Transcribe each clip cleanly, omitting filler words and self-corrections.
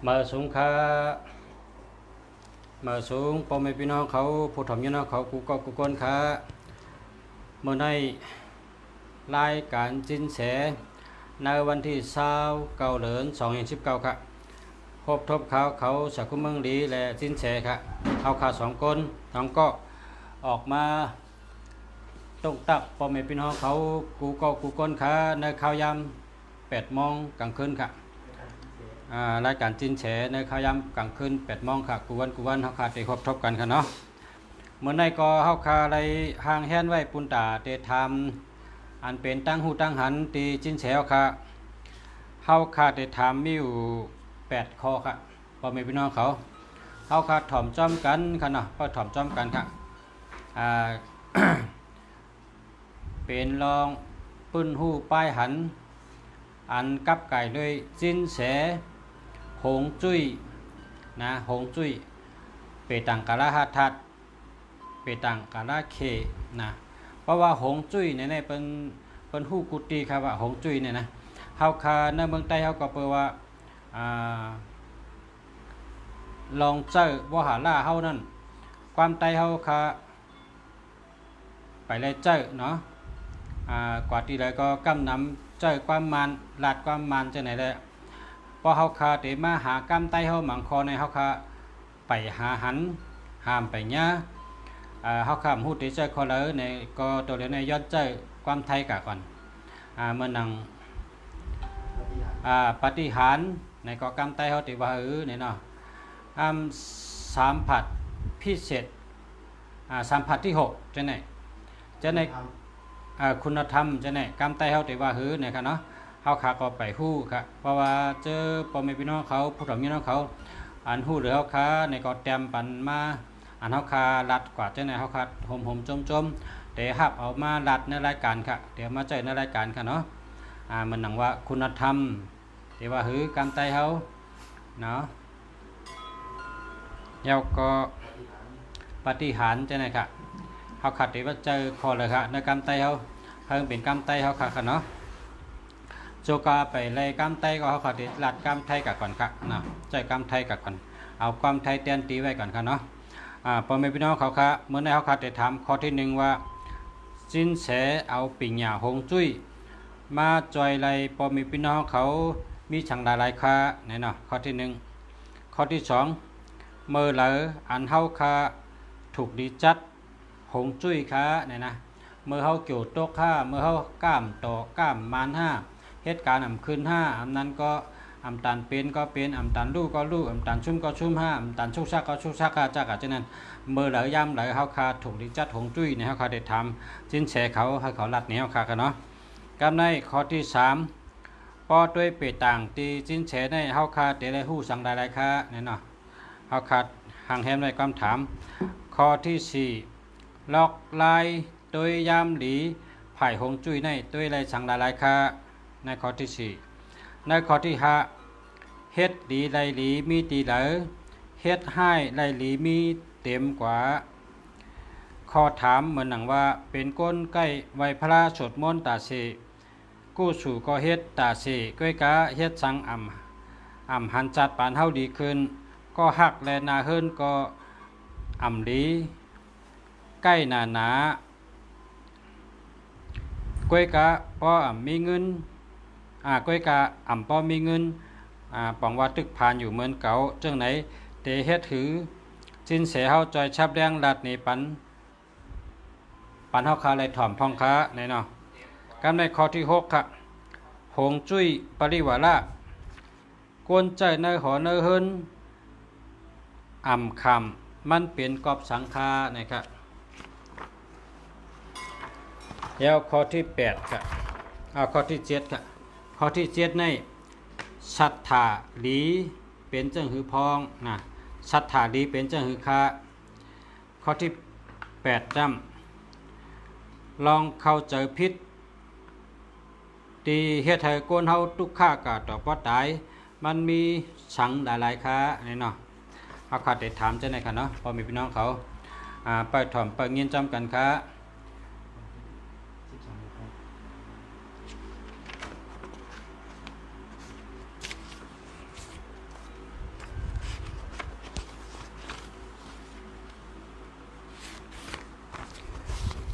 มาสูงค่ามาสูงพ่อแม่พี่น้องเขาผู้ถ่อมยน้องเขากูก็กูก้นค่าเมื่อในรายการจินแสในวันที่29/2/19ครับพบทบเขาสักคุเมืองดีและจินแสครับเอาข่าว2คนน้องก็ออกมาตรงตักพ่อแม่พี่น้องเขากูก็กูก้นค่าในข่าวยาม8 โมงกลางคืนครับรายการจินแฉในข่าวยามกลางคืน8 โมงค่ะกูวันเฮาขาดได้ครบทบกันค่ะเนาะเมื่อในก็เฮาคาอะไรห่างแฮนไว้ปุนตาเตทำอันเป็นตั้งหูตั้งหันตีจินแฉค่ะเฮาขาดได้ถามมีอยู่8 ข้อค่ะพ่อแม่พี่น้องเขาเฮาขาดถ่อมจ้อมกันค่ะเนาะก็ถ่อมจ้อมกันค่ะเป็นรองปื้นหูป้ายหันอันกับไก่เลยจินแสหงจุ้ยนะหงจุ้ยเปตังกาลาหัตถัดเปตังกาลาเคนะเพราะว่าหงจุ้ยเนี่ยเป็นหูกุฏิครับว่าหงจุ้ยเนี่ยนะเฮาคาในเมืองใต้เฮาก็เปิดว่าลองเจอบ่หาล่าเฮานั่นความใต้เฮาคาไปเลยเจอเนาะกว่าที่เลยก็กำนำเจอความมันลาดความมันจะไหนเลยพอเฮาคาเตมาหากำใต้เฮาหมังคอในเฮาคาไปหาหันห้ามไปเนี้ยเฮาคาหูติเจอคอเลยในก็ตัวเดียวในยอดเจอความไทยกะก่อนเมื่อนังปฏิหารในก็กำใต้เฮาติว่าเนี่ยเนาะสามผัดพิเศษสามผัดที่6จะไหนคุณธรรมจะไหนกำใต้เฮาติว่าเนี่ยครับเนาะเฮาขาก็ไปฮู้ครับเพราะว่าเจอพ่อแม่พี่น้องเขาผู้ถ่อมพี่น้องเขาอันฮู้หรือเฮาขาในก็แต้มปันมาอันเฮาขาลัดกว่าจะไหนเฮาขาห่มจมๆแต่ฮับเอามาลัดในรายการค่ะเดี๋ยวมาเจอในรายการค่ะเนาะมันหนังว่าคุณธรรมที่ว่ากำใต้เฮาเนาะแล้วก็ปฏิหารจะไหนค่ะเฮาขัดที่ว่าเจอคอเลยค่ะในกำใต้เฮาเพิ่งเป็นกำใต้เฮาค่ะเนาะโจกาไปเลยกำไทยก็เขาขอติดลัดกำไทยกับก่อนครับนะใจกำไทยกับก่อนเอาความไทยเตียนตีไว้ก่อนครับเนาะพอแม่พี่น้องเขาค่ะเมื่อในเขาขาดแต่ถามข้อที่1ว่าจินแสเอาปิ่งหยาหงจุ้ยมาจอยไรพอแม่พี่น้องเขามีฉังหลายค่าเนี่ยเนาะข้อที่1ข้อที่2เมื่อเหลออันเฮาค่าถูกดีจัดหงจุ้ยค่าเนี่ยนะเมื่อเฮาเกี่ยวโต๊ะค่าเมื่อเฮาก้ามต่อก้ามมาน5เหตุการณ์ขึ้น5นั้นก็ตันเป็นก็เป็นตันลู่ก็ลู่ตันชุ่มก็ชุ่ม5ตันชุกชักก็ชุกชักจากฉะนั้นเมื่อเหลยย่ำเหลยเฮาคาถูกดิจัดหงจุ้ยในเฮาคาได้ทำจินแฉเขาให้เขาลัดแนวคากันเนาะกำในข้อที่3ปอด้วยเปต่างตีจินแฉในเฮาคาเตะไรหู้สังได้ไรค่าเนี่ยเนาะเฮาคาห่างแฮมในคำถามข้อที่4ลอกลายโดยยามหลีไผ่หงจุ้ยในด้วยไรสังได้ไรค่าในข้อที่4ในข้อที่5เฮ็ดดีไรหลีมีตีเหลอเฮ็ดให้ไรหลีมีเต็มกว่าข้อถามเหมือนหนังว่าเป็นก้นใกล้ไวพระสวดมนต์ตาเสกู้สู่ก็เฮ็ดตาเสก้อยกะเฮ็ดสังหันจัดปานเฮาดีขึ้นก็หักและนาเฮิรนก็หลีใกล้หนาก้อยกะป้อมีเงินก้อยกะป้อมีเงินปองว่าตึกผ่านอยู่เหมือนเก่าจังไหนเตเฮ็ดถือจินเสเฮาจอยชับแรงลัดในปันเฮาคาเลยถ่อมพองค้าในเนาะกำในข้อที่6ครับหงจุ้ยปริวาระกวนใจในหอเนเฮิรนคำมันเปลี่ยนกอบสังคานะครับแล้วข้อที่8ครับข้อที่7ครับข้อที่7ในสัทธาหลีเป็นเจ้าหือพองนะสัทธาหลีเป็นเจ้าหือคาข้อที่8จำลองเข้าใจพิษตีเฮ็ดให้ก้นเฮาทุกข้ากะต่อบ่ตายมันมีสังหลายๆค่านี่เนาะเฮาขาดได้ถามจังได๋ค่ะเนาะพอมีพี่น้องเขาไปถ่อมไปเงียนจำกันค่ะ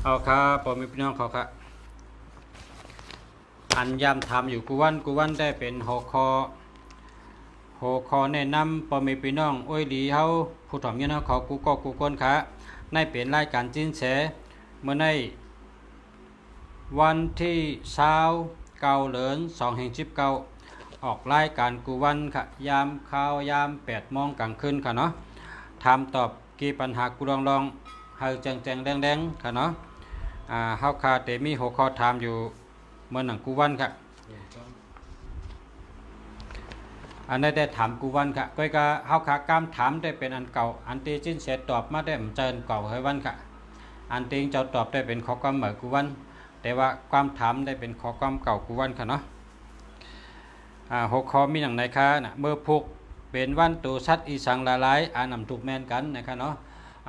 เอาครับผมมีพี่น้องเขาครับอันยามทำอยู่กูวันได้เป็นหัวคอแนะนำพอมีพี่น้องอ้อยดีเฮาผู้ถ่อมเงินเฮาเขากูคนค่ะในเป็นรายการจินแสเมื่อในวันที่29/10ออกรายการกูวันค่ะยามข่าวยาม8 โมงกลางคืนค่ะเนาะถามตอบกี่ปัญหากูลองเฮาแจงแดงค่ะเนาะเฮาคาเตมีหัวข้อถามอยู่เมื่อหนังกูวันค่ะอันได้ถามกูวันค่ะก็เฮาคากามถามได้เป็นอันเก่าอันตีจินเสร็จตอบมาได้เหมือนเจินเก่าเฮยวันค่ะอันตีเจ้าตอบได้เป็นข้อความเหมือนกูวันแต่ว่าความถามได้เป็นข้อความเก่ากูวันค่ะเนาะหัวข้อมีอย่างไรคะนะเมื่อพุกเป็นวันตูชัดอีสังละลายนำถูกแมนกันนะคะเนาะ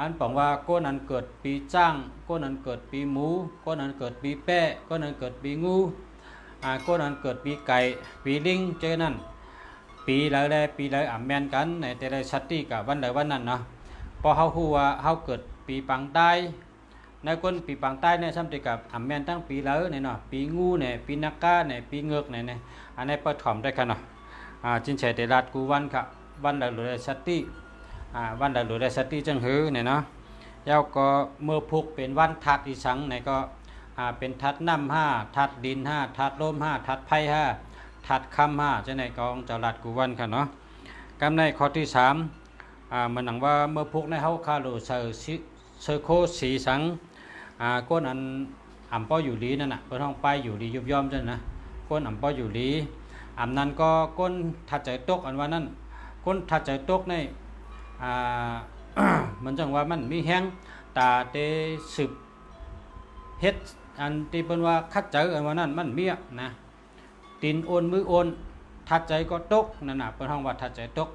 อันบอกว่าก้นอันเกิดปีจ้างก้นอันเกิดปีหมูก้นอันเกิดปีแปะก้นอันเกิดปีงูก้นอันเกิดปีไก่ปีลิงเจอนั่นปีเลยแมนกันในแต่ละชัดที่กับวันใดวันนั้นเนาะพอเฮาฮู้ว่าเฮาเกิดปีปังใต้ในคนปีปังใต้เนี่ยซ้ำติกับแมนตั้งปีเลยเนี่ยเนาะปีงูเนี่ยปีนักกาเนี่ยปีเงือกเนี่ยอันนี้เปิดถ่อมได้กันเนาะจินเฉยเดรัดกูวันค่ะวันใดหลุดชัดที่วันใดหลุดชัดที่จังหือเนี่ยเนาะแล้วก็เมื่อพุกเป็นวันทัดอีสังเนี่ยก็เป็นทัดน้ำ5ทัดดิน5ทัดลม5ทัดไผ่5ทัดคำ5จะในกองเจ้ารัดกูวันค่ะเนาะกำในข้อที่3มันหนังว่าเมื่อพุกในเฮาคาโลเซอร์โคสีสังก้นอันป้ออยู่ลีนั่นน่ะเปิดห้องไปอยู่ลียุบย่อมจังนะก้นป้ออยู่ลีนั้นก็ก้นถัดใจตกอันว่านั่นก้นถัดใจตกในมันจังว่ามันมีแห้งตาเตสืบเฮ็ดอันที่เป็นว่าคัดใจอันว่านั่นมันเมียนะตีนโอนมือโอนถัดใจก็ตกนั่นน่ะเปิดห้องว่าถัดใจตก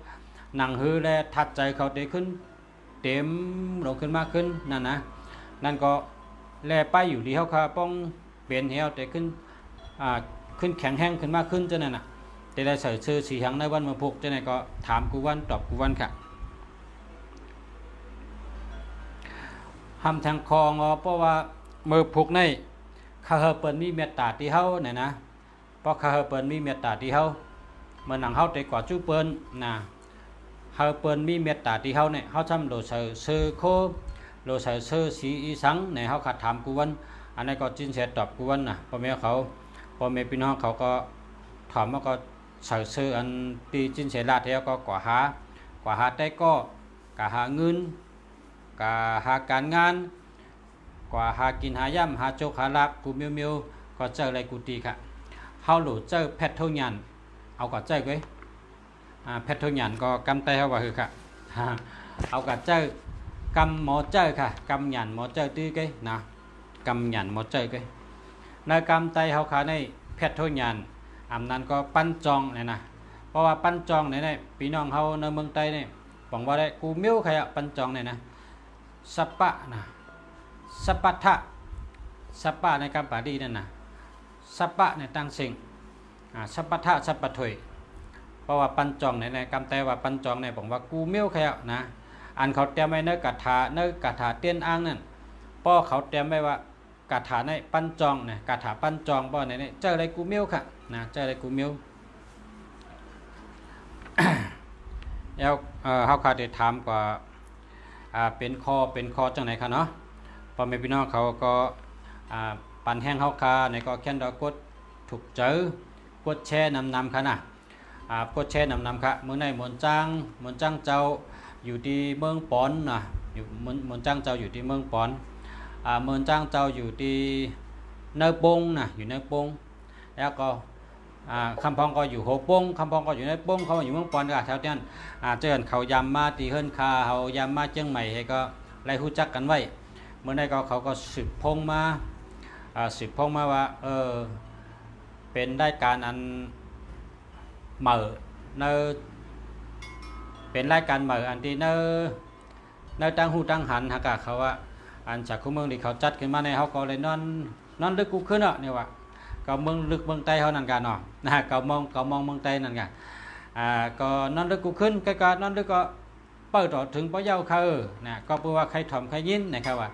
หนังหือแลถัดใจเขาเตขึ้นเต็มลงขึ้นมากขึ้นนั่นนะนั่นก็แลไปอยู่ดีเฮาค่ะป้องเปลี่ยนเฮาแต่ขึ้นขึ้นแข็งแห้งขึ้นมากขึ้นจังนั่นน่ะแต่ได้ใส่เสื้อสีหางในวันมาพุกจังไหนก็ถามกูวันตอบกูวันค่ะทำทางคองเพราะว่ามือพุกในข้าเฮเปิ้นมีเมตตาที่เฮาเนี่ยนะเพราะข้าเฮเปิ้นมีเมตตาที่เฮาเมื่อหนังเฮาแต่กว่าจู้เปิ้นนะเฮาเปิ้นมีเมตตาที่เฮาเนี่ยเฮาทำโดใส่เสื้อโคโลใส่เสื้อสีอีสังในเฮาขัดถามกูวันอันนี้ก็จินเสร็จตอบกูวันนะพ่อแม่พี่น้องเขาก็ถามว่าก็ใส่เสื้ออันตีจินเสร็จลาดแล้วก็กว่าหาได้ก็กะหาเงินกะหาการงานกว่าหากินหาย่ำหาโจกหาลาบกูเมียวก็เจออะไรกูตีค่ะเฮาหลุดเจอแพทเท่ายันเอาก็เจอไว้แพทเท่ายันก็กำไตเฮาว่าคือค่ะเอาก็เจอกำหมอเจอค่ะกำหยันหมอเจอตื้อไกนะกำหยันหมอเจอไกในกำไตเฮาขาในแพทเท่ายันนั้นก็ปั้นจองเนี่ยนะเพราะว่าปั้นจองเนี่ยพี่น้องเฮาในเมืองใต้เนี่ยบอกว่าได้กูเมียวใครปั้นจองเนี่ยนะสัปปะนะสัปปะทะสัปปะในกำปาดีนั่นนะสัปปะในตั้งสิ่งสัปปะทะสัปปะถอยเพราะว่าปั้นจองในกำแต่ว่าปั้นจองในบอกว่ากูเมียวใครนะอันเขาเตรียมไว้เนื้อกระถาเตี้ยนอ้างนั่นป้อเขาเตรียมไว้ว่ากระถาในปั้นจองเนี่ยกระถาปั้นจองป้อในนี้เจออะไรกูเมียวค่ะนะเจออะไรกูเมียว แล้วเฮาขาดถามกว่าเป็นคอจังไหนคะเนาะพอแม่พี่น้องเขาก็ปั่นแห้งเฮาคาในก็แค่นดอกกดถูกเจอกดแช่นำค่ะนะกดแช่นำค่ะเมื่อในหมวนจ้างเจ้าอยู่ที่เมืองปอนนะอยู่เมืองจ้างเจ้าอยู่ที่เมืองปอนเมืองจ้างเจ้าอยู่ที่เนื้อปงนะอยู่เนื้อปงแล้วก็คำพองก็อยู่โหปงคำพองก็อยู่ในปงเขาอยู่เมืองปอนก็แถวนั้นเจอเขายำมาตีเฮิรนคาเขายำมาเชียงใหม่ให้ก็ไล่หู้จักกันไว้เมื่อใดก็เขาก็สืบพงมาว่าเป็นได้การอันเหม่อเนเป็นรายการเหมืออันที่เนตั้งหูตั้งหันหากเขาว่าอันจากคู่เมืองที่เขาจัดขึ้นมาในเขาก็เลยนอนลึกกูขึ้นเนี่ยว่าก็เมืองลึกเมืองใต้เขานั่นกันเนาะนะก็มองเมืองใต้นั่นกันก็นอนลึกกูขึ้นก็นอนลึกก็เปิดต่อถึงป้าเย้าเขานะก็เพื่อว่าใครถ่อมใครยินนะครับว่า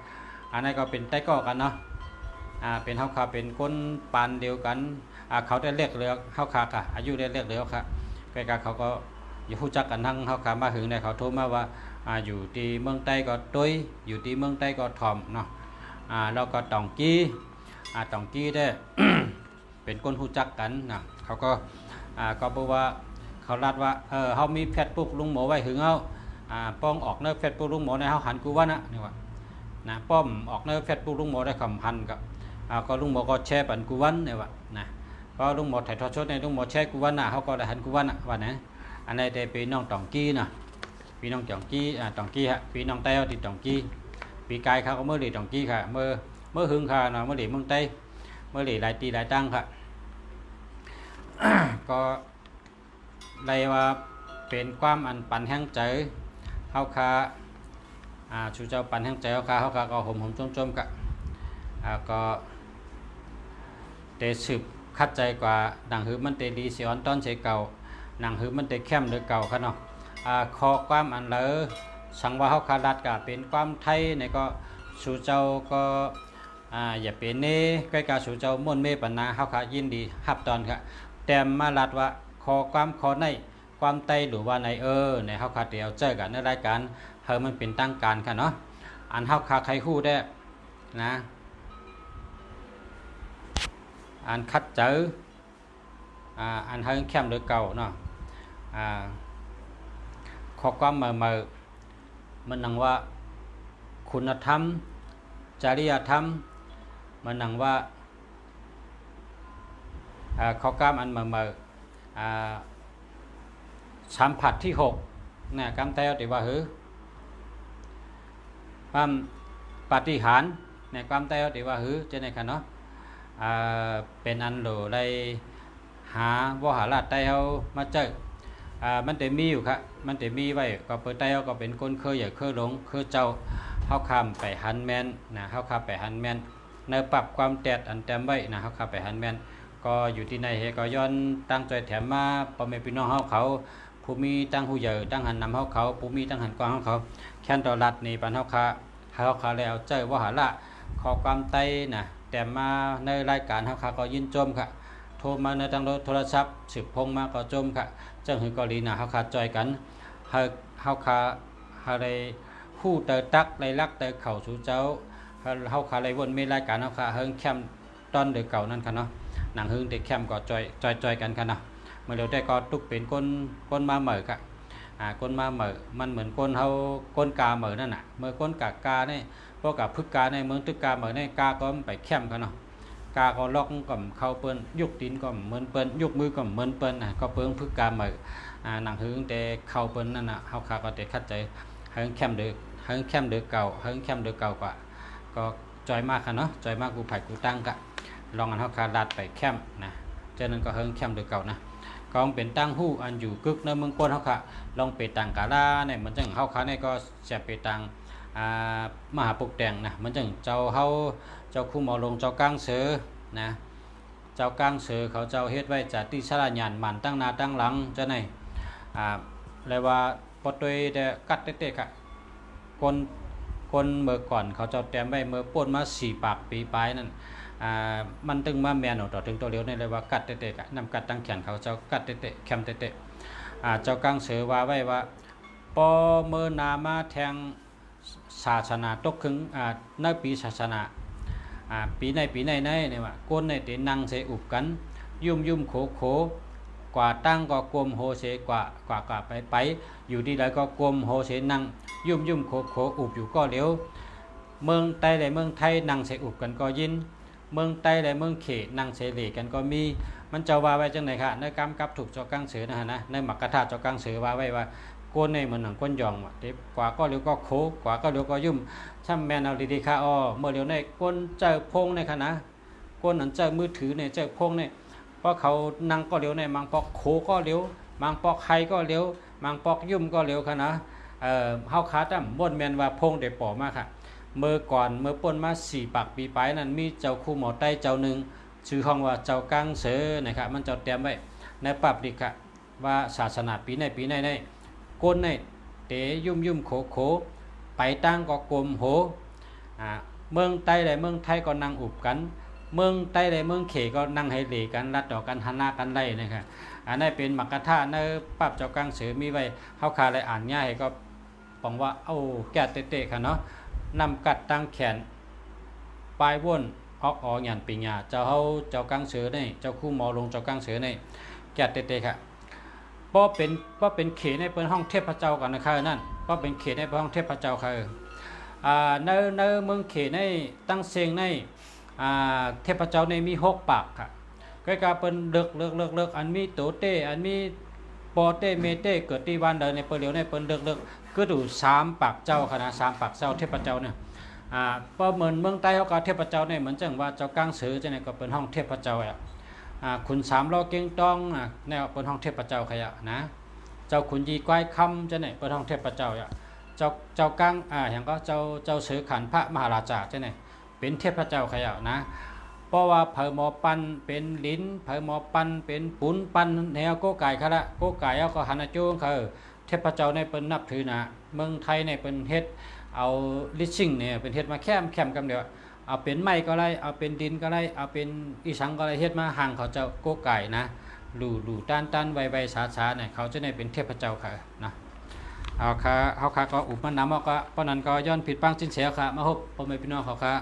อันนั้นก็เป็นใต้ก่อกันเนาะเป็นเฮาขาเป็นคนปานเดียวกันเขาได้เรียกเรือเฮาขาค่ะอายุได้เรียกเรือค่ะใกล้ๆเขาก็อยู่ฮู้จักกันทั้งเฮาขามาถึงเนี่ยเขาโทรมาว่าอยู่ที่เมืองใต้ก็ตุ้ยอยู่ที่เมืองใต้ก็ถ่อมเนาะแล้วก็ตองกี้ตองกี้ได้ เป็นคนฮู้จักกันนะเขาก็ก็บอกว่าเขารัดว่าเฮามีแพทย์ปุ๊กลุงหมอไว้ถึงเฮาป้องออกเนื้อแพทย์ปุ๊กลุงหมอในเฮาหันกูว่านะนี่ว่านะป้อมออกเนื้อแพทย์ปุ๊กลุงหมอได้คำพันกับก็ลุงหมอก็แชร์ปันกูวันนี่ว่านะก็ลุงหมอถ่ายทอดสดในลุงหมอแชร์กูวันน่ะเฮาก็ได้หันกูวันน่ะว่านะอันนี้ได้พี่น้องตองกี้นะพี่น้องตองกี้ตองกี้ฮะพี่น้องใต้เฮาติดตองกี้ปีกายเขาก็เมื่อหลีตองกี้ค่ะเมื่อหึงค่ะเนาะเมื่อหลีเมืองใต้เมื่อหลีหลายตีหลายตั้งค่ะ ก็ได้ว่าเป็นความอันปันแห้งใจเฮาคาชูเจ้าปันแห้งใจเฮาคาก็ห่มจมๆกะก็เตสืบคัดใจกว่าดังหือมันเตดีสิออนต้อนเสเก่าหนังหือมันเตเข้มหรือเก่าค่ะเนาะขอความอันเลอสังว่าเฮาคารัดกะเป็นความไทยในก็ชูเจ้าก็อย่าเป็นเน่ใกล้กาชูเจ้าม่วนเมปันนาเฮาคายินดีฮับตอนค่ะแต่มาลัดว่าขอความขอในความไตหรือว่าในในเฮาคาเดียวเจอกันในรายการเฮามันเป็นตั้งการค่ะเนาะอันเฮาคาใครฮู้ได้นะอันคัดเจออันเฮาเข้มหรือเก่าเนาะขอความเมื่อมันนังว่าคุณธรรมจริยธรรมมันนังว่าข้อกล้ามอันเมื่อสัมผัสที่6เนี่ยกำแต้วติว่าหือความปฏิหารเนี่ยกำแต้วติว่าหือจะในคันเนาะเป็นอันโหลได้หาวหาราชใต้เฮามาเจอมันแต่มีอยู่ครับมันแต่มีไว้ก็เปิดใต้เฮาก็เป็นคนเคยใหญ่เคยหลงเคยเจ้าเฮาข้ามไปหันแม่นนะเฮาข้ามไปหันแม่นในปรับความแตดอันแต้มไว้นะเฮาข้ามไปหันแม่นก็อยู่ที่ในเฮก็ย้อนตั้งใจแถมมาพ่อแม่พี่น้องเฮาเขาผู้มีตั้งหูใหญ่ตั้งหันนำเฮาเขาผู้มีตั้งหันกว้างเฮาเขาแค่นต่อรัดนี่ปันเฮาคาแล้วเจอว่าหาละขอความไต้นะแต่มาในรายการเฮาคาก็ยินจมค่ะโทรมาในทางโทรศัพท์สืบพงมาก็จมค่ะจังหือเกาหลีน่ะเฮาคาจอยกันเฮาคาได้ฮู้เตอตักได้รักเตอเข้าสู่เจ้าเฮาคาได้วนมีรายการเฮาคาเฮิงแคมตอนเดือเก่านั่นค่ะเนาะหนังหึงเด็กแคมก็จอยกันค่ะเนาะเมื่อเดี๋ยวได้ก็ตุกเป็นคนมาเหม่อค่ะคนมาเหม่อมันเหมือนคนเฮาคนกาเหม่อนั่นน่ะเมื่อคนกาเนี่ยพวกกับพึกกาในเมืองตึกกาเหม่อในกาก็ไปแคมค่ะเนาะกาก็ล็อกก็เข้าเปิ้นยุกตีนก็เหมือนเปิ้นยุกมือก็เหมือนเปิ้นก็เปิ้งพึกกาเหม่อหนังหึงแต่เข้าเปิ้นนั่นน่ะเฮาคาก็ได้คัดใจเฮิงแคมเดือเก่ากว่าก็จอยมากค่ะเนาะจอยมากกูไผ่กูตั้งกะลองอันเฮาคาดัดไปแคมนะเจ้านั้นก็เฮิงแคมเดือเก่านะก็เป็นตั้งหู้อันอยู่กึกในเมืองก้นเฮาค่ะลองไปต่างกาลาเนี่ยมันจังเฮาค่ะเนี่ยก็จะไปต่างมหาปกแต่งนะมันจังเจ้าเฮาเจ้าคู่หมอลงเจ้าก้างเสือนะเจ้าก้างเสือเขาเจ้าเฮ็ดไว้จัดที่ชราญานมันตั้งหน้าตั้งหลังเจ้าไหนเลยว่าปอตวยแต่กัดเตะๆค่ะคนเมื่อก่อนเขาเจ้าแต้มไว้เมื่อป่นมา4 ปากปีปลายนั่นมันตึงมาแมนต่อถึงตัวเลี้ยวในเลยว่ากัดเตะๆนำกัดตั้งแขนเขาเจ้ากัดเตะๆแคมเตะๆเจ้ากังเสือว่าไว้ว่าปอเมื่อนามาแทงศาสนาตกถึงในปีศาสนาปีในเนี่ยว่าก้นในตีนั่งเสอุบกันยุ่มโขกว่าตั้งก็กลมโฮเสกว่าไปอยู่ที่ใดก็กลมโฮเสนั่งยุ่มโขอุบอยู่ก็เลี้ยวเมืองใต้และเมืองไทยนั่งเสอุบกันก็ยินเมืองใต้และเมืองเขตนั่งเสลีกันก็มีมันจะว่าไว้จังไหนค่ะในกรรมกับถูกเจ้ากังเสือนะฮะนะในหมักกระทาเจ้ากังเสือว่าไว้ว่าก้นในเหมือนหนังก้นยองว่ะกว่าก็เลี้ยวก็โขกว่าก็เลี้ยวก็ยุ่มช่ำแมนเอาดีๆค่ะเมื่อเลี้ยวในก้นเจอพงในค่ะนะก้นนั้นเจอมือถือเนี่ยเจอพงเนี่ยเพราะเขานั่งก็เลี้ยวในมังปอกโขก็เลี้ยวมังปอกไข่ก็เลี้ยวมังปอกยุ่มก็เลี้ยวค่ะนะเฮาคาตั้มบ่นแมนว่าพงได้ปอมากค่ะเมื่อก่อนเมื่อป่นมา4 ปากปีปลายนั้นมีเจ้าคู่หมอใต้เจ้าหนึ่งชื่อห้องว่าเจ้ากังเสือนะครับมันเจ้าเตรียมไว้ในปรับดิค่ะว่าศาสนาปีในก้นในเตยุ่มโขไปตั้งก็กลมโห เมืองใต้และเมืองไทยก็นั่งอุบกันเมืองใต้และเมืองเขก็นั่งให้เหลกันรัดดอกกันหันหน้ากันได้นะครับอันนี้เป็นมักกะท่าในปรับเจ้ากลางเสือมีไว้เฮาคาเลยอ่านง่ายก็ปองว่าเอาแก่เตะๆค่ะเนาะนำกัดตั้งแขนปลายว่นออกหยันปิญญาเจ้าเฮาเจ้ากลางเสือนี่เจ้าคู่หมอลงเจ้ากลางเสือนี่แก่เตะๆค่ะบ่เป็นเขในเปิ้นห้องเทพเจ้ากันนะคะนั่นบ่เป็นเขในห้องเทพเจ้าค่ะในเมืองเขในตั้งเสียงในเทพเจ้าในมี6ปากค่ะก็กาเปิ้นเลิกอันมีโตเตอันมีปอเตเมเตเกิดที่วันเดินในเปิ้นเหลียวในเปิ้นเลิกก็ดู3ปากเจ้าค่ะนะ3ปากเจ้าเทพเจ้าเนี่ยพอเหมือนเมืองใต้เขาก็เทพเจ้าเนี่ยเหมือนจังว่าเจ้ากลางสือจังได๋ก็เป็นห้องเทพเจ้าคุณ3ล้อเก่งต้องแนวเป็นห้องเทพเจ้าขยะนะเจ้าขุนยีก้อยคำจังได๋เป็นห้องเทพเจ้าเจ้ากลางอย่างก็เจ้าสือขันพระมหาราชาจังได๋เป็นเทพเจ้าขยะนะเพราะว่าเผอหมอปันเป็นลิ้นเผอหมอปันเป็นปุนปันแนวโกไก่ค่ะละโกไก่เอาก็หันจูงเขาเทพเจ้าในเปิ้นนับถือนะเมืองไทยในเปิ้นเฮ็ดเอาลิชิงเนี่ยเป็นเฮ็ดมาแคมกันเดียวเอาเป็นไม้ก็ได้เอาเป็นดินก็ได้เอาเป็นอีสังก็ได้เฮ็ดมาห่างเขาเจ้าโกไก่นะหลู่ต้านไวๆช้าๆเนี่ยเขาจะได้เป็นเทพเจ้าค่ะนะเอาค่ะเฮาค่ะก็อุปมานำเอาก็เพราะนั้นก็ย้อนผิดปังจินเสียค่ะมาพบพ่อแม่พี่น้องเขาค่ะ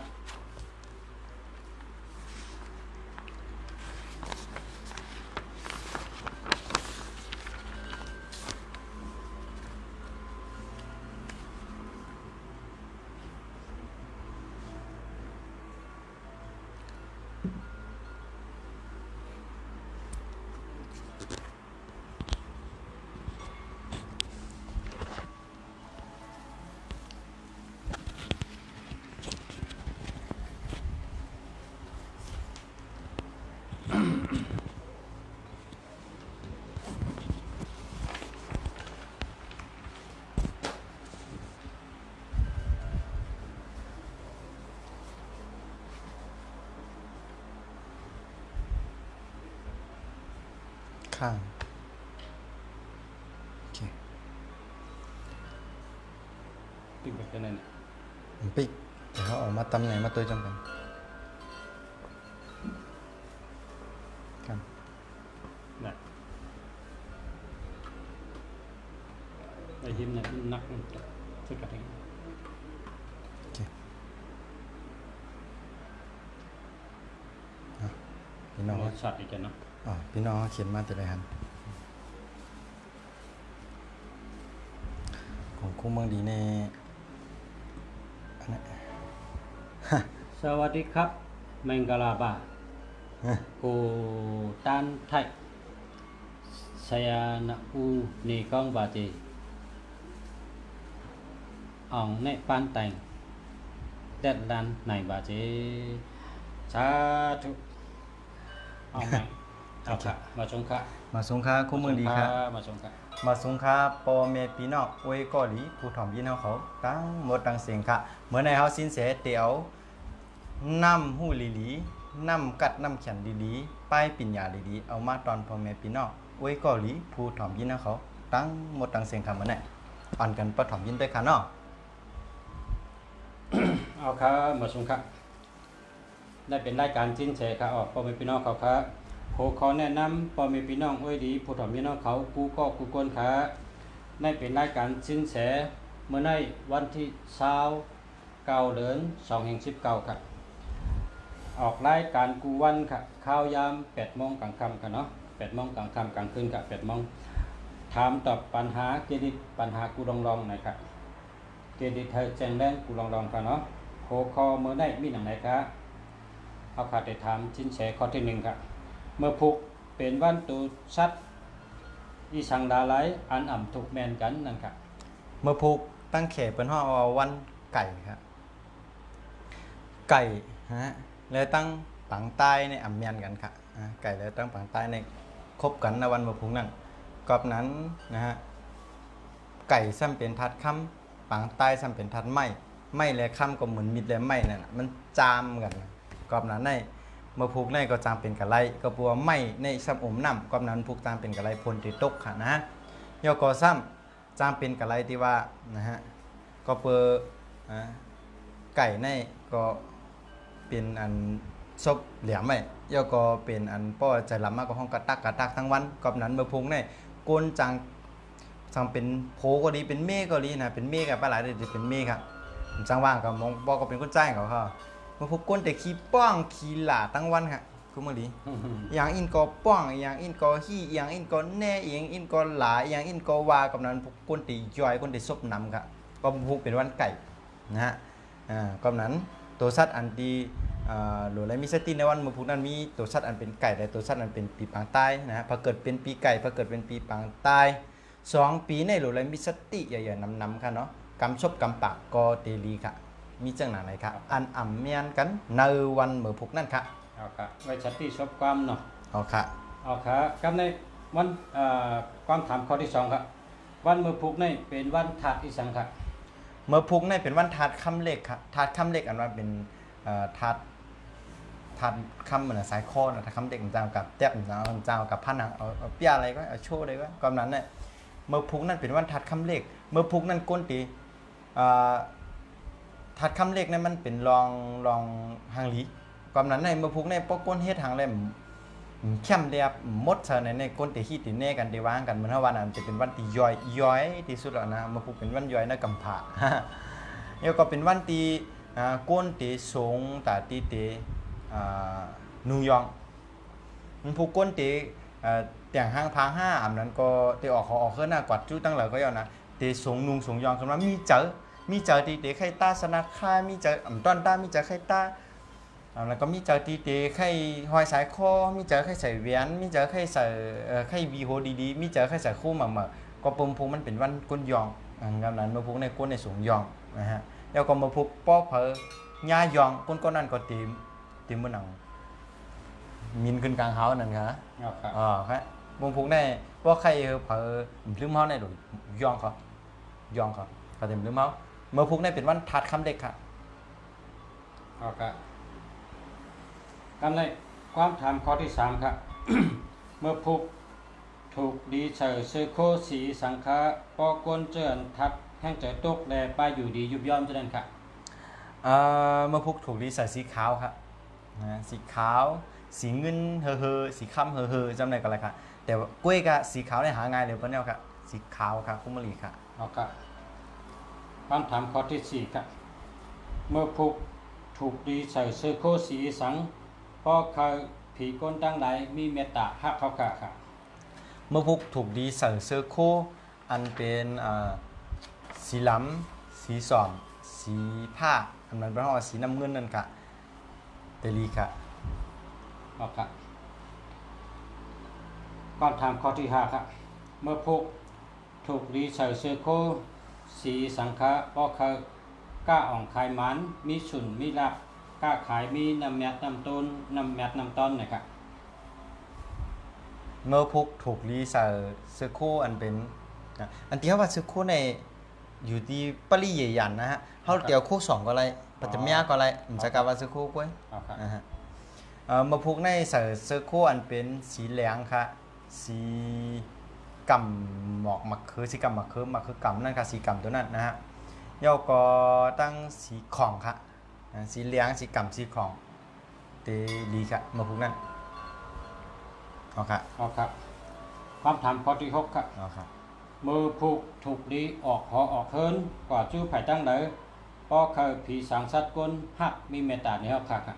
ข้างโอเคปิดแบบนั้นปิดเดี๋ยวเขาออกมาตำไหนมาตัวจำกันครับนะไอ้หิมเนี่ยนักช่วยกันให้โอเคพี่น้องชัดอีกแล้วเนาะพี่น้องเขียนมาแต่ไรฮันของคู่เมืองดีในอันนี้สวัสดีครับแมงกะลาบากูตันไทยsaya nak ni kong baca ong nek pantang dat lan nai baca satu ong nai มาสงขลาคู่เมืองดีครับมาสงขลาปอเมปีนอกอวยกอหลีผู้ถ่อมยินเขาตั้งหมดตั้งเสียงค่ะเมื่อในเขาสินเสเตียวน้ำหูลีน้ำกัดน้ำแข็งลีป้ายปิญญาลีเอามาตอนพอเมปีนอกอวยกอหลีผู้ถ่อมยินเขาตั้งหมดตั้งเสียงค่ะเมื่อไหร่อ่อนกันประถ่อมยินด้วยค่ะเนาะเอาค่ะมาสงขลาได้เป็นรายการสินเสค่ะพอเมปีนอกเขาค่ะขอแนะนำพ่อแม่พี่น้องอ้อยดีผู้ถ่อมพี่น้องเขากูก็กูกวนขาในเป็นรายการสินแสเมื่อในวันที่29เดือน2/19ครับออกรายการกูวันค่ะข้าวยาม 8:00 นกลางค่ำค่ะเนาะ 8:00 นกลางค่ำกลางคืนค่ะ 8:00 นถามตอบปัญหาเครดิตปัญหากูลองหน่อยครับเครดิตเธอแจ้งแรงกูลองค่ะเนาะขอเมื่อในมีหนังไหนครับเอาค่ะได้ถามสินแสข้อที่1ครับเมื่อพุกเป็นวันตูชัดอีสังดาไหลอันอ่ำถูกแมนกันนั่นครับเมื่อพุกตั้งเขตเป็นห้องเอาวันไก่ครับไก่ฮะเลยตั้งปังใต้ในอ่ำแมนกันค่ะไก่เลยตั้งปังใต้ในคบกันในวันเมื่อพุกนั่นกอบนั้นนะฮะไก่ซ้ำเป็นทัดค่ำปังใต้ซ้ำเป็นทัดไม้เลยค่ำก็เหมือนมิดเลยไม้นั่นมันจามกันกอบนั้นในเมื่อผูกในก็จางเป็นกะไรก็ปัวไม่ในซ้ำอมน้ำก็นั้นผูกจางเป็นกะไรพลติตกค่ะนะยอก็ซ้ำจางเป็นกะไรที่ว่านะฮะก็เปอ ไก่ในก็เป็นอันซบแหลมไว้แล้วก็เป็นอันป้อใจลำมากกว่าห้องกระตักทั้งวันกอบนั้นเมื่อพุงในก้นจังเป็นโพก็ดีเป็นเมฆก็ดีนะเป็นเมฆกับปลาไหลเดี๋ยวเป็นเมฆครับจังว่างกับมองบอกก็เป็นคนใจเขาเมื่อพุกก้นแต่ขี้ป้องขี้หลาทั้งวันครับคุณมือดีอย่างอินก็ป้องอย่างอินก็ขี้อย่างอินก็แน่อย่างอินก็หลาอย่างอินก็วากับนั้นพุกก้นตีย่อยก้นตีซบน้ำครับก็พุกเป็นวันไก่นะฮะกับนั้นตัวสัตว์อันดีหรืออะไรมีสติในวันเมื่อพุกนั้นมีตัวสัตว์อันเป็นไก่และตัวสัตว์อันเป็นปีปางใต้นะฮะพอเกิดเป็นปีไก่พอเกิดเป็นปีปางใต้2 ปีในหรืออะไรมีสติใหญ่ๆนำค่ะเนาะกำชบกำปากก็เตลีค่ะมีจังหนาไหนครับอันอ่ำเมียนกันในวันเมื่อพุกนั่นค่ะเอาค่ะไว้ชัดที่ชอบความเนาะเอาค่ะเอาค่ะกับในวันความถามข้อที่2ครับวันเมื่อพุกในเป็นวันธาตุอีสังครับเมื่อพุกในเป็นวันธาตุค่ำเล็กครับธาตุค่ำเล็กอันว่าเป็นธาตุคำเหมือนสายคอนะถ้าคำเด็กมันจะกับเตี้ยมันจะกับพันเอาเปียอะไรก็เอาโชว์เลยก็กำนั้นเนี่ยเมื่อพุกนั่นเป็นวันทัดคำเล็กเมื่อพุกนั่นก้นตีทัดคำเล็กนั่นมันเป็นรองหางลีกำนั้นในเมื่อพุกในปกก้นเฮ็ดหางเลยเข้มเดียบมดเธอในก้นตีขี้ตีเน่กันตีวางกันเหมือนวันนั้นจะเป็นวันตีย้อยที่สุดแล้วนะเมื่อพุกเป็นวันย้อยนะกำผาแล้วก็เป็นวันตีก้นตีสูงแต่ตีนิวยอร์กมันผู้ก้นตีแต่งห้างพาง5อันนั้นก็ตีออกเขาออกขึ้นหน้ากวาดจุ้ตั้งเหล่าก็ยาวนะตีสูงนุงสูงยองคำว่ามีเจอตีไข่ตาสนักค่ามีเจอต้นตามีเจอไข่ตาแล้วก็มีเจอตีไข่หอยสายคอมีเจอไข่ใส่แหวนมีเจอไข่ใส่ไข่วีโฮดีๆมีเจอไข่ใส่คู่หมาก็ปุ่มพูมันเป็นวันก้นยองงานนั้นมาพูในก้นในสูงยองนะฮะแล้วก็มาพูป้อเพอย่ายองก้นนั่นก็ตีเมื่อหนังมินขึ้นกลางเฮานั่นครับครับวงพุกได้เพราะใครเผอลืมเฮาในหรือยองเขาก็เต็มลืมเฮาเมื่อพุกได้เป็นวันทัดคำเด็กครับครับกันในความถามข้อที่3ครับ เมื่อพุกถูกดีเฉยซื้อโคสีสังฆะปอกวนเจือนทัดแห้งเจอตกแลป้าอยู่ดียุบย่อมจะนั่นครับเมื่อพุกถูกดีใส่สีขาวครับสีขาวสีเงินเฮอสีค่ำเฮอจำได้กันเลยค่ะแต่กล้วยกับสีขาวได้หาง่ายเลยเพื่อนเนี่ยค่ะสีขาวค่ะคุ้มมะลิค่ะครับคำถามข้อที่4ครับเมื่อพุกถูกดีใส่เสื้อโคสีสังเพราะเขาผีก้นตั้งไหนมีเมตตาฮักเขาค่ะเมื่อพุกถูกดีใส่เสื้อโคอันเป็นสีล้ำสีสอมสีผ้าอันนั้นเป็นห้อสีน้ำเงินนั่นค่ะเตลีค่ะครับก่อนถามข้อที่5ครับเมื่อพุกถูกดีใส่เสื้อโคสีสังฆะเพราะเขากล้าอ่องขายมันมีฉุนมีลับกล้าขายมีน้ำแมดน้ำต้นน้ำแมดน้ำต้นนะครับเมื่อพุกถูกดีใส่เสื้อโคอันเป็นอันที่เขาว่าเสื้อโคในอยู่ที่ปรีใหญ่ยันนะฮะเขาเตียวโค2ก็อะไรปัจจเมียก็อะไรมันจะกล่าวว่าเสื้อโคกล้วยนะฮะเมื่อพุกในใส่เสื้อโคอันเป็นสีเหลืองค่ะสีกำหมอกมักคือสีกำมักคือกำนั่นค่ะสีกำตัวนั้นนะฮะแล้วก็ตั้งสีของค่ะสีเหลืองสีกำสีของเตลีค่ะเมื่อพุกนั้นครับความถามข้อที่6ครับมือพุกถูกดีออกหอออกเฮินกว่าจู้ไผ่ตั้งไหนเพราะเคยผีสังสัตว์ก้นฮักมีเมตตาในห้องค่ะ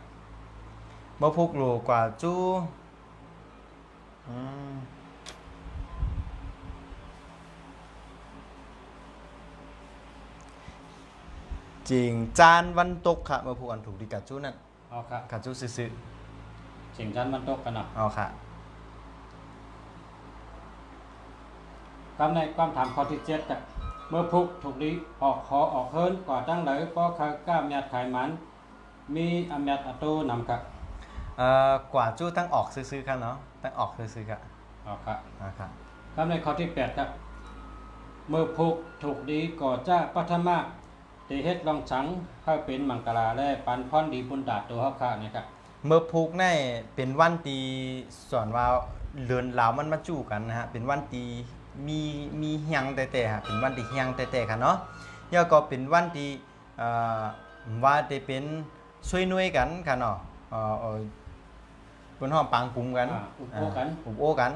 เมื่อพุกหลูกว่าจู้จริงจานวันตกค่ะเมื่อพุกอันถูกดีกับจู้นั่นกับจู้ซื้อจริงจานวันตกกันเนาะค่ะตามในความถามข้อที่7ครับเมื่อพุกถูกดีออกหอออกเฮินกว่าตั้งไหนเพราะเคยกล้าแมดขายมันมีอเมดอโต้นำครับกว่าจู้ตั้งออกซื้อๆครับเนาะตั้งออกซื้อๆครับครับครับในข้อที่8ครับเมื่อพุกถูกดีก่อจ้าปัทมาเตเฮ็ดลองฉังเข้าเป็นมังกราและปันพรดีบุญดาตัวเฮาค่ะนะครับเมื่อพุกในเป็นวันตีสอนว่าเลือนลาวมันมาจู้กันนะฮะเป็นวันตีมีเฮียงแต่ฮะเป็นวันที่เฮียงแต่ค่ะเนาะแล้วก็เป็นวันที่ ว่าจะเป็นช่วยหน่วยกันค่ะเนาะบนห้องปังกลุ่มกัน อุปโภคกัน อุปโภคกัน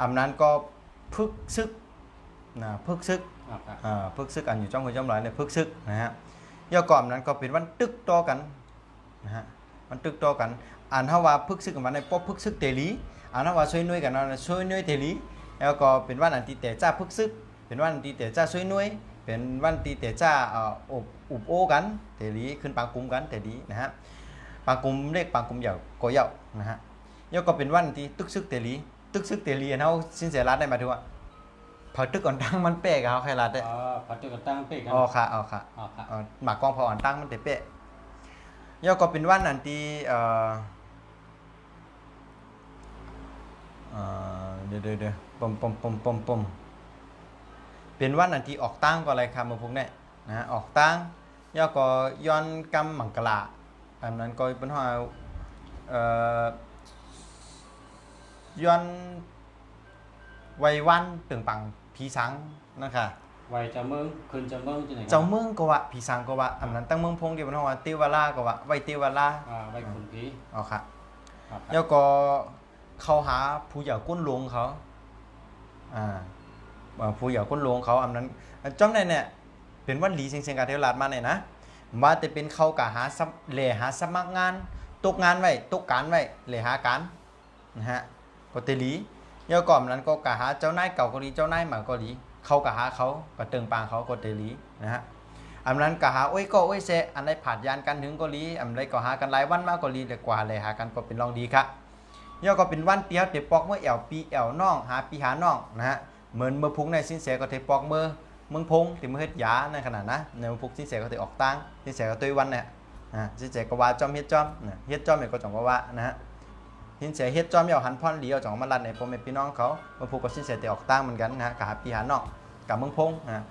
อำนั้นก็พึกซึกนะพึกซึก ครับ พึกซึกอันอยู่trong người trong loại nàyพึกซึกนะฮะย่อก่อนนั้นก็เป็นวันตึกต่อกันนะฮะวันตึกต่อกันอ่านเฮาว่าพึกซึกกันวันในป๊อบพึกซึกเตลีอ่านเฮาว่าช่วยหน่วยกันเนาะช่วยหน่วยเตลีแล้วก็เป็นวันอันที่แต่จ้าพึกซึกเป็นวันอันที่แต่จ้าช่วยหน่วยเป็นวันที่แต่จ้าอุปโอกันเตลีขึ้นปางกลุ่มกันเตลีนะฮะปางกลุ่มเรียกปางกลุ่มเหยาก็เหยานะฮะย่อก็เป็นวันที่ตึกซึกเตลีตึกซึกเตลีเฮาสินเสียรัดได้หมายถึงว่าพอตึกก่อนตั้งมันเป๊ะกับเฮาใครรัดได้ พอตึกกันตั้งเป๊ะกัน อ๋อค่ะอ๋อค่ะ ครับ หมากกองพออ่อนตั้งมันเตะเป๊ะย่อก็เป็นวันอันที่เดี๋ยวปมเป็นวันอันที่ออกตั้งก็อะไรครับมาพวกนี้นะฮะออกตั้งย่อก็ย้อนกำมังกลาอันนั้นก็เป็นว่าย้อนไว้วันตึงปังผีสังนะคะ ไว้จะเมืองคืนจะเมืองที่ไหน เจ้าเมืองก็ว่าผีสังก็ว่าอันนั้นตั้งเมืองพงเดียวกันว่าเทวราก็ว่าไว้เทวรา ไว้คุณผี อ๋อค่ะ ครับ แล้วก็เขาหาผู้ใหญ่ก้นหลวงเขาผู้ใหญ่ก้นหลวงเขาอันนั้นจำได้เนี่ยเป็นวันหลีเสียงการเทวราชมาเนี่ยนะว่าจะเป็นเขากะหาเหล่หาสมัครงานตกงานไว้ตกการไว้เหล่หาการนะฮะก็เตลีแล้วก่อนนั้นก็กะหาเจ้านายเก่าเกาหลีเจ้านายใหม่เกาหลีเขากะหาเขาก็เติงปางเขาก็เตลีนะฮะอันนั้นกะหาโอ้ยก็โอ้ยเซอันใดผ่านยานกันถึงเกาหลีอันใดก็หากันหลายวันมากเกาหลีเลยกว่าเลยหากันก็เป็นรองดีครับย่อก็เป็นวันเปียวเตปอกเมื่อแอวปีแอวน้องหาปีหาน้องนะฮะเหมือนเมื่อพุงในสินเสก็เตปอกเมื่อเมืองพงที่เมื่อเฮ็ดยาในขนาดนะในเมื่อพุกสินเสก็เตออกตั้งสินเสก็ตัววันเนี่ยสินเสก็ว่าจอมเฮ็ดจอมเฮ็ดจอมเนี่ยก็จ่องว่านะฮะสินเสเฮ็ดจอมเอาหันพรเหลียวจ่องมาลัดในพ่อแม่พี่น้องเขาเมื่อพุกก็สินเสเตออกตั้งเหมือนกันนะฮะกับหาปีหาน้องกับเมืองพงนะ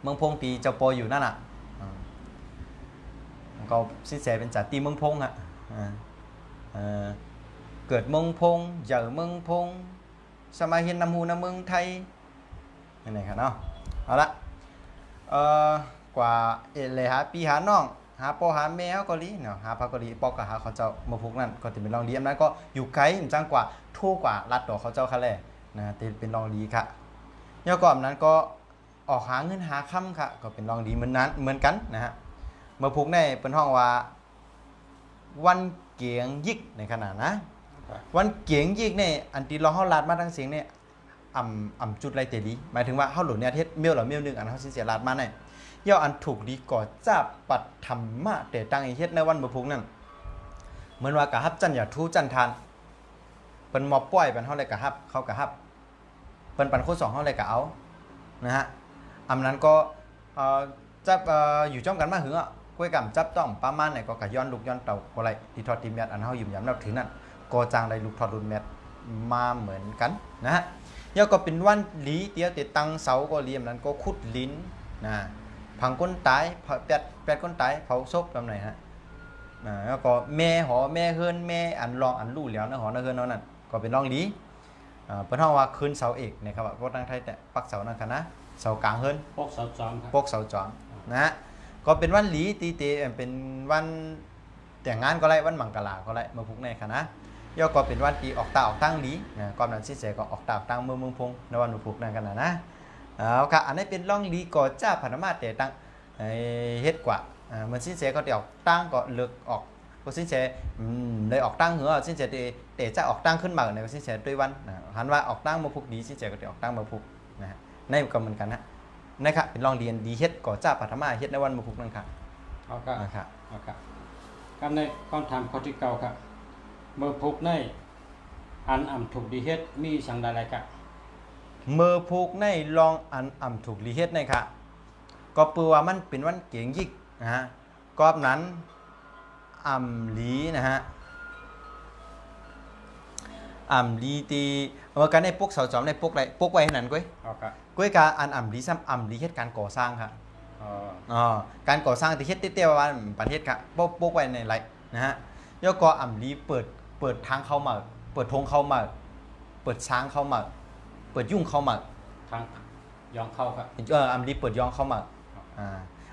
เมืองพงตีเจ้าโปอยู่นั่นน่ะก็สินเสเป็นจัดตีเมืองพงอ่ะเกิดเมืองพงเจอเมืองพงสมัยเห็นน้ำหูน้ำเมืองไทยนี่ไงครับเนาะเอาละกว่าเลยหาปีหาน้องหาพ่อหาแม่เขาเกาหลีเนาะหาพระเกาหลีปอกกับหาเขาเจ้าเมื่อพวกนั้นก็จะเป็นรองดีอันนั้นก็อยู่ไกลจังกว่าทั่วกว่ารัดดอกเขาเจ้าค่ะแหละนะเป็นรองดีค่ะย่อก่อนนั้นก็ออกหาเงินหาค่ำค่ะก็เป็นรองดีเหมือนนั้นเหมือนกันนะฮะเมื่อพวกนี้เป็นห้องว่าวันเกียงยิกในขณะนะวันเกียงยิกเนี่ยอันที่เราเฮาลาดมาทั้งเสียงเนี่ยอ่ำจุดไรเตดีหมายถึงว่าเฮาหลุดเนี่ยเทศเมียวหรือเมียวนึงอันเฮาสิเสียลาดมาเนี่ยย่ออันถูกดีก่อจ้าปัดธรรมะแต่ตั้งเฮ็ดในวันบ่พุกนั่นเหมือนว่ากะฮับจันอย่าทูจันทานเปิ้นมอบป้อยเปิ้นเฮาเลยกะฮับเขากะฮับเปิ้นปันโค2เฮาเลยกะเอานะฮะอำนั้นก็จับอยู่จ้องกันมาหึงอ่ะก้วยกำจับต้องประมาณไหนก็กะย้อนลูกย้อนเต่าก็ไรที่ทอดทีมแมทอันเฮายืมย้ำนับถือนั่นก็จางได้ลูกทอดรุ่นแมทมาเหมือนกันนะฮะย่อก็เป็นวันหลีเตียวติดตังเสาก็เลียมนั้นก็ขุดลิ้นนะพังก้นตายแปดก้นตายเผาศพทำไหนฮะแล้วก็แม่หอแม่เฮือนแม่อันรองอันลู่แล้วนะหอนะเฮือนนั่นก็เป็นรองหลีเป็นห้องว่าคืนเสาเอกนะครับว่าพวกตั้งไทยแต่ปักเสานั่นค่ะนะเสากลางเฮือน ปกเสาจอมครับ ปกเสาจอมนะฮะก็เป็นวันหลีตีเตเป็นวันแต่งงานก็ไรวันมังกรก็ไรมาพุกในค่ะนะย่อก็เป็นวันที่ออกตาออกตั้งหลีก่อนนั้นสิเสก็ออกตาออกตั้งเมืองพงในวันมาพุกนั่นกันนะเอาค่ะอันนี้เป็นร่องหลีก่อจ้าพันธมาแต่ตั้งเฮ็ดกว่าเหมือนสิเสก็เดี๋ยวตั้งก็เลือกออกก็สิเสเลยออกตั้งเหรอสิเสเตะจะออกตั้งขึ้นมาในสิเสด้วยวันหันว่าออกตั้งมาพุกดีสิเสก็เดี๋ยวออกตั้งมาพุกนะฮะในก็เหมือนกันนะนะครับเป็นลองเรียนดีเฮ็ดก่อจ้าปัทมาเฮ็ดในวันมาพุกนั่นครับ เอาครับ นะครับ เอาครับการในความถามข้อที่เก่าครับเมื่อพุกในอันอ่ำถูกดีเฮ็ดมีสังใดไรครับ เมื่อพุกในลองอันอ่ำถูกรีเฮ็ดในค่ะก็เปือว่ามันเป็นวันเกียงยิกนะฮะกอบนั้นอ่ำหลีนะฮะอ่ำหลีตีเมื่อกันในปกเสาจอมในปกไรปกไว้ให้นั่นก้อย เอาครับ ก้อยกาอันอ่ำหลีซ้ำอ่ำหลีเฮ็ดการก่อสร้างครับ อ๋อ การก่อสร้างที่เฮ็ดเตี้ยๆว่าประเทศค่ะปกไว้ในไรนะฮะย่อก็อ่ำหลีเปิดทางเข้ามาเปิดทงเข้ามาเปิดช้างเข้ามาเปิดยุ่งเข้ามา ทางยองเข้าครับ อัมรีเปิดยองเข้ามา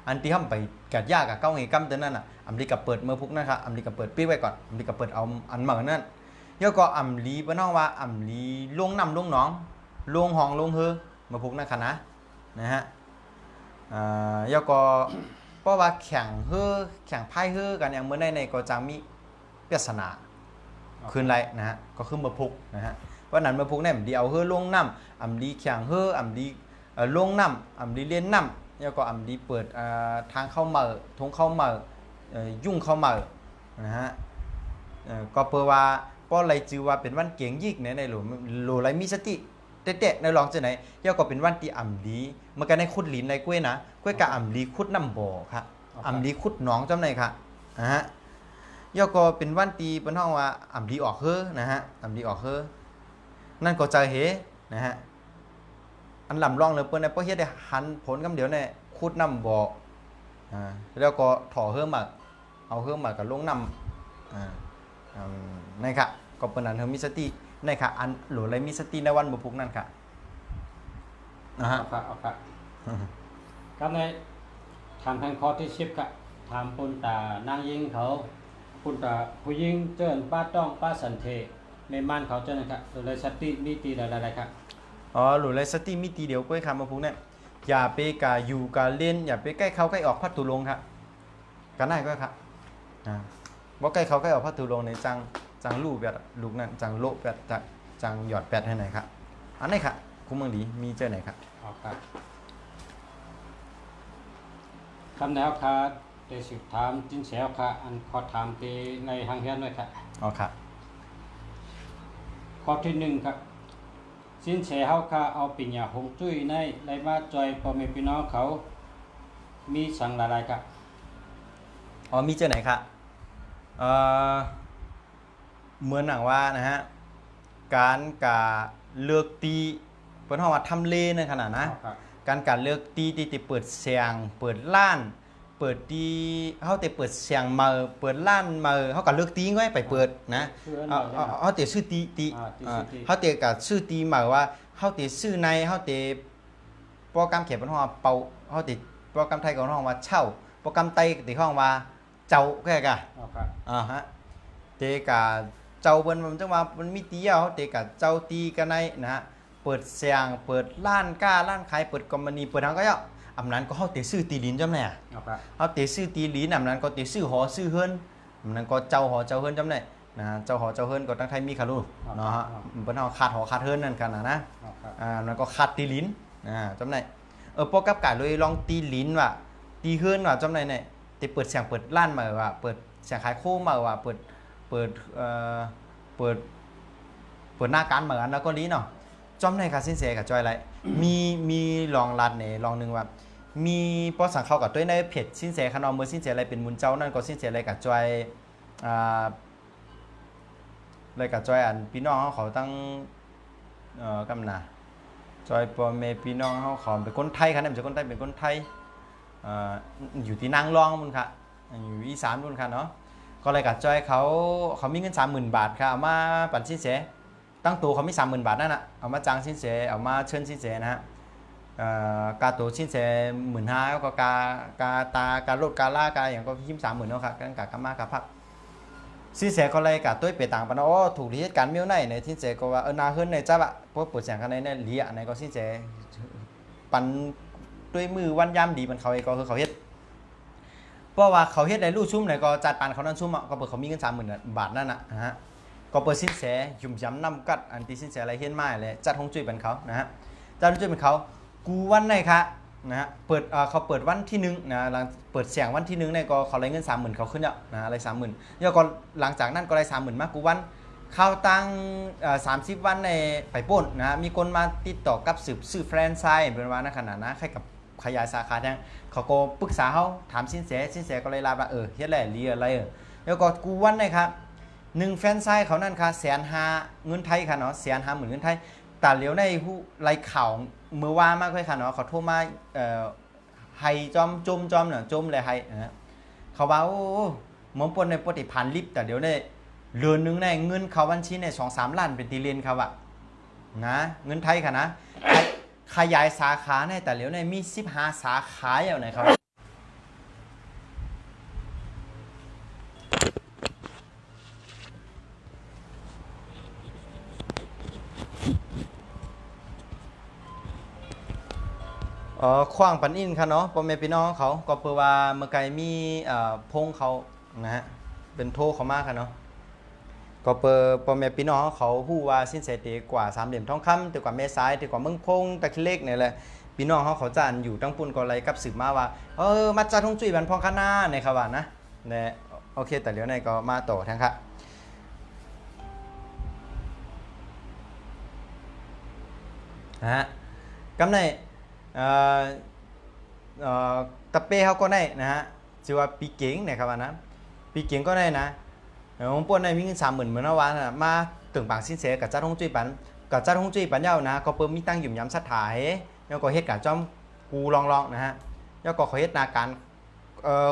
อันที่ห้ามไปกัดยากกับเก้าเงยกัมตัวนั้นอ่ะอำลีกับเปิดเมื่อพุกนะครับอำลีกับเปิดปีไว้ก่อนอำลีกับเปิดเอาอันเหมือนนั่นแล้วก็อำลีเปิ้นน้องว่าอำลีลงน้ำลงหนองลงห้องลงเฮือเมื่อพุกนั่นค่ะนะฮะแล้วก็เพราะว่าแข่งเฮือแข่งไพ่เฮือกันอย่างเมื่อในก็จะมีปริศนาคืนไรนะฮะก็คือเมื่อพุกนะฮะเพราะนั้นเมื่อพุกเนี่ยอำลีเอาเฮือลงน้ำอำลีแข่งเฮืออำลีลงน้ำอำลีเล่นน้ำแล้วก็อำลีเปิดทางเข้ามาทงเข้ามายุ่งเข้ามานะฮะก็เปิดว่าป้อไรจือว่าเป็นวันเกียงยิกในหลวไรมีสติเตะในลองจะไหนแล้วก็เป็นวันที่อำลีเมื่อกันในขุดหลินในกล้วยนะกล้วยกับอำลีขุดน้ำบ่อครับอำลีขุดหนองจำไหนครับนะฮะแล้วก็เป็นวันที่เป็นห้องว่าอำลีออกเฮ้อนะฮะอำลีออกเฮ้อนั่นก็จะเฮนะฮะอันลำลองเลยเปิ้ลในเปิ้ลเฮ็ดได้หันผลกำเดียวในขุดน้ำบ่อแล้วก็ถ่อเฮือมาเอาเฮือมากับลงน้ำนี่ค่ะก็เป็นอันเฮอมีสตินี่ค่ะอันหรืออะไรมีสติในวันบุพุกนั่นค่ะนะฮะเอาค่ะครับในทำทางคอที่ชิปค่ะทำปุ่นตานางยิงเขาปุ่นตาผู้ยิงเจิ้นป้าต้องป้าสันเทในม่านเขาเจ้านะครับหรืออะไรสติมีตีอะไรครับหรืออะไรสติมีตีเดียวก็ให้คำบุพุกเนี่ยอย่าไปกาอยู่กาเล่นอย่าไปใกล้เขาใกล้ออกพัดตุลงครับกันได้ก็ครับว่าใกล้เขาใกล้ออกพัดตุลงในจังลูกแบบลูกนั่นจังโลแบบจังหยอดแปดให้ไหนครับอันไหนครับคุณเมืองดีมีเจอไหนครับครับคำแนวค่ะเดสิถามจินเสียวค่ะอันขอถามตีในทางเฮียนด้วยครับครับข้อที่หนึ่งครับจินเสียวค่ะเอาปิญญาหงจุ้ยในไรมาจอยพ่อแม่พี่น้องเขามีสั่งหลายๆครับมีเจอไหนครับเหมือนหนังว่านะฮะการเลือกตีเปิดห้องว่าทำเลในขนาดนะการเลือกตีเปิดเสียงเปิดล้านเปิดตีเขาเปิดเสียงมาเปิดล้านมาเขาก็เลือกตีง่ายไปเปิดนะเขาชื่อตีเขากับชื่อตีหมายว่าเขาชื่อในเขาโปรแกรมเขียนเป็นห้องว่าเป่าเขาโปรแกรมไทยกับห้องว่าเช่าโปรแกรมไต้ติห้องว่าเจ้าแค่กันฮะเตกะเจ้าเปิ้นมันจังว่ามันมีตีเอาเตกะเจ้าตีกันในนะฮะเปิดเสียงเปิดร้านค้าร้านขายเปิดคอมพานีเปิดทางก็เยาะอำนั้นก็เฮาเตซื้อตีลิ้นจำแน่เฮาเตซื้อตีลิ้นอำนั้นก็เตซื้อหอซื้อเฮือนอำนั้นก็เจ้าหอเจ้าเฮือนจำแน่นะเจ้าหอเจ้าเฮือนก็ตั้งไทยมีค่ะลูกเนาะฮะเปิ้นเฮาขาดหอขาดเฮือนนั่นกันนะนั้นก็ขาดตีลิ้นจำแน่พอกับกะเลยลองตีลิ้นว่าตีเฮือนว่าจำแน่เนี่ยเตเปิดเสียงเปิดร้านมาว่าเปิดเสียงขายโคมาว่าเปิดหน้าการเหมือนแล้วก็นี้เนาะจอมในค่ะสินเสกับจอยอะไรมีลองรัดเนี่ยลองหนึ่งว่ามีพอสั่งเข้ากับตัวในเพจสินเสขนมเมื่อสินเสอะไรเป็นมุนเจ้านั่นก็สินเสอะไรกับจอยอะไรกับจอยอันพี่น้องเขาตั้งกำนาจอยพ่อแม่พี่น้องเขาเป็นคนไทยครับเนี่ยเป็นคนไทยเป็นคนไทยอยู่ที่นางรองมุนค่ะอยู่อีสานมุนค่ะเนาะก็เลยกับจอยเขามีเงิน 30,000 บาทค่ะเอามาปั่นสินเสตั้งตัวเขามี 30,000 บาทนั่นน่ะเอามาจ้างสินเสเอามาเชิญสินเสนะฮะกาตัวสินเส15,000ก็การลดการล่ากาอย่างก็พิมพ์ 30,000เนาะค่ะกันกามากับพักสินเสก็เลยกับตัวไปต่างปะเนาะถูกเหตุการณ์มิ้วในสินเสก็ว่านาเฮิรนในจ้าบะพวกเปิดเสียงกันในเหลียในก็สินเสปั่นด้วยมือวันย่ำดีมันเขาเองก็คือเขาเฮ็ดเพราะว่าเขาเฮ็ดในรูปชุ่มไหนก็จัดปันเขานั่นชุ่มก็เปิดเขามีเงิน 30,000 บาทนั่นน่ะฮะก็เปิดสินแสยุ่มย้ำนำกัดอันที่สินแสอะไรเฮ็ดมาเลยจัดฮงจุ้ยเป็นเขานะฮะจัดฮงจุ้ยเป็นเขากูวันไหนคะนะฮะเปิดเขาเปิดวันที่1นะหลังเปิดเสียงวันที่1เนี่ยก็เขาได้เงิน 30,000เขาขึ้นเนาะนะอะไร 30,000แล้วก็หลังจากนั้นก็ได้ 30,000มากูวันเข้าตั้ง30 วันในไปป่นนะมีคนมาติดต่อกับสืบแฟรนไชส์เป็นว่านะขนาดนะให้กับขยายสาขาเนี่ยเขาก็ปรึกษาเขาถามสินแสก็เลยรับว่าเฮ็ดอะไรอะไรแล้วก็กูวันเลยครับ1แฟรนไชส์เขานั่นค่ะ150,000เงินไทยค่ะเนาะ150,000เงินไทยแต่เหลียวในผู้ไล่ข่าวมือว่ามากเลยค่ะเนาะเขาโทรมาให้จอมเนาะจมเลยให้เขาว่าโอ้หมอปนในปฏิพันธ์ลิฟต์แต่เดี๋ยวในเดือนนึงในเงินเขาบัญชีใน 2-3 ล้านเป็นตีเรียนเขาอะนะเงินไทยค่ะนะขยายสาขาในแต่เหลียวในมี15 สาขาอย่างไหนครับ ขว้างปันอินค่ะเนาะพ่อแม่พี่น้องเขาก็เพื่อว่าเมื่อไกลมีพงเขานะฮะเป็นโทเขามากค่ะเนาะก็เปิดพ่อแม่พี่น้องเขาฮู้ว่าสินแสเตกว่าสามเหลี่ยมทองคำแต่กว่าเมษายแต่กว่าเมืองพงตะคิเล็กเนี่ยแหละพี่น้องเขาจะอยู่ตั้งปุ่นก็เลยกับสืบมาว่ามาจากทงจุ้ยบันพองคณะในครับว่านะเนี่ยโอเคแต่เดี๋ยวในก็มาต่อทั้งค่ะนะฮะกำในตะเป้เขาก็ได้นะฮะชื่อว่าปีเก่งเนี่ยครับว่านะปีเก่งก็ได้นะผมปวนในมีเงิน30,000เหมือนว่านะมาตึงปางสินเสกับเจ้าทงจุ้ยปันกับเจ้าทงจุ้ยปันเย้านะก็เพิ่มมีตั้งหยุ่มย้ำสัทธาเฮ้แล้วก็เฮ็ดกับจอมกูลองนะฮะแล้วก็เขาเฮ็ดนาการ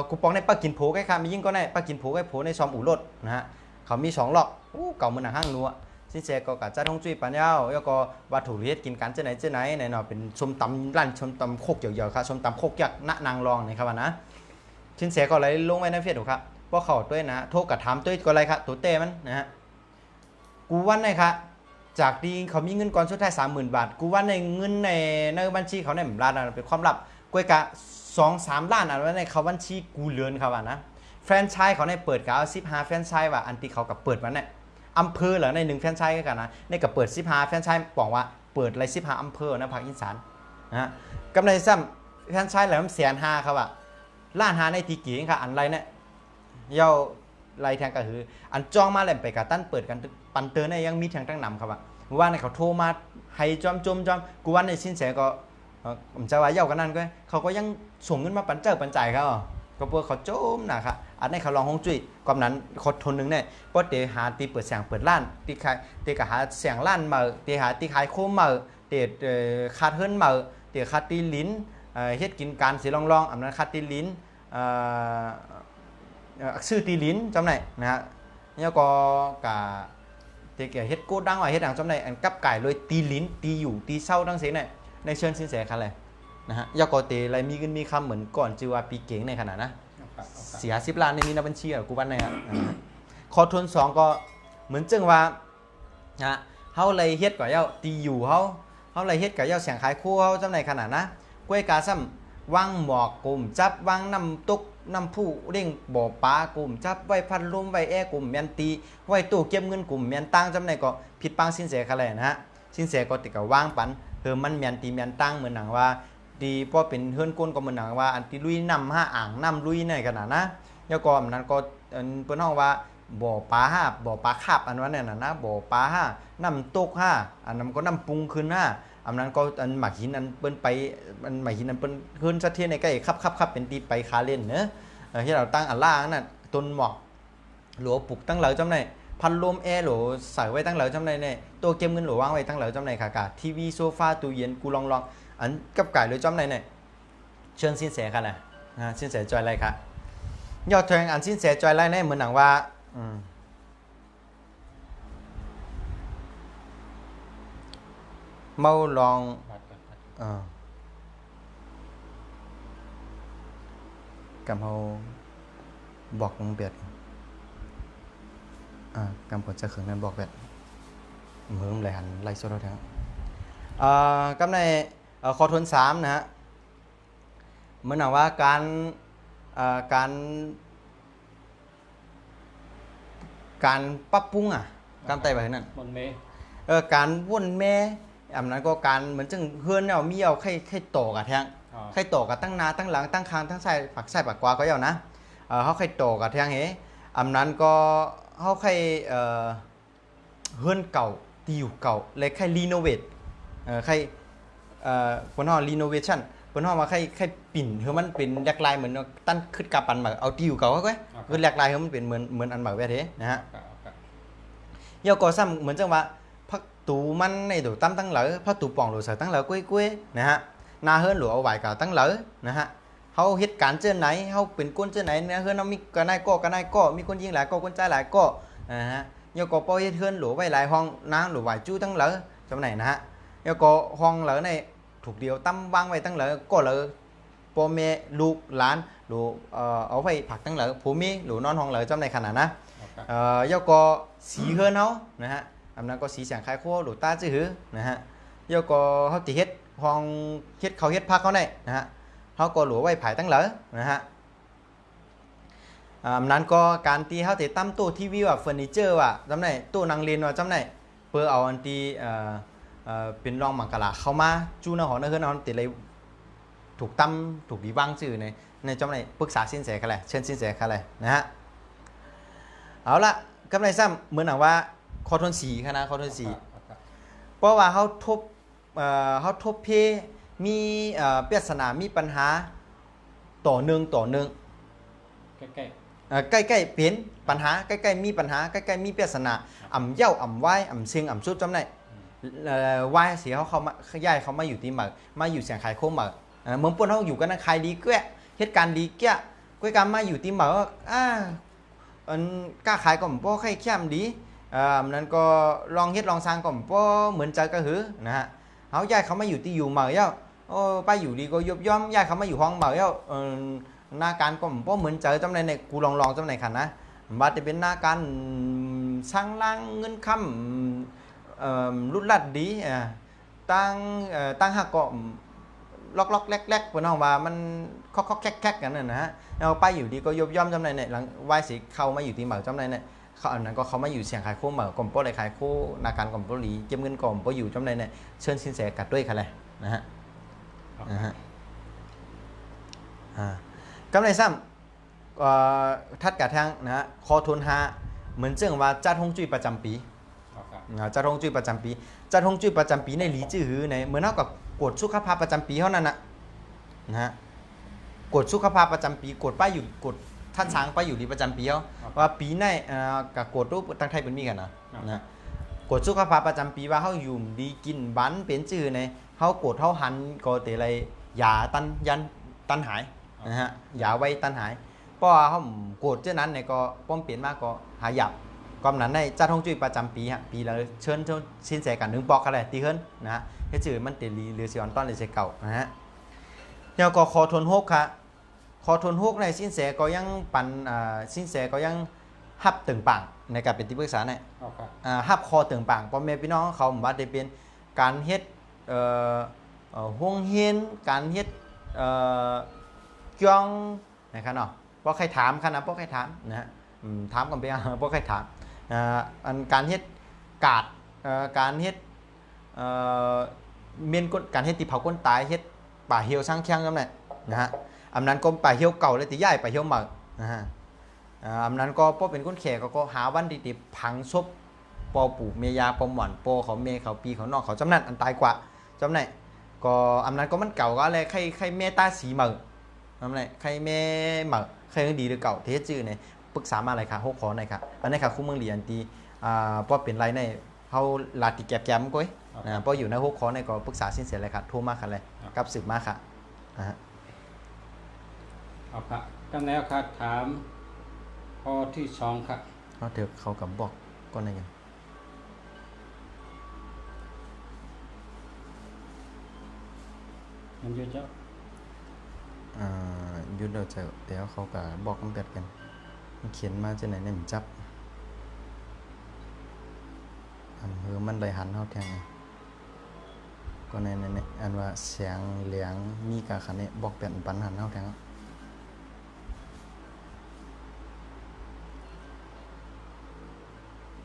กูปองในป้ากินโผใกล้ค่ะมียิ่งก็ได้ป้ากินโผใกล้โผในซอมอู่รถนะฮะเขามี2หลอกเก่าเหมือนห้างรัวสินเสก็กับเจ้าทงจุ้ยปันเย้าแล้วก็วัตถุเฮ็ดกินกันเจ้าไหนไหนเนาะเป็นชมตำร้านชมตำโคกเยอะๆครับชมตำโคกยักษ์ณนางรองนะครับว่านะสินเสก็เลยลงไว้ในเฟซถูกครับเพราะเขาด้วยนะโทรกับถามด้วยก็อะไรครับตัวเต้มันนะฮะกูวันไหนครับจากดีเขามีเงินก่อนสุดท้าย30,000 บาทกูว่าในเงินในบัญชีเขาในหมื่นล้านเป็นความลับกูกะ2-3 ล้านอะไรในเขาบัญชีกูเลือนเขาว่านะแฟรนไชส์เขาในเปิดกับ15แฟรนไชส์ว่าอันที่เขากับเปิดมันเนี่ยอำเภอเหรอใน1แฟรนไชส์กันนะในกับเปิด15แฟรนไชส์บอกว่าเปิดอะไร15อำเภอนะภาคอีสานนะฮะกำไรซ้ำแฟรนไชส์แล้วมัน150,000ครับว่าล้าน5ในทีกี่ค่ะอันไรเนี่ยเย้าไรแทงก็คืออันจ้องมาแหลมไปกับตั้นเปิดกันปันเตอร์เนี่ยยังมีแทงตั้งนำครับว่าในเขาโทรมาให้จอมกูว่าในสินแสก็ผมจะว่าเย้ากันนั่นก็เขาก็ยังส่งเงินมาปันจ่ายครับก็เพื่อเขาโจมนะครับอันนี้เขาลองห้องจุ้ยกำนั้นคนทนหนึ่งเนี่ยเพราะเตะหาตีเปิดแสงเปิดล้านตีขายเตะกับหาแสงล้านมาเตะหาตีขายโคมมาเตะคาดเฮิร์นมาเตะคาดตีลิ้นเฮ็ดกินการสีลองอันนั้นคาดตีลิ้นซื้อตีลิ้นจำไหนนะฮะแล้วก็กะเตะเฮ็ดโกดังว่าเฮ็ดอย่างจำไหนอันกับไก่เลยตีลิ้นตีอยู่ตีเศร้าทั้งเสียงเนี่ยในเชิญสินแสคันเลยนะฮะยากอเตอะไรมีเงินมีคำเหมือนก่อนจือว่าปีเก่งในขนาดนะ40 ล้านในมีในบัญชีกูวันนะครับคอทุน2ก็เหมือนจึงว่านะเขาเลยเฮ็ดกับเย้าตีอยู่เขาเลยเฮ็ดกับเย้าเสียงขายคู่เขาจำไหนขนาดนะกล้วยกาซ้ำวางหมอกกลุ่มจับวางน้ำตุกน้ำผู้เร่งบ่อปลากลุ่มจับไว้พัดลมไว้แอร์กลุ่มเมียนตีไว้ตู้เก็บเงินกลุ่มเมียนตั้งจำไหนก็ผิดปังสินแสคันเลยนะฮะสินแสก็ติดกับวางปันมันเมียนตีเมียนตั้งเหมือนหนังว่าดีเพราะเป็นเฮือนก้นก็เหมือนหนังว่าอันที่ลุยน้ำ5 อ่างน้ำลุยในขนาดนะแล้วก็อันนั้นก็เปิ้นฮ้องว่าบ่อปลาบ่อปลาคาบอันนั้นเนี่ยนะบ่อปลาน้ำตกอันนั้นก็น้ำปรุงขึ้นอันนั้นก็อันหมักหินอันเปิ้นไปอันหมักหินอันเปิ้นขึ้นสะเทียนในใกล้ครับเป็นตีไปคาเล่นเนอะที่เราตั้งอันล่างนั่นต้นหมอกหลัวปลูกตั้งเหลาจำไหนพัดลมแอร์หลัวใส่ไว้ตั้งเหลาจำไหนเนี่ยตัวเก็บเงินหลัววางไว้ตั้งเหลาจำไหนค่ะกะทีวีโซฟาตู้เย็นกูลองอันกับไก่หรือจำไหนเนี่ยเชิญสินแสค่ะแหละสินแสจอยไรค่ะยอดแทงอันสินแสจอยไรเนี่ยเหมือนหนังว่าเมาลองกับเขาบอกมึงเบียดกำปดจะเขินนั้นบอกแบบมือมไหลหันไล่โซ่เราทั้งกำในคอทน3นะฮะเหมือนหนังว่าการปรับปรุงการไต่แบบนั้นการวนแม่อันนั้นก็การเหมือนจังเฮือนเอามีเอาไข่โตกับแทงไข่โตกับตั้งหน้าตั้งหลังตั้งคางตั้งใส่ผักใส่ปากกวาก็เอานะเขาไข่โตกับแทงอันนั้นก็เขาไข่เฮือนเก่าตีอยู่เก่าเลยไข่รีโนเวทไข่ปนห้อรีโนเวชั่นปนห้อมาไข่ปิ่นเฮือมันเป็นแหลกลายเหมือนตั้นขึ้นกับอันหมากเอาตีอยู่เก่าก็คือแหลกลายเฮือมันเป็นเหมือนอันหมากแบบนี้นะฮะเยาก็ซ้ำเหมือนจังว่าพักตูมันในตัวตั้มตั้งเหลอพักตูป่องหรือใส่ตั้งเหลอกุ้ยนะฮะนาเฮือนหรือเอาไหวกับตั้งเหลอนะฮะเขาเหตุการณ์เจ้าไหนเขาเป็นก้นเจ้าไหนเนี่ยเฮือนเรามีกันได้ก็มีคนยิงหลายก็คนใจหลายก็นะฮะเยาก็ปล่อยเฮือนหรือไว้หลายห้องน้ำหรือไหวจู้ตั้งเหลอจำไหนนะฮะเยาก็ห้องเหลอในถูกเดียวตั้มวางไว้ตั้งเหลอก็เหลอพ่อแม่ลูกหลานหรือเอาไว้ผักตั้งเหลอผู้มีหรือนอนห้องเหลอจำไหนขนาดนะเยาก็สีเฮือนเขานะฮะอันนั้นก็สีแสงคล้ายขั้วหรือตาจื้อนะฮะเยาก็เขาติเฮ็ด ห้องเฮ็ดเขาเฮ็ดพักเขาได้นะฮะเขาก็หลัวไว้ผายตั้งเหลอนะฮะนั้นก็การตีเขาติดตั้มตู้ทีวีว่าเฟอร์นิเจอร์ว่าจำได้ตู้นางเรียนว่าจำได้เพื่อเอาอันตีเป็นรองมังกรเข้ามาจูนหอนะคือเอาติดเลยถูกตั้มถูกดีบ้างชื่อในจำได้ปรึกษาสินแสกันเลยเชิญสินแสกันเลยนะฮะเอาละกำไรซ้ำเหมือนหนังว่าคอทนสีคณะคอทนสีเพราะว่าเขาทบเพมีเปริศนามีปัญหาต่อเนื่องใกล้ ใกล้ๆเป็นปัญหาใกล้ๆมีปัญหาใกล้ๆมีเปริศนาอ่ำเย้าอ่ำไหวอ่ำเสียงอ่ำสุดจำได้ไหวเสียเขาย้ายเขามาอยู่ที่หมักมาอยู่เสียงขายโค้งหมักเมืองปนเขาอยู่กันนะขายดีแก่เหตุการณ์ดีแก่ก้วยการมาอยู่ที่หมักว่ากล้าขายก็ไม่พอใครแค้มดีนั้นก็ลองเฮ็ดลองสร้างก็ไม่พอเหมือนใจก็หือนะฮะเขาย้ายเขามาอยู่ที่อยู่หมักเย้าโอ้ไปอยู่ดีก็ยบย่อมย้ายเขามาอยู่ห้องหมักเย้าหน้าการก็เพราะเหมือนเจอจำในเนี่ยกูลองจำในขันนะบัดจะเป็นหน้าการสร้างล่างเงินคำรุดลัดดีตั้งหักก็ล็อกแรกๆเพื่อนเอาว่ามันคอกแคกกันนะฮะเอาไปอยู่ดีก็ยบย่อมจำในเนี่ยหลังวายสีเข้ามาอยู่ที่เหมือจำในเนี่ยเขาอันนั้นก็เขามาอยู่เสียงขายโค้เหมือกลมโป้เลยขายโค้หน้าการกลมโป้หลีเก็บเงินกลมโป้อยู่จำในเนี่ยเชิญสินแสกัดด้วยกันเลยนะฮะกำไรซ้ำทัดกับทางนะคอทุนหาเหมือนเจ้าว่าจัดฮงจุ้ยประจำปีจัดฮงจุ้ยประจำปีจัดฮงจุ้ยประจำปีในหลีจื้อหือในเหมือนเท่ากับกฎสุขภาพประจำปีเท่านั้นนะฮะกฎสุขภาพประจำปีกฎป้ายอยู่กฎท่านช้างป้ายอยู่ดีประจำปีเขาว่าปีในกับกฎรูปตั้งไทยเป็นมีกันนะกฎสุขภาพประจำปีว่าเขาอยู่ดีกินบันเป็นจื้อในเขากฎเขาหันก็แต่อะไรยาตันหายนะฮะอย่าไว้ตันหายเพราะว่าเขาโกรธเจ้านั้นเนี่ยก็ป้อมเปลี่ยนมากก็หาหยับกำนั้นในจัดฮงจุ้ยประจำปีฮะปีละเชิญสินแสกัน1 ปอกอะไรตีเฮิรนนะฮะให้จื่อมันเตลีหรือสิออนต้อนหรือเสเก่านะฮะแล้วก็คอทนฮกค่ะคอทนฮกในสินแสก็ยังปันสินแสก็ยังฮับตึงปังในการเป็นที่ปรึกษาเนี่ยฮับคอตึงปังพ่อแม่พี่น้องเขาบอกว่าจะเป็นการเฮ็ดห่วงเฮียนการเฮ็ดจ้องนะครับเนาะเพราะใครถามขนาดเพราะใครถามนะฮะถามกันไปเพราะใครถามอันการเฮ็ดกาดการเฮ็ดเมียนก้นการเฮ็ดตีเผาก้นตายเฮ็ดป่าเหี่ยวสร้างแข้งกันเลยนะฮะอันนั้นก็ป่าเหี่ยวเก่าเลยตีใหญ่ป่าเหี่ยวหมักนะฮะอันนั้นก็พอเป็นก้นแขกก็หาวันดีๆพังซบปอปู่เมียาปอมหวานปอเขาเมย์เขาปีเขานอกเขาจำนั่นอันตายกว่าจำไหนก็อันนั้นก็มันเก่าก็อะไรใครเมตาสีหมักทำไรใครเมหมักใครดีหรือเก่าเทสจื้อเนี่ยปรึกษามาอะไรค่ะหกขอหน่อยค่ะอันนี้ค่ะคู่เมืองเหรียญตีพอเป็นไรในเขาลาติแกมก้อยพออยู่ในหกขอในก็ปรึกษาสินเสียเลยค่ะโทรมาค่ะเลยกับสืบมาค่ะเอาค่ะกันแล้วค่ะถามข้อที่2ค่ะเขาเถอะเขากับบอกก็ในยังมันเยอะเจ้ายุดเราจะเดี๋ยวเขากับบอกกันเกิดกันเขียนมาจะไหนเนี่ยมันจับมันเลยหันเขาแทงก็ในอันว่าเสียงเหลียงมีกาขันเนี่ยบอกเป็นปันหันเขาแทง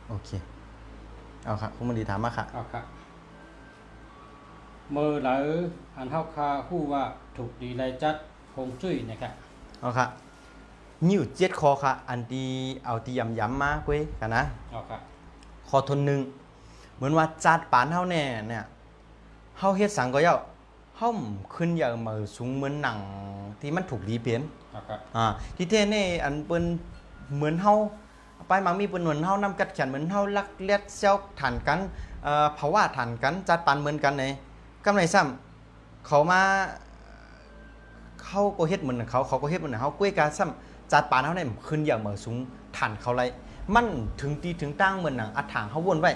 โอเคเอาครับคุณมดีถามมาค่ะเอาค่ะเมื่อไหร่อันเฮาคาฮู้ว่าถูกดีไรจัดฮงจุ้ยนะครับเอาค่ะนิ้ว7 คอค่ะอันที่เอาที่ย้ำมาคุยกันนะเอาค่ะคอทน1เหมือนว่าจัดปานเฮาแน่เนี่ยเฮาเฮ็ดสังก็เย้าเฮาขึ้นอย่างมาสูงเหมือนหนังที่มันถูกรีเปลี่ยนที่แท้นี่อันเปิ้นเหมือนเฮาไปมังมีเปิ้นเหมือนเฮานำกัดแขนเหมือนเฮาลักเลียดเซลฐานกันภาวะฐานกันจัดปานเหมือนกันในกำไรซ้ำเขามาเขาก็เฮ็ดเหมือนเขาก็เฮ็ดเหมือนเฮากุ้ยกาซ้ำจัดปานเฮาได้ขึ้นอย่างมาสูงฐานเขาไรมันถึงตีถึงตั้งเหมือนหนังอัดถางเฮาวนไว้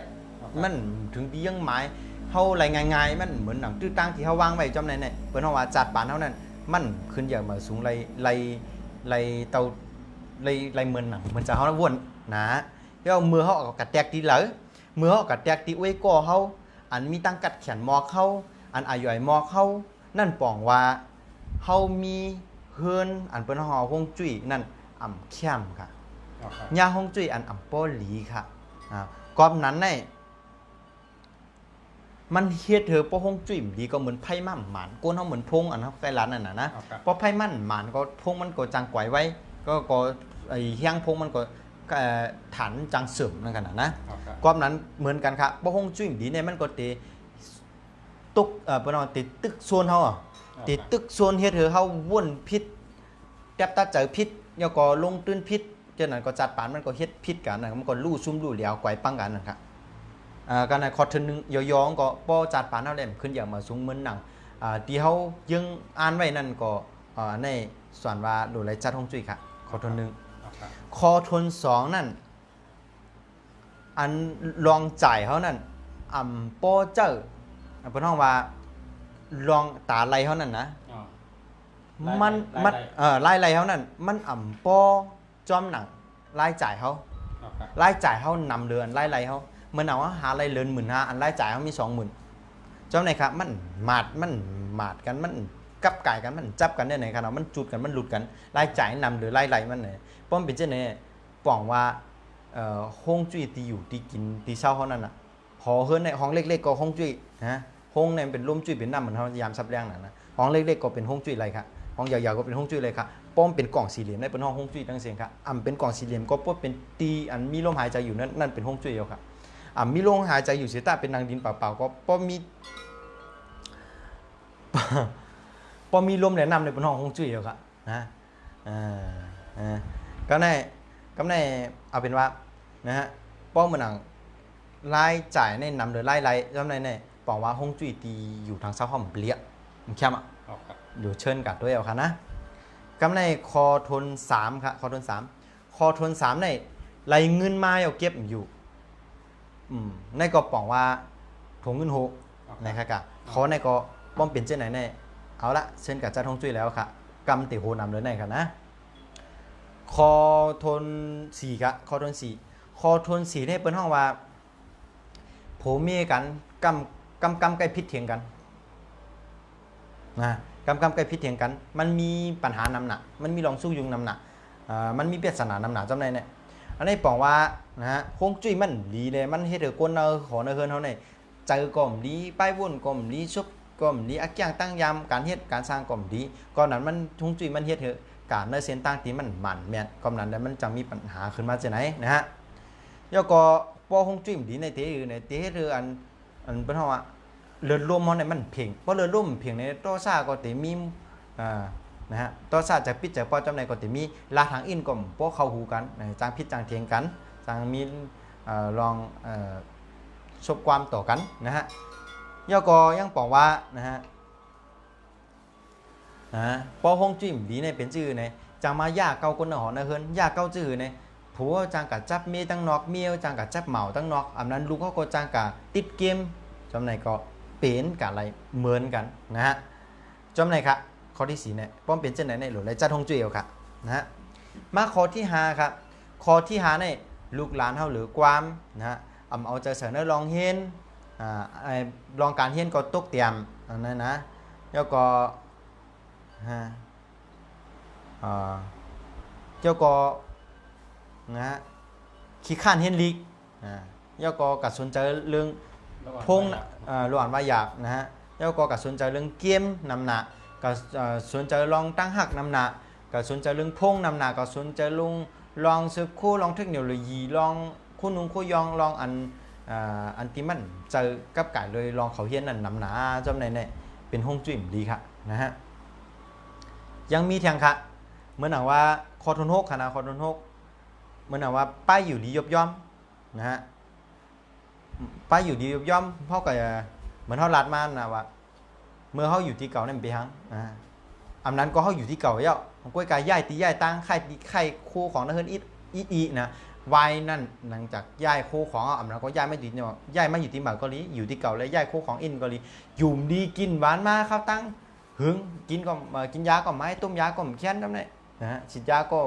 มันถึงที่ยังหมายเฮาไรง่ายๆมันเหมือนหนังตื้อตั้งที่เฮาวางไว้จำในเนี่ยเปิ้นเฮาว่าจัดปานเฮานั้นมันขึ้นอย่างมาสูงไรเตาไรเหมือนหนังเหมือนจะเฮาวนนะแล้วมือเฮาเอากระแตกที่เหลอมือเฮาเอากระแตกที่อ้วยก่อเฮาอันมีตั้งกัดแขนหมอกเฮา อันอายุไอมอกเขานั่นปองว่าเขามีเฮือนอันเป็นหอฮวงจุ้ยนั่นอ่ำเข้มค่ะยาฮวงจุ้ยอันอ่ำป้อหลีค่ะกอบนั้นในมันเฮ็ดเธอป้อฮวงจุ้ยดีก็เหมือนไพ่มั่มหมานก้นเขาเหมือนพงอันเขาใกล้ร้านนั่นนะเพราะไพ่มั่นหมานก็พงมันก็จังไกวไว้ก็ไอเฮียงพงมันก็ฐานจังเสริมนั่นกันนะกอบนั้นเหมือนกันครับป้อฮวงจุ้ยดีเนี่ยมันก็เตตุกเป็นว่าติดตึกโซนเขาติดตึกโซนเฮ็ดเธอเขาว่นพิษแทบตาเจอพิษแล้วก็ลงตื้นพิษเจ้านั้นก็จัดปานมันก็เฮ็ดพิษกันนะมันก็ลู่ซุ่มลู่เหลียวไกวปังกันนะครับการในคอร์ทนึงย้อนก็ป้อจัดปานเท่าเดิมขึ้นอย่างมาสูงเหมือนหนังที่เขายังอ่านไว้นั่นก็ในส่วนว่าดูไรจัดฮงจุ้ยค่ะคอร์ทนึงคอทนสองนั่นอันลองจ่ายเขานั่นป้อเจ้าเป็นห้องว่าลองตาไรเขานั่นนะมันไล่ไรเขานั่นมันป้อจอมหนังไล่จ่ายเขาไล่จ่ายเขานำเดือนไล่ไรเขาเมื่อหนาวหาไรเลือน15,000อันไล่จ่ายเขามี20,000จอมไหนครับมันหมาดกันมันกับไก่กันมันจับกันได้ไหนครับมันจุดกันมันหลุดกันไล่จ่ายนำหรือไล่ไรมันไหนป้อมเป็นเจ้าเนี่ยป่องว่าห้องจุ้ยตีอยู่ตีกินตีเช่าเขานั่นน่ะหอเฮือนในห้องเล็กๆก็ห้องจุ้ยนะห้องเนี่ยเป็นร่มจุ้ยเป็นน้ำเหมือนเขายามซับแรงนะห้องเล็กๆก็เป็นห้องจุ้ยไรครับห้องยาวๆก็เป็นห้องจุ้ยเลยครับป้อมเป็นกล่องสี่เหลี่ยมได้เป็นห้องจุ้ยตั้งเสียงครับเป็นกล่องสี่เหลี่ยมก็ป้อมเป็นตีอันมีลมหายใจอยู่นั่นเป็นห้องจุ้ยเอาครับมีลมหายใจอยู่เสียแต่เป็นนางดินเปล่าๆก็ป้อมมีลมแนะนำในเป็นห้องจุ้ยเอาครับนะก็ในเอาเป็นว่านะฮะป้อมเหมือนหนังรายจ่ายในนำหรือไล่จำในบอกว่าห้องจุ้ยตีอยู่ทางเซาห้องเปลี่ยมันเข้มอยู่เชิญกัดด้วยเอาค่ะนะกำในคอทน3ครับคอทน3ในไหลเงินมาเอาเก็บอยู่ในก็ปองว่าถงเงินโหนะครับกะเขาในก็ป้อมเปลี่ยนเจ้าไหนในเอาละเชิญกับเจ้าทงจุ้ยแล้วค่ะกำติโหนำเลยในค่ะนะคอทน4ครับคอทน4เนี่ยเป็นห้องว่าผมมีกันกำใกล้พิษเถียงกันนะกำใกล้พิษเถียงกันมันมีปัญหานำหนักมันมีลองสู้ยุงนำหนักมันมีเปียสนานำหนักจำได้เนี่ยอันนี้บอกว่านะฮะฮงจุ้ยมันดีเลยมันเฮ็ดให้คนเอาขอในเฮือนเฮาเนี่ยเจอก่อมดีป้ายวนก่อมดีชุบก่อมดีอักย่างตั้งยามการเฮ็ดการสร้างก่อมดีก่อนนั้นมันฮงจุ้ยมันเฮ็ดให้การในเส้นตั้งที่มันหมั่นแม่นก่อนนั้นแล้วมันจะมีปัญหาขึ้นมาจังไหนนะฮะแล้วก็พอฮงจุ้ยดีในเตอยู่ในเตเฮ็ดคืออันเป็นเฮาว่าเลือดลมเฮาเนี่ยมันเพ่งเพราะเลือดลมเพ่งในโตซ่าก็เตมีนะฮะต่อซาจากพิษจากป้อจำในก็จะมีลาทางอินก็พวกเข้าหูกันจางพิษจางเทียงกันจางมีลองชบความต่อกันนะฮะย่อก็ยังบอกว่านะฮะป้อฮงจิ้มดีในเป็นชื่อในจางมาย่าเกาคนหอนะเฮิรนย่าเกาชื่อในผัวจางกับจับเมียตั้งนอกเมียจางกับจับเหมาตั้งนอกอันนั้นลูกเขาก็จางกับติดเกมจำในก็เป็นกับอะไรเหมือนกันนะฮะจำในครับข้อที่4เนี่ยป้อมเป็นเช่นไหนในหลวงไรจัดฮงจุ้ยเอาครับนะฮะมาข้อที่5ครับข้อที่5เนี่ยลูกหลานเฮาหรือความนะฮะเอาใจใส่ในลองเฮียนลองการเฮียนก็ตกเตรียมอันนั้นนะแล้วก็เจ้าก็นะฮะขี้ข้านเฮียนลีกแล้วก็กัดสนใจเรื่องพงระหว่างว่าหยาบนะฮะแล้วก็กัดสนใจเรื่องเกมนำหนักก็สนใจลองตั้งหักนำหนักก็สนใจเรื่องพงนำหนักก็สนใจลองสืบคู่ลองเทคโนโลยีลองคู่นุ่งคู่ยองลองอันที่มันเจอกับไก่เลยลองเขาเฮียนนั่นนำหนาจำในเนี่ยเป็นห้องจุ่มดีครับนะฮะยังมีเทียงค่ะเหมือนว่าคอทน6ค่ะนะคอทน6เหมือนว่าป้ายอยู่ดียบย่อมนะฮะป้ายอยู่ดียบย่อมเพราะกับเหมือนเขาลัดมานะว่าเมื่อเขาอยู่ที่เก่านั่นเป็นฮังอันนั้นก็เขาอยู่ที่เก่าแล้วของกล้วยกายย่ายตีย่ายตั้งไข่คู่ของนักเรียนอีนะวายนั่นหลังจากย่ายคู่ของอันนั้นก็ย่ายไม่อยู่เนี่ยย่ายไม่อยู่ที่หมาเกาหลีอยู่ที่เก่าแล้วย่ายคู่ของอินเกาหลีอยู่ดีกินหวานมาเข้าตั้งหึงกินก็กินยาก็ไม่ต้มยาก็ไม่แค้นจำได้นะฮะฉีดยาก็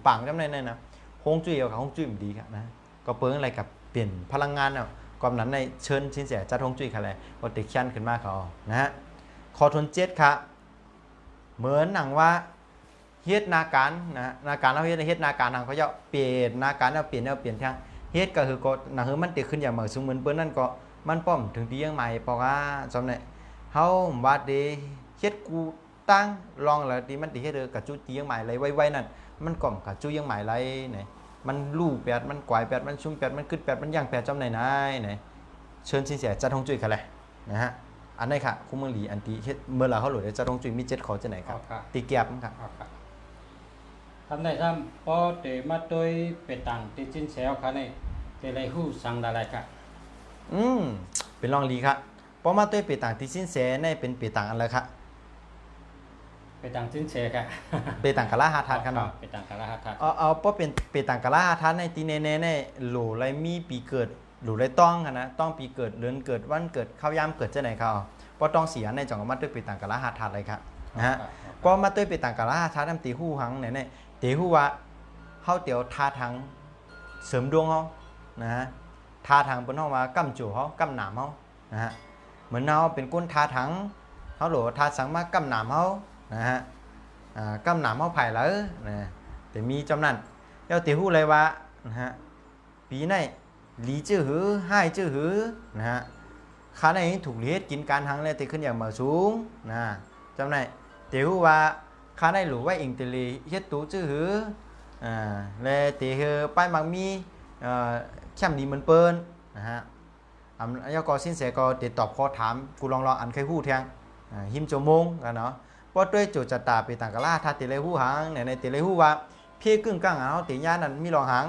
ปังจำได้นะฮงจุ้ยกับฮงจุ้ยมันดีครับนะก็เปิ้งอะไรกับเปลี่ยนพลังงานเนาะก็ ความนั้นในเชิญสินแสจัดฮวงจุ้ยค่ะแหละก็ติเขียนขึ้นมาเขานะฮะข้อทน7ค่ะเหมือนหนังว่าเฮ็ดนาการนะนาการเฮาเฮ็ดนาการทางเขาจะเปลี่ยนนาการแล้วเปลี่ยนแนวเปลี่ยนทางเฮ็ดก็คือก็หนังมันติขึ้นอย่างเหมือนสูงเหมือนเปิ้นนั่นก็มันป้อมถึงที่ยังใหม่เพราะว่าจำได้เฮาว่าดีเฮ็ดกูตั้งลองแล้วที่มันติเฮ็ดกับจุตียังใหม่เลยไว้ๆนั่นมันก่อมกับจุยังใหม่ไรไหนมันลู่แปดมันกวายแปดมันชุ่มแปดมันขึ้นแปดมันย่างแปดจำไหนไหนเชิญสินแสจัดฮวงจุ้ยค่ะแหละนะฮะอันนี้ค่ะคู่เมืองหลีอันที่เฮ็ดเมื่อเราเขาหลุดจัดฮวงจุ้ยมี7ข้อจะไหนครับตีแก็บครับทำได้ซ้ำพอเตมาตัวไปต่างที่จินเสียวค่ะนี่เตไรหู้สั่งได้ค่ะเป็นรองลีครับเพราะมาตัวไปต่างที่สินแสในเป็นไปต่างอะไรครับไปต่างจินเสียค่ะไปต่างกะลาหาทานครับเนาะไปต่างกะลาหาทานเอาเพราะเป็นไปต่างกะลาหาทานในที่แน่ๆในโหลไรมีปีเกิดโหลไรต้องค่ะนะต้องปีเกิดเดือนเกิดวันเกิดข้าวยามเกิดจะไหนเขาเพราะต้องเสียในจังหวัดมาตัวไปต่างกะลาหาทานเลยครับนะฮะเพราะมาตัวไปต่างกะลาหาทานทำตีหู้หังไหนตีหู้ว่าเฮาเตียวทาทางเสริมดวงเฮานะฮะทาทางเป็นเฮามากำจู่เฮากำหนามเฮานะฮะเหมือนเฮาเป็นก้นทาทางเฮาโหลทาสังมากำหนามเฮานะฮะกำหนามเฮาไผ่แล้วนะแต่มีจำนั้นเจ้าตีหู้เลยว่านะฮะปีในหลีจื้อหือให้จื้อหือนะฮะข้าในถูกเฮ็ดกินการหังเลยตีขึ้นอย่างมาสูงนะจำได้ตีหู้ว่าข้าได้หลูไว้เองตีลีเฮ็ดตู้จื้อหือเลยตีหือป้ายมักมีเข้มดีเหมือนเปิ้นนะฮะยกอสินเสก็ติดตอบข้อถามกูลองอันเคยหู้แทงหิมโจมงกันเนาะเพราะด้วยโจจัตตาไปต่างกะลาถ้าติเลยหู้หังในติเลยหู้ว่าเพี้ยกึ่งกลางเฮาติญานั้นมีรองหัง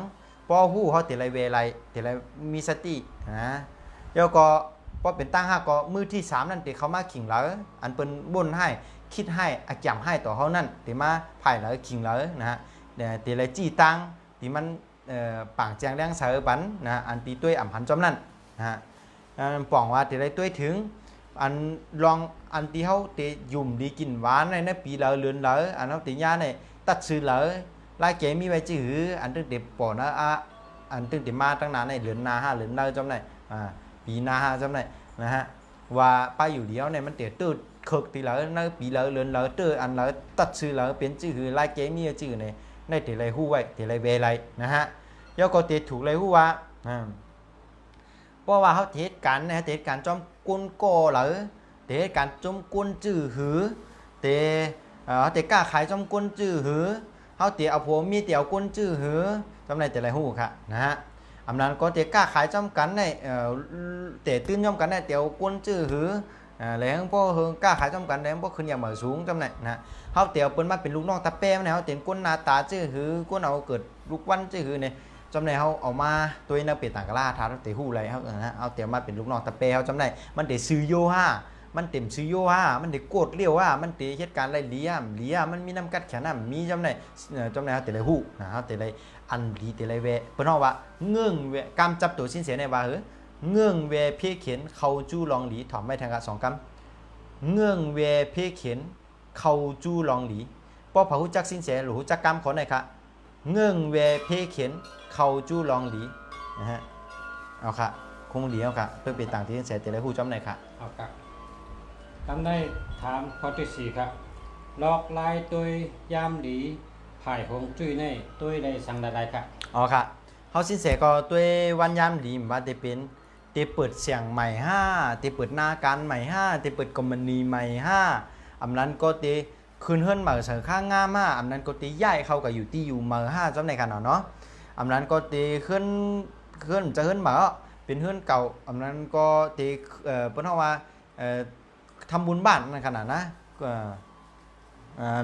พอหู้เฮาติเลยเวไลติเลยมีสตินะแล้วก็พอเป็นตั้งห้าก็มือที่3นั่นติเขามาขิงแล้วอันเปิ้นบ่นให้คิดให้อาจำให้ต่อเฮานั่นติมาไผ่แล้วขิงแล้วนะฮะติเลยจี้ตังติมันปางแจงแรงเสือปันนะอันตีตุ้ยอ่ำพันจอมนั่นนะฮะป่องว่าติเลยตุ้ยถึงอันลองอันที่เขาเตะยุ่มดีกินหวานในปีเหลือเลือนเหลืออันเขาเตะยาในตัดซื้อเหลือลายเก๋มีไว้จื้ออันตึงเด็บป่อนะอันตึงเด็บมาตั้งนานในเหลือนนา5เหลือนเหลือจำไหนปีนา5จำไหนนะฮะว่าไปอยู่เดียวในมันเตะตื้อเคิกตีเหลือในปีเหลือเลือนเหลือตื้ออันเหลือตัดซื้อเหลือเป็นจื้อลายเก๋มีไว้จื้อในเตะไรหู้ไว้เตะไรเวไรนะฮะยก็เตะถูกไรหู้ว่าเพราะว่าเขาเทศกันนะเทศกันจอมกุนโกเหลือเตะการจมกุนจื้อหือเตะกล้าขายจมกุนจื้อหือเฮาเตะเอาผัวมีเตียวกุนจื้อหือจำในแต่ไรหู้ค่ะนะฮะอำนั้นก็เตะกล้าขายจมกันในเตะตื้นย่อมกันในเตียวกุนจื้อหือแล้วพอเฮงกล้าขายจมกันแล้วพอขึ้นอย่างเหมือสูงจำในนะเฮาเตียวเปิ้นมาเป็นลูกน้องตาแป้มนะเฮาเตียนกุนหน้าตาจื้อหือกุนเอาเกิดลูกวันจื้อหือเนี่ยจำในเฮาเอามาตัวนี้เปลี่ยนต่างกะลาทาเตะหู้ไรเฮานะเอาเตียวมาเป็นลูกน้องตาแป้เฮาจำในมันเตะซื้อโยห้ามันเต็มซื้อโยว่ามันได้โกดเลี้ยวว่ามันเตะเหตุการณ์ไรเลี้ยมันมีน้ำกัดแขนมีจำไหนเตะไรหู้นะเตะไรอันดีเตะไรเวเปิ้นเฮาว่าเงื่องเวกำจับตัวสินเสียในว่าเงื่องเวเพียเขียนเขาจู้ลองหลีถอมไว้ทางกะ2กำเงื่องเวเพียเขียนเขาจู้ลองหลีป้อพระฮู้จักสินเสียหรือฮู้จักกำขอหน่อยค่ะเงื่องเวเพียเขียนเขาจู้ลองหลีนะฮะเอาค่ะคงดีเอาค่ะเพื่อเป็นต่างที่สินเสียเตะไรหู้จำไหนค่ะเอาค่ะทำได้ถามข้อที่4ครับลอกลายตัวยามหลีไผ่หงจุ้ยในตัวใดสั่งใดครับอ๋อค่ะเฮาสินแสก็ตัววันยามหลีว่าจะเป็นเตเปิดเสียงใหม่5เตเปิดหน้าการใหม่5เตเปิดคอมมานีใหม่5อำนั้นก็เตคืนเฮิรนเหมือเสือข้างง่ามอำนั้นก็เตย้ายเข้ากับอยู่ที่อยู่เหมือ5จำในขนาดเนาะอำนั้นก็เตขึ้นจะเฮิรนเหมือเป็นเฮิรนเก่าอำนั้นก็เตเปิ้นเฮาว่าทำบุญบ้านนั่นขนาดนะ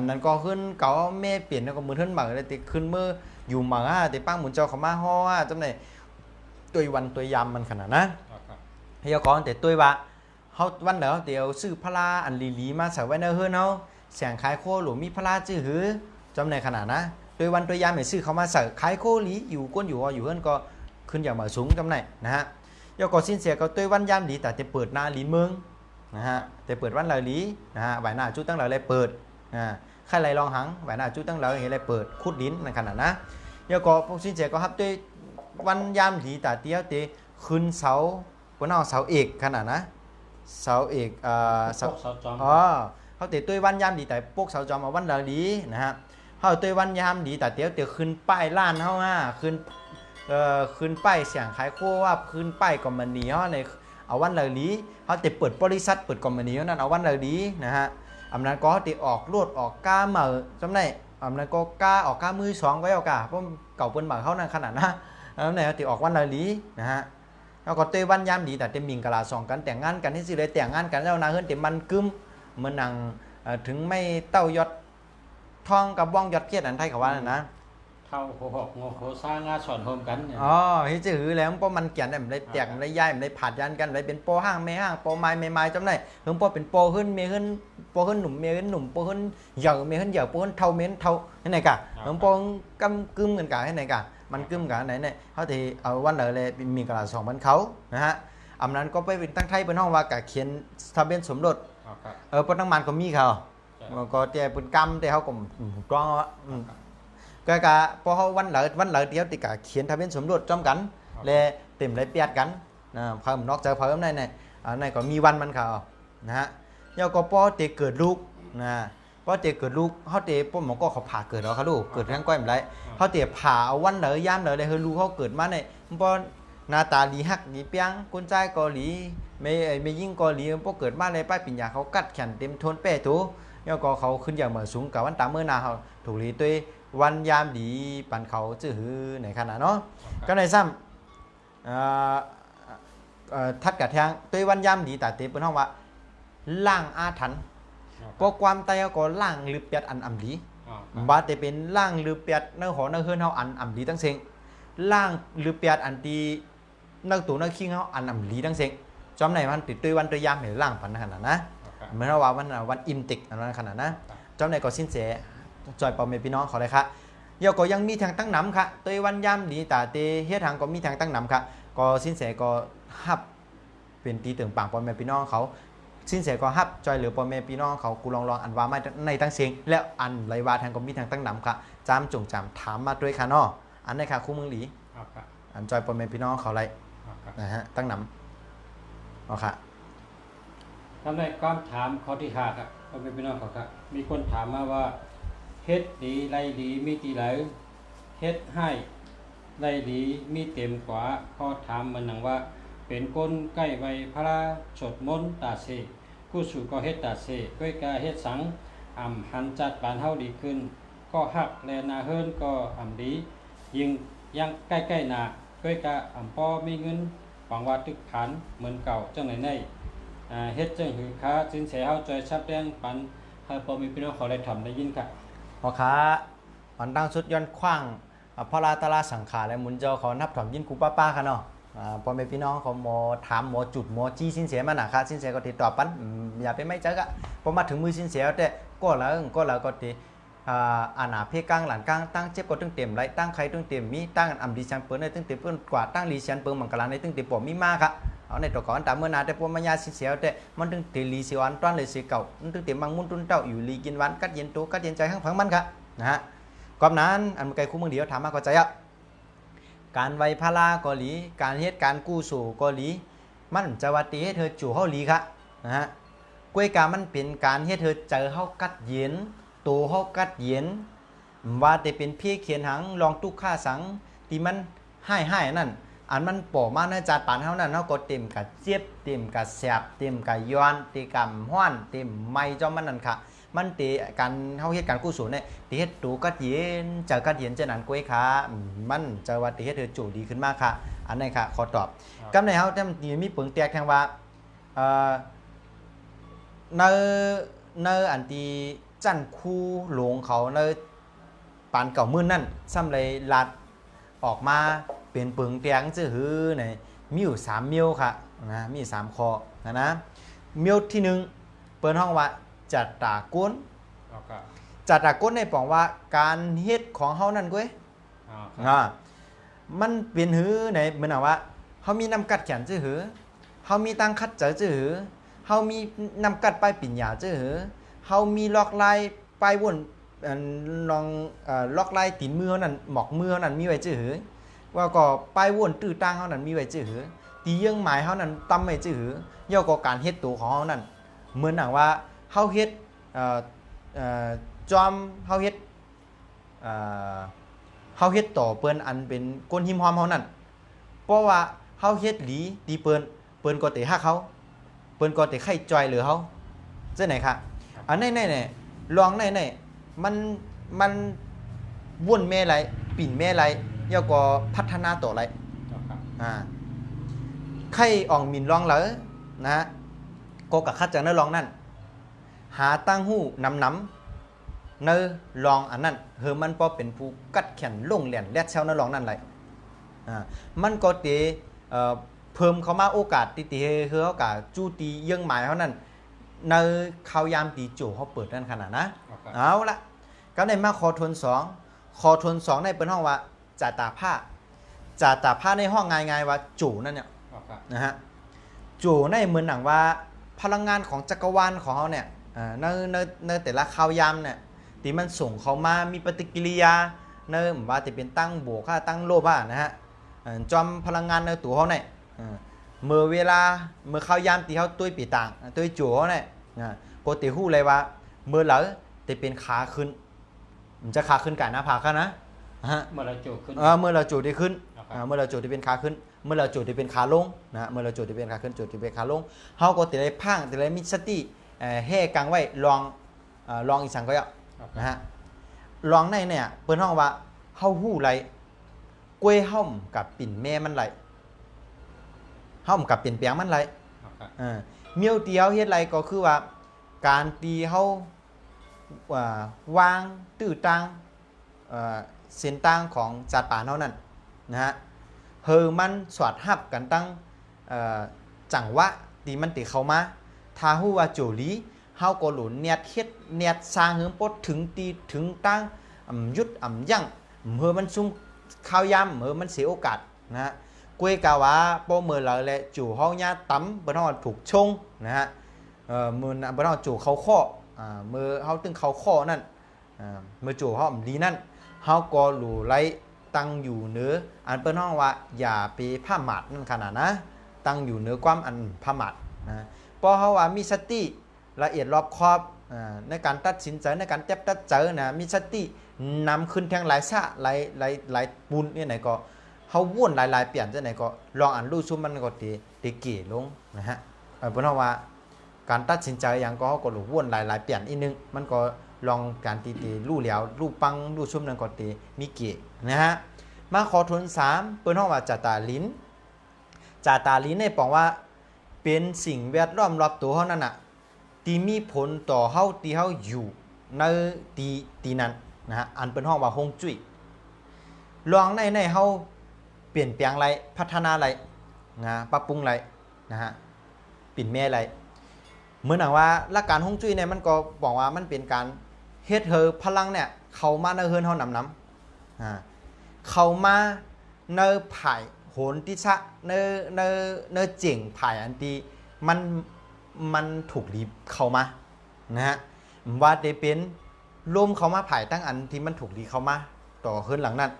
นั่นก็ขึ้นเก่าแม่เปลี่ยนแล้วก็มือเทินหมักเลยติขึ้นมืออยู่หมักติปั้งหมุนเจ้าเขามาห่อจำไหนตัววันตัวยำมันขนาดนะให้ยาก่อนแต่ตัวว่าเขาวันเดียวเดี๋ยวซื้อพลาอันลีมาใส่ไว้ในเฮือนเขาแสงขายโคหรือมีพลาจื้อหือจำไหนขนาดนะตัววันตัวยำเนี่ยซื้อเขามาใส่ขายโคหลีอยู่ก้นอยู่เฮือนก็ขึ้นอย่างมาสูงจำไหนนะฮะยาก่อนสิ้นเสียก็ตัววันยำดีแต่จะเปิดหน้าลีเมืองนะฮะแต่เปิดวันเลยลีนะฮะใบหน้าจุดตั้งเลยเปิดใครไรลองหังใบหน้าจุดตั้งเลยเห็นอะไรเปิดคุดลิ้นในขนาดนะเดี๋ยวก็พวกสินเจก็ฮับด้วยวันยามดีแต่เตี้ยเตขึ้นเสา ปิ้นเอาเสาเอกขนาดนะเสาเอกเสาจอมเขาติตุ้ยวันยามดีแต่พวกเสาจอมมาวันละดีนะฮะเขาตุ้ยวันยามดีแต่เดี๋ยวขึ้นป้ายร้านเฮาขึ้นป้ายเสียงขายโคว่าขึ้นป้ายคอมมานีเฮาในเอาวันละดีเขาติเปิดบริษัทเปิดคอมมานีนั่นเอาวันละดีนะฮะอำนั้นก็ติออกรวดออกก้าเหมือจำได้อำนั้นก็ก้าออกก้ามือสองไว้เอากะเพราะเก่าเปิ้นหมาเขานั่นขนาดนะแล้วไหนติออกวันละดีนะฮะแล้วก็เตยวันยามดีแต่เต็มมิงกะลาสองกันแต่งงานกันที่สิเลยแต่งงานกันแล้วนาเฮิรนเต็มมันกึมเหมือนนังถึงไม่เต้ายอดทองกับว่องยอดเพียรอันไทยเขาว่านะเท่าโคหกงโคซ่างาสอนโฮมกันเฮ้ยจื้อแล้วเพราะมันเกี่ยนได้มันได้แตกมันได้ย้ายมันได้ผาดยันกันได้เป็นโปห้างไม่ห้างโปไม้ไม่ไม้จำได้เพิ่งโปเป็นโปขึ้นเมขึ้นโปขึ้นหนุ่มเมขึ้นหนุ่มโปขึ้นเหยาเมขึ้นเหยาโปขึ้นเท่าเมขึ้นเท่าให้ไหนกะเพิ่งโปกำกึมกันกะให้ไหนกะมันกึมกันไหนเนี่ยเขาที่เอาวันเลยมีกระดาษสองพันเขานะฮะอำนั้นก็ไปเป็นตั้งไทยเป็นห้องว่ากะเขียนทะเบียนสมรสปนตั้งมันก็มีเขาก็เจ้าเป็นกรรมแต่เขาก็กล้องก็กะพอเขาวันเลยเดียวติกะเขียนทะเบียนสมรสจอมกันเลยเต็มเลยเปียดกันนะเพิ่มนอกจากเพิ่มในก็มีวันมันเขานะฮะแล้วก็พอเตเกิดลูกนะพอเตเกิดลูกเขาเตพวกหมอก็เขาผ่าเกิดแล้วเขาลูกเกิดทั้งก้อยมันไรเขาเตผ่าเอาวันเลยย่ามเลยเฮ้ยลูกเขาเกิดมาในพอหน้าตาดีฮักดีเปียงคนใจเกาหลีไม่ยิ่งเกาหลีพวกเกิดมาเลยป้ายปิญญาเขากัดแขนเต็มทนเป้ถูแล้วก็เขาขึ้นอย่างเหมือนสูงกับวันตามเมื่อนาเขาถูกลีตัววันยามดีปันเขาจื้อหือในขนาดเนาะก็ในซ้ำทัดกะแทงตัววันยามดีแต่เต็มเป็นห้องว่าล่างอาถรรพ์ก็ความตายก็ล่างลือเปียดอันอ่ำดีบาแต่เป็นล่างลือเปียดเนื้อหอเนื้อเฮือนเฮาอันอ่ำดีตั้งเซ็งล่างลือเปียดอันตีเนื้อตัวเนื้อขี้เฮาอันอ่ำดีตั้งเซ็งจอมไหนมันติดตัววันตัวยามเห็นล่างปันขนาดนะเหมือนว่าวันอิมติกอันนั้นขนาดนะจอมไหนก็สิ้นเสียจอยปอมเมพี่น้องเขาเลยค่ะเดี๋ยวก็ยังมีทางตั้งน้ำค่ะตัววันยามดีแต่เตเฮ็ดทางก็มีทางตั้งน้ำค่ะก็สิ้นเสียก็ฮับเป็นตีตึงปังปอมเมพี่น้องเขาสิ้นเสียก็ฮับจอยหรือปอมเมพี่น้องเขากูลองอันว่าไม่ในตั้งเสียงแล้วอันไรว่าทางก็มีทางตั้งน้ำค่ะจำจงจำถามมาด้วยค่ะเนาะอันนี้ค่ะคู่เมืองหลีอันจอยปอมเมพี่น้องเขาไรนะฮะตั้งน้ำเอาค่ะทำได้ความถามข้อที่ขาดอ่ะปอมเมพี่น้องเขาค่ะมีคนถามมาว่าเฮ็ดดีไรดีมีตีไหลเฮ็ดให้ไรดีมีเต็มกว่าข้อถามมันหนังว่าเป็นก้นใกล้ไวพระสดมนตาเสกู้สู่ก็เฮ็ดตาเสก้อยกาเฮ็ดสังหันจัดปานเฮาดีขึ้นก็หักแลนาเฮิรนก็ดียิงยังใกล้ๆนาก้อยกาปอมีเงินหวังว่าตึกฐานเหมือนเก่าจังไหนเฮ็ดจังหือค้าสินแสเฮาจอยชับแดงปันให้พอมีพี่น้องเขาได้ทำได้ยินค่ะพอค้าอันตั้งสุดย้อนคว้างพระราตราสังขารและมุนเจ้าเขานับถอมยินกูป้าค่ะเนาะพอแม่พี่น้องเขาหมอถามหมอจุดหมอจี้สินเสียมันนะคะสินเสียก็ติดต่อปันอย่าไปไม่เจอกะพอมาถึงมือสินเสียแต่ก็แล้วก็ติอาณาเพกังหลังกังตั้งเจ็บก็ตึงเต็มไรตั้งใครตึงเต็มมีตั้งอันดีชันเปิดในตึงเต็มเปิ้นกว่าตั้งลีชันเปิงมังกรในตึงเต็มปอมีมากค่ะเอาในตัวก่อนตามเมื่อนาแต่พวกมายาสินเสียแต่มันตึงเตลีสิวันต้อนเลยสิเก่ามันตึงเต็มบางมุนตุนเต้าอยู่ลีกินวันกัดเย็นตัวกัดเย็นใจข้างผังมันค่ะนะฮะก่อนนั้นอันไกลคู่เมืองเดียวถามมาก็ใจอ่ะการไวพาราเกาหลีการเฮ็ดการกู้สู่เกาหลีมันจะว่าตีให้เธอจู่เฮาหลีค่ะนะฮะกล้วยกามันเป็นการเฮ็ดเธอเจอเฮากัดเย็นตัวเฮากัดเย็นว่าแต่เป็นพี่เขียนหังลองตุกค่าสังที่มันให้นั่นอันมันป่อมาในจัดปานเฮานั่นเฮาก็เต็มกับเจี๊ยบเต็มกับแสบเต็มกับย้อนเต็มกับห้อนเต็มไม้จอมมันนั่นค่ะมันตีการเฮาเฮ็ดการกู้ศูนย์เนี่ยตีเฮ็ดตูกัดเย็นเจอกัดเย็นเจนั้นกล้วยขามันจะว่าตีเฮ็ดเธอจู่ดีขึ้นมากค่ะอันนี้ค่ะขอตอบกำในเฮาแต่มีเปิงแตกทางว่าในอันที่จั่นคู่หลงเขาในปานเก่ามื่นนั่นซ้ำเลยลัดออกมาเป็นเปิงแตกซื่อหือไหนมีอยู่3เมียวค่ะนะมี3ข้อนะเมียวที่1เปิ้นห้องว่าจัดตาก้นจัดตาก้นในปองว่าการเฮ็ดของเฮานั่นก้วยมันเป็นหือในเหมือนว่าเฮามีนำกัดแขนซื่อหือเฮามีตั้งคัดเจอซื่อหือเฮามีนำกัดป้ายปิญญาซื่อหือเฮามีล็อกลายป้ายวนลองล็อกลายตีนมือเฮานั่นหมอกมือเฮานั่นมีไว้ซื่อหือ ว่าก็ป้ายวนตื้อตั้งเขานั่นมีไว้จื้อหือตีเยื่องหมายเขานั่นตั้มไว้จื้อหือย่อก็การเฮ็ดตัวของเขานั่นเหมือนหนังว่าเขาเฮ็ดจอมเขาเฮ็ดเขาเฮ็ดต่อเปิ้นอันเป็นก้นหิมหอมเขานั่นเพราะว่าเขาเฮ็ดหลีตีเปิ้นก็เตะฮักเขาเปิ้นก็เตะไข่จอยเหลือเขาเจ้าไหนคะอันไหนเนี่ยลองไหนมันวนแม่ไรปิ่นแม่ไรย่อก็พัฒนาต่อไรไข่อ่องมินลองเหรอนะก็กะคัดจากเนื้อลองนั่นหาตั้งหู้นำเนื้อลองอันนั้นเฮอมันพอเป็นผู้กัดแขนลงเหรียญแลดเชาเนื้อลองนั่นไรมันก็เตเพิ่มเข้ามาโอกาสตีเฮอเขากะจูตีเยื่องหมายเขานั่นในข้าวยามตีโจเขาเปิดนั่นขนาดนะเอาละก็ในมาคอทน2ในเป็นห้องว่าจ่าตาผ้าในห้องง่ายๆว่าโจนั่นเนี่ยนะฮะโจในเหมือนหนังว่าพลังงานของจักรวาลของเขาเนี่ยในแต่ละข้าวยามเนี่ยที่มันส่งเขามามีปฏิกิริยาในว่าจะเป็นตั้งบวกตั้งลบนะฮะจอมพลังงานในตัวเขาเนี่ยเมื่อเวลาเมื่อข้าวยามที่เขาตุ้ยปีต่างตุ้ยโจเขาเนี่ยปกติหู้เลยว่าเมื่อเหลอจะเป็นขาขึ้นมันจะขาขึ้นกันนะผาค่ะนะเมื่อเราโจขึ้นเมื่อเราโจได้ขึ้นเมื่อเราโจได้เป็นขาขึ้นเมื่อเราโจได้เป็นขาลงนะเมื่อเราโจได้เป็นขาขึ้นโจได้เป็นขาลงเขาก็ติได้พังติได้มิสติแห่กังไว้ลองอีสังก็นะฮะลองในเนี่ยเปิ้นห้องว่าเฮาหู้ไรกล้วยห้อมกับปิ่นแม่มันไรห้อมกับเปลี่ยนแปลงมันไรเมียวเตียวเฮ็ดไรก็คือว่าการตีเฮาวางตื้อตังเส้นตั้งของจัดป่าเท่านั้นนะฮะเฮอมันสวดหับกันตั้งจังหวะตีมันติเข้ามาถ้าฮู้ว่าโจลีเฮาก็หลุนเนียดเฮ็ดเนียดสร้างเฮิมปดถึงตีถึงตั้งยุดยั่งเฮอมันซุ่มข้าวยำเฮอมันเสียโอกาสนะฮะกวยกาว่าโปเมื่อละแลจู่เฮาญาตำบ่ต้องถูกชงนะฮะมื้อบ่ต้องจู่เขาข้อมือเฮาตึงเขาข้อนั่นมือจู่เฮาลีนั่นเฮาก็หลู่ไล่ตั้งอยู่เหนืออันเปิ้นฮ้องว่าอย่าไปผ้าหมาดนั่นขนาดนะตั้งอยู่เหนือความอันผ้าหมาดนะเพราะเฮาว่ามีสติละเอียดรอบคอบในการตัดสินใจในการเจ็บตัดเจอนะมีสตินำขึ้นแทงหลายซะหลายปูนนี่ไหนก็เฮาว่นหลายเปลี่ยนจังไหนก็ลองอ่านรู้ซุมมันก็ติเก๋ลงนะฮะเปิ้นฮ้องว่าการตัดสินใจอย่างก็หลู่ว่นหลายเปลี่ยนอีกนึงมันก็ลองการตีลู่เหลียวลู่ปังลู่ชุ่มนั่นก็ตีมีเกะนะฮะมาขอทน3เปิ้นฮ้องว่าจ่าตาลิ้นเนี่ยบอกว่าเป็นสิ่งแวดล้อมรอบตัวเฮานั่นน่ะที่มีผลต่อเฮาที่เฮาอยู่ในตีนั้นนะฮะอันเปิ้นฮ้องว่าฮวงจุ้ยลองในเฮาเปลี่ยนแปลงอะไรพัฒนาอะไรนะปรับปรุงอะไรนะฮะปิ่นแม่อะไรเหมือนว่าหลักการฮวงจุ้ยเนี่ยมันก็บอกว่ามันเป็นการเฮ็ดเฮอพลังเนี่ยเข้ามาในเฮือนเฮานำเข้ามาในภายโหนติชะในเจ๋งภายอันที่มันถูกรีบเข้ามานะฮะว่าได้เป็นลมเข้ามาภายตั้งอันที่มันถูกรีเข้ามาต่อเฮือนหลังนั้น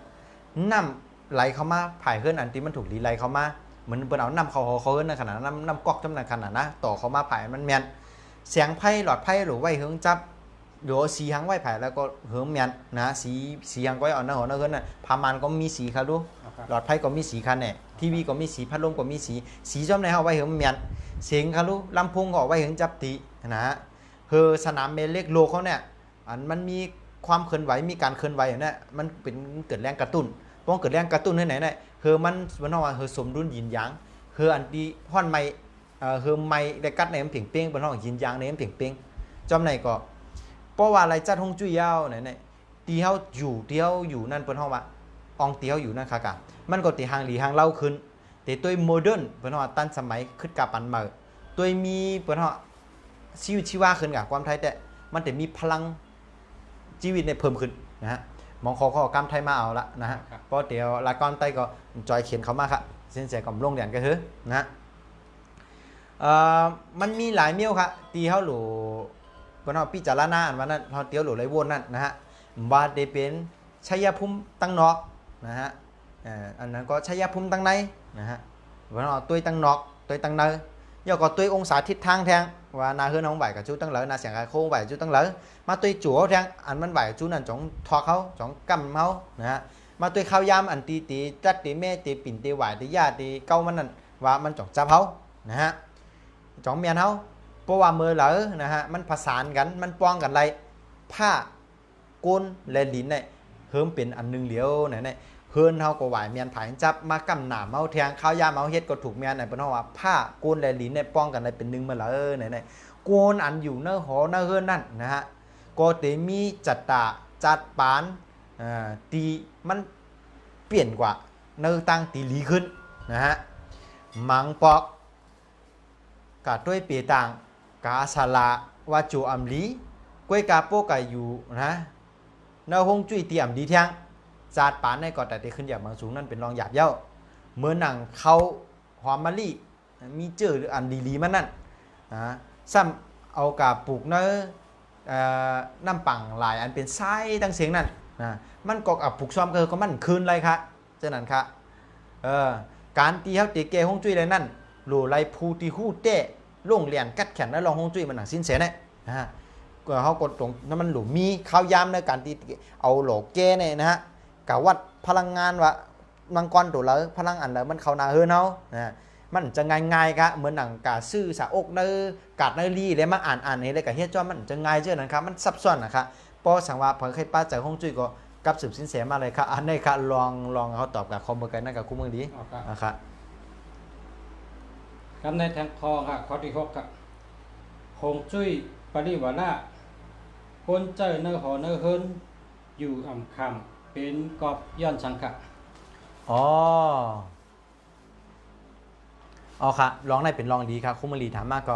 น้ำไหลเข้ามาภายเฮือนอันที่มันถูกรีไหลเข้ามาเหมือนเปิ้นเอาน้ำเข้าเฮือนในขนาดน้ำก๊อกจำนวนขนาดนะต่อเข้ามาภายมันแม่นเสียงไพ่หลอดไพ่หรือไว้เฮืองจับหรือสีหังไว้ไผ่แล้วก็เฮืองแม่นนะสีหังก็เอาหน้าหัวหน้าเฮือนน่ะพามานก็มีสีค่ะดูหลอดไพ่ก็มีสีค่ะแน่ทีวีก็มีสีพัดลมก็มีสีจอมในเฮาไว้เฮืองแม่นเสียงค่ะดูลำโพงก็ไว้เฮืองจับตินะฮะเฮอสนามเมเล็กโลเขาเนี่ยอันมันมีความเคลื่อนไหวมีการเคลื่อนไหวอย่างนี้มันเป็นเกิดแรงกระตุ้นป้องเกิดแรงกระตุ้นที่ไหนเนี่ยเฮอมันว่าเฮอสมดุลยินหยางเฮออันที่ฮ้อนไม้เฮอไม้ได้กัดในมันเพ่งเป้งเป็นห้องยินหยางในมันเพ่งเป้งจอมไหนก็เพราะว่าอะไรจัดฮงจุ้ยยาวไหนตีเฮาอยู่นั่นเปิ้นฮ้องว่าอองตีเฮาอยู่นั่นค่ะกะมันก็ตีหางหลีหางเล่าขึ้นแต่ตัวโมเดิร์นเปิ้นฮ้องว่าตันสมัยขึ้นกับปันมาตัวมีเปิ้นฮ้องชีวิตชีวาขึ้นกับความไทยแต่มันแต่มีพลังชีวิตในเพิ่มขึ้นนะฮะมองขอกำไทยมาเอาละนะฮะเพราะเดี๋ยวลากอนไตก็จอยเขียนเขามาครับเส้นเสียกับลงเรียนก็คือนะฮะมันมีหลายเมี่ยวครับตีเฮาหลูเปิ้นเฮาพิจารณาอันว่านั้นเฮาเตียวหลูไหลวนนั่นนะฮะบาดได้เป็นชัยภูมิตั้งนอกนะฮะ อันนั้นก็ชัยภูมิตั้งในนะฮะว่าเอาตัวตั้งนอกตัวตั้งในย่อก็ตัวองศาทิศทางแทงว่านาเฮือนของไหวกับจูตั้งเหลอนาเสียงกับโค้งไหวจูตั้งเหลอมาตัวจั่วแทงอันมันไหวจูนั่นจ้องทอเขาจ้องกำเขานะฮะมาตัวข้าวยามอันตีจัดตีแม่ตีปิ่นตีไหวตียาตีเก้ามันนั่นว่ามันจ้องจับเขานะฮะจ้องเมียนเขาเพราะว่ามือเหลอนะฮะมันผสานกันมันป้องกันอะไรผ้าก้นและลิ้นเนี่ยเพิ่มเป็นอันนึงเหลียวไหนเนี่ยเฮือนเฮาก็ไหวเมียนผายจับมากำหนาเมาแทงข้าวยาเมาเฮ็ดก็ถูกเมียนไหนเป็นเพราะว่าผ้าโกนและลิ้นเนี่ยป้องกันอะไรเป็นนึงมาเลยไหนโกนอันอยู่เนื้อหอเนื้อเฮือนนั่นนะฮะก็เตมีจัดตาจัดปานตีมันเปลี่ยนกว่าเนื้อตั้งตีหลีขึ้นนะฮะมังปอกกาด้วยเปียต่างกาสลาวาจูอัมลีกวยกาโปกาอยู่นะเนื้อหงจุ้ยตีอัมดีแทงจาดปานในก่อนแต่ที่ขึ้นหยาบบางสูงนั่นเป็นรองหยาบเย้าเมื่อหนังเขาหอมมะลิมีเจอหรืออันดีๆมันนั่นซ้ำเอากาปลูกเนื้อน้ำปังหลายอันเป็นไส้ตั้งเสียงนั่นมันกอกปลูกซ้อมก็มันคืนไรคะเจ้านั่นคะการตีเขาตีเกยหงจุ้ยอะไรนั่นหลูไรพูตีหู้เต้ล่งเหรียญกัดแขนแล้วลองหงจุ้ยมันหนังสิ้นเสียเนี่ยก็เขากดตรงนั้นมันหลูมีข้าวยามในการตีเอาโหลเก้เนี่ยนะฮะกะวัดพลังงานว่ามังกรตัวแล้วพลังอันแล้วมันเข้านาเฮือนเฮามันจะง่ายๆกะเหมือนหนังกะซื่อสะอกเนื้อกาดเนื้อรีเลยมาอ่านนี่เลยกะเฮ็ดจ้อมันจะง่ายเจ้านั้นครับมันซับซ้อนนะครับพอสังว่าเพิ่นเคยป้าใจห้องจุ้ยก็กับสืบสินแสมาเลยครับอันนี้ครับลองเขาตอบกับคอมเมอร์กันนั่นกับคู่มือดีนะครับคำในแทงคอค่ะข้อที่6ครับคงจุ้ยปริวาระคนเจอเนื้อหอเนื้อเฮือนอยู่อ่ำคำเป็นกอบย้อนสังขะอ๋อค่ะลองได้เป็นลองดีครับคุมรีถามมากก็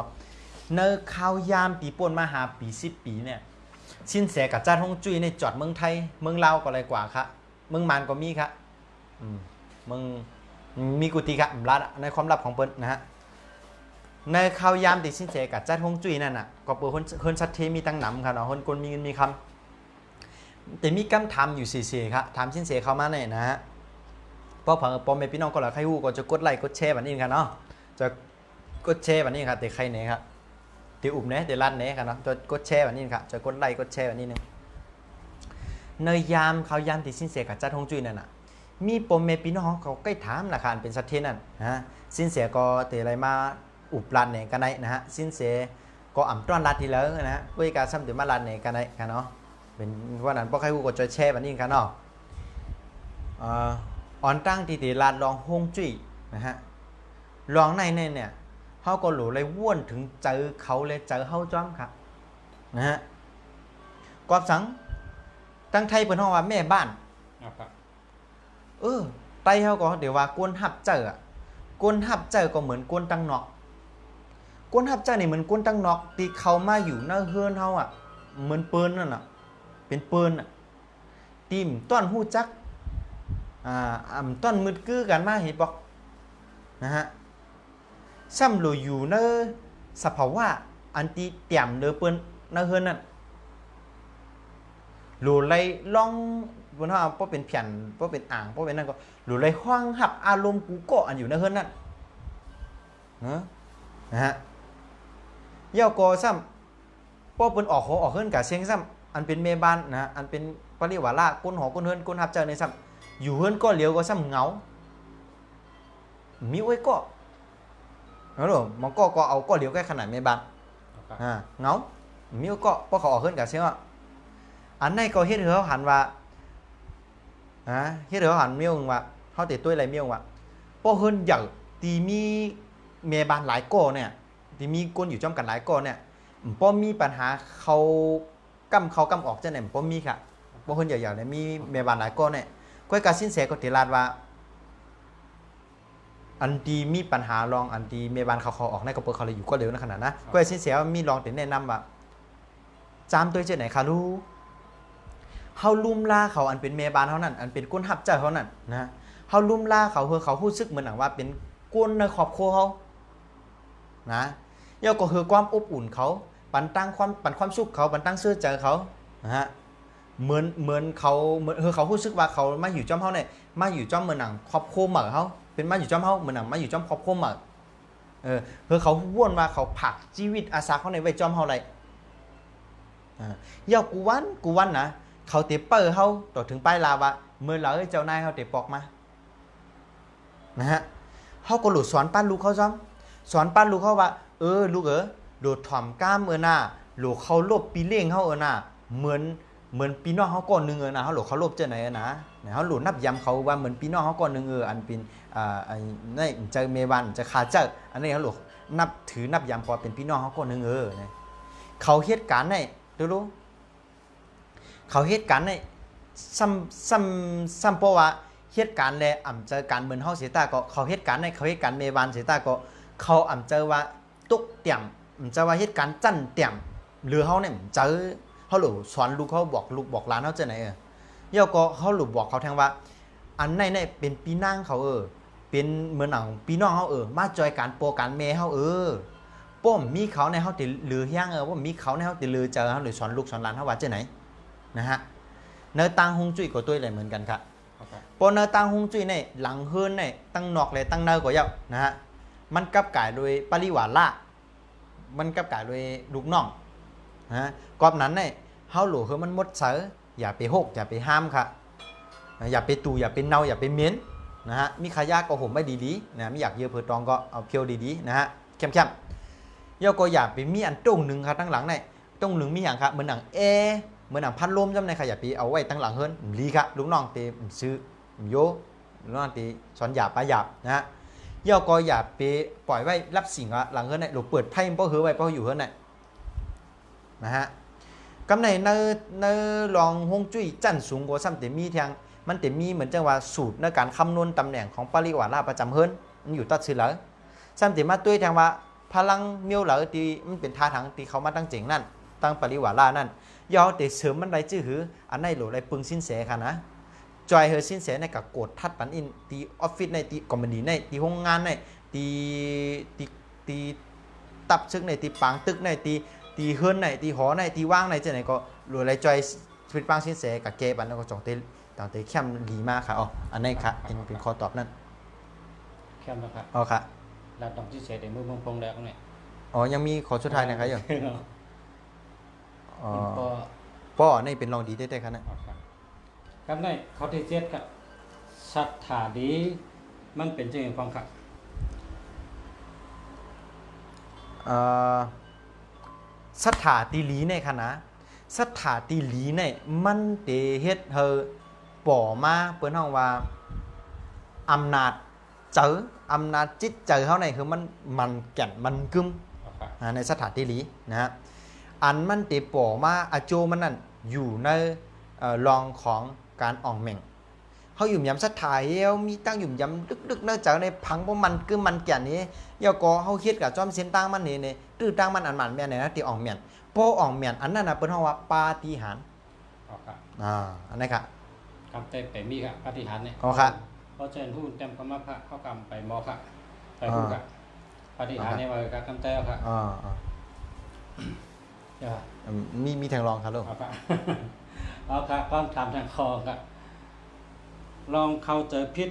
เนอข้าวยามปีป่นมาหาปี10 ปีเนี่ยสินแสกับจ้าท่องจุ้ยในจอดเมืองไทยเมืองลาวก็อะไรกว่าครับเมืองมานก็มีครับเมืองมีกุฏิครับรัดในความลับของเปิ้นนะฮะในข้าวยามติสินแสกับจ้าท่องจุ้ยนั่นน่ะก็เปิดคนชัดเทมีตั้งหนำครับเนาะคนมีเงินมีคำแต่มีคำถามอยู่เสียครับถามสินแสเข้ามาเนี่ยนะฮะเพราะพอแม่พี่น้องก็ละใครฮู้ก็จะกดไลค์กดแชร์แบบนี้ครับเนาะจะกดแชร์แบบนี้ครับแต่ใครเนี่ยครับตีอุ่มเนี่ยตีลั่นเนี่ยครับเนาะจะกดแชร์แบบนี้ครับจะกดไลค์กดแชร์แบบนี้นึงในยามเขายามที่สินแสกับจัดฮงจุ้ยนั่นน่ะมีปมแม่พี่น้องเขาใกล้ถามราคาเป็นสัตว์เทนั่นนะสินแสก็เตอะไรมาอุบลันเนี่ยกันได้นะฮะสินแสก็อ่ำต้อนรัดทีแล้วนะฮะด้วยการซ้ำเดี๋ยวมาลันเนี่ยกันได้ครับเนาะเป็นว่านั้นพอใครฮู้ก็จะแชร์แบบนี้ครับเนาะอ่อนตั้งตีลาดลองฮงจุ้ยนะฮะลองในเนี่ยเขาก็หลูเลยว่วนถึงเจอเขาเลยเจอเขาจ้อมครับนะฮะกอบสังตั้งไทยเป็นห้องว่าแม่บ้านไตเขาก็เดี๋ยวว่ากวนหับเจอกวนหับเจอก็เหมือนกวนตั้งนอกกวนหับเจอนี่เหมือนกวนตั้งนอกตีเขามาอยู่หน้าเฮือนเขาเหมือนปืนนั่นน่ะเป็นปืนตีมต้อนหู้จักต้นมืดกื้อกันมาเห็นบอกนะฮะซ้ำหลูอยู่ในสภาวะอันตีเตี่ยมเดือเปิ้นในเฮือนนั่นหลูไล่ล่องบนห้องเพราะเป็นแผ่นเพราะเป็นอ่างเพราะเป็นนั่นก็หลูไล่ห้องหับอารมณ์กูโกะอันอยู่ในเฮือนนั่นนะฮะเย่าโกซ้ำเพราะเป็นออกเฮือนกับเสียงซ้ำอันเป็นเมบานนะอันเป็นปริวาระก้นหอก้นเฮือนก้นหับเจอในซ้ำอยู่เฮือนก็เหลียวก็ซ้ำเงามีไว้ก็แล้วหรอมันก็เอาก็เหลียวแค่ขนาดไม่บางเงามีไว้ก็เพราะเขาออกเฮือนกับเสียงอันไหนก็เฮ็ดเขาหันว่าเฮ็ดเขาหันมีองว่าเขาติดตัวอะไรมีองว่าเพราะเฮือนใหญ่ตีมีเมบานหลายก้อเนี่ยตีมีก้นอยู่จ้อมกันหลายก้อเนี่ยเพราะมีปัญหาเขากำออกจะไหนเพราะมีค่ะเพราะเฮือนใหญ่ๆเนี่ยมีเมบานหลายก้อเนี่ยก้อยการสินแสก็ติลาดว่าอันดีมีปัญหาลองอันดีเมบานเขาออกในกระเป๋าเขาเลยอยู่ก็เร็วนะขนาดนะก้อยสินแสมีลองแต่แนะนำว่าจามตัวเจ้าไหนคะรู้เฮาลุ่มล่าเขาอันเป็นเมบานเขานั่นอันเป็นก้นหับเจ้าเขานั่นนะเฮาลุ่มล่าเขาเพื่อเขาพูดซึกเหมือนหนังว่าเป็นก้นในครอบครัวเขานะย่อก็คือความอบอุ่นเขาปันตั้งความสุขเขาปันตั้งเสื้อใจเขานะฮะ เหมือนเขาเหมือนเขารู้สึกว่าเขามาอยู่จ้อมเฮาเนี่ยมาอยู่จ้อมเหมือนหนังครอบครัวเหมือนเขาเป็นมาอยู่จ้อมเฮาเหมือนหนังมาอยู่จ้อมครอบครัวเหมือนเขาว่นว่าเขาผักชีวิตอาสาเขาในไว้จ้อมเฮาไรยากูวันนะเขาเตะเปอร์เขาต่อถึงป้ายลาวะเมื่อเราเจ้านายเขาเตะปอกมานะฮะเขาก็หลุดสอนป้านลูกเขาซ้ำสอนป้านลูกเขาว่าลูกโดดถ่อมกล้ามหน้าหลูกเขาลบปีเล่งเขาหน้าเหมือนปีน้องเขาก่อนหนึ่งนะเขาหลูกเขาลบเจอไหนนะเขาหลุดนับย้ำเขาว่าเหมือนปีน้องเขาก่อนหนึ่งอันเป็นนี่เจอเมวันจะขาเจออันนี้เขาหลูกนับย้ำพอเป็นพี่น้องเขาก่อนหนึ่งเนี่ยเขาเหตุการณ์เนี่ยรู้เขาเหตุการณ์ในซ้ำเพราะว่าเหตุการณ์แลเจอการเมืองเฮาเสียตาก็เขาเหตุการณ์ในเขาเหตุการณ์เมวานเสียตาก็เขาเจอว่าตุกเตี่ยมเจอว่าเหตุการณ์จั่นเตี่ยมหรือเฮาเนี่ยเจอเฮาหลูสอนลูกเขาบอกลูกบอกหลานเฮาเจอไหนย่อก็เฮาหลูบอกเขาแทงว่าอันในเป็นปีนางเขาเป็นเหมือนหนังปีน้องเฮามาจอยการโปรการเมเฮาป้อมมีเขาในเฮาติหรือเฮียงว่ามีเขาในเฮาติลือเจอเฮาหรือสอนลูกสอนหลานเฮาว่าเจอไหนนะฮะเนื้อตังฮงจุ้ยก็ตัวอะไรเหมือนกันครับพอเนื้อตังฮงจุ้ยในหลังเฮือนในตั้งนอกเลยตั้งเนื้อก็เยอะนะฮะมันกับกายโดยปริวาระมันกับกายโดยลูกน้องนะกอบนั้นเนี่ยเฮาหลูคือมันมดเสืออย่าไปหกอย่าไปห้ามครับอย่าไปตูอย่าไปเนาอย่าไปเม้นนะฮะมีขยะก็ห่มไม่ดีๆนะไม่อยากเยอะเพื่อตองก็เอาเพียวดีๆนะฮะเข้มๆย่อก็อย่าไปมีอันตรงหนึ่งครับตั้งหลังในตรงหนึ่งมีอย่างครับเหมือนหนังเหมือนหนังพัดลมจำในขยะปีเอาไว้ตั้งหลังเฮิรนลีครับลูกน้องเตซื้อโยลูกน้องเตสอนหยาบปลาหยาบนะฮะย่อก็อย่าไปปล่อยไว้รับสิ่งหลังเฮิรนเนี่ยหรือเปิดไพ่เพราะเฮือไว้เพราะอยู่เฮิรนเนี่ยนะฮะกำในลองฮงจุ้ยจั่นสูงกว่าซ้ำเตมีทางมันเตมีเหมือนจังว่าสูตรในการคำนวณตำแหน่งของปริวาระประจำเฮิรนมันอยู่ตัดซื้อเหลือซ้ำเตมาด้วยทางว่าพลังเมียวเหลือตีมันเป็นท่าทางตีเขามาตั้งเจ๋งนั่นตั้งปริวาระนั่นยาวแต่เสริมมันไรจื้อหืออันในหลไรปึงสินเสค่ะนะจอยเฮอสินเสในกับกดทัดปันอินตีออฟฟิศในตีคอมเมดี้ในตีห้องงานในตีตับซึกในตีปางตึกในตีเฮิรนในตีหอในตีว่างในจะไหนก็หลไรจอยสวิตปางสินเสกับเก็บอันนั้นก็จงเตต่างเตเข้มดีมากค่ะอ๋ออันนี้ค่ะเป็นข้อตอบนั่นเข้มนะครับอ๋อค่ะเราต้องสินเสแต่มือพงแล้วเนี่ยอ๋อยังมีขอสุดท้ายนะครับอย่างป้อนี่เป็นรองดีได้ครับนะครับในเขาที่เจ็ดครับศรัทธาดีมันเป็นจังไงฟังครับศรัทธาตีหลีในคณะศรัทธาตีหลีในมันเตเฮ็ดเฮอป่อมาเปิ้นห้องว่าอำนาจเจออำนาจจิตเจอเฮาในคือมันแก่นมันกึมในศรัทธาตีหลีนะฮะอันมันเตปอมาอาโจมันนั่นอยู่ในรองของการอ่องแม่งเขาหยุ่มยำสัทธาเฮลมีตั้งหยุ่มยำดึกๆเนื่องจากในพังพวกมันคือมันแก่นนี้ยาก็เขาคิดกับจอมเส้นตั้งมันนี่ตื้อตั้งมันอันมันแม่เนี่ยนะตีอ่องแม่นพออ่องแม่นอันนั้นนะเป็นห้องว่าปาฏิหาริย์อันนี้ครับคำเต็มแต่มีครับปาฏิหาริย์เนี่ยอ๋อครับเพราะเชิญผู้จำคำว่าพระเข้ากรรมไปมอครับไปพูดครับปาฏิหาริย์เนี่ยว่ากับคำเต้าครับมีทางรองครับลูกเอาครับความถามทางคอครับลองเข้าเจอพิษ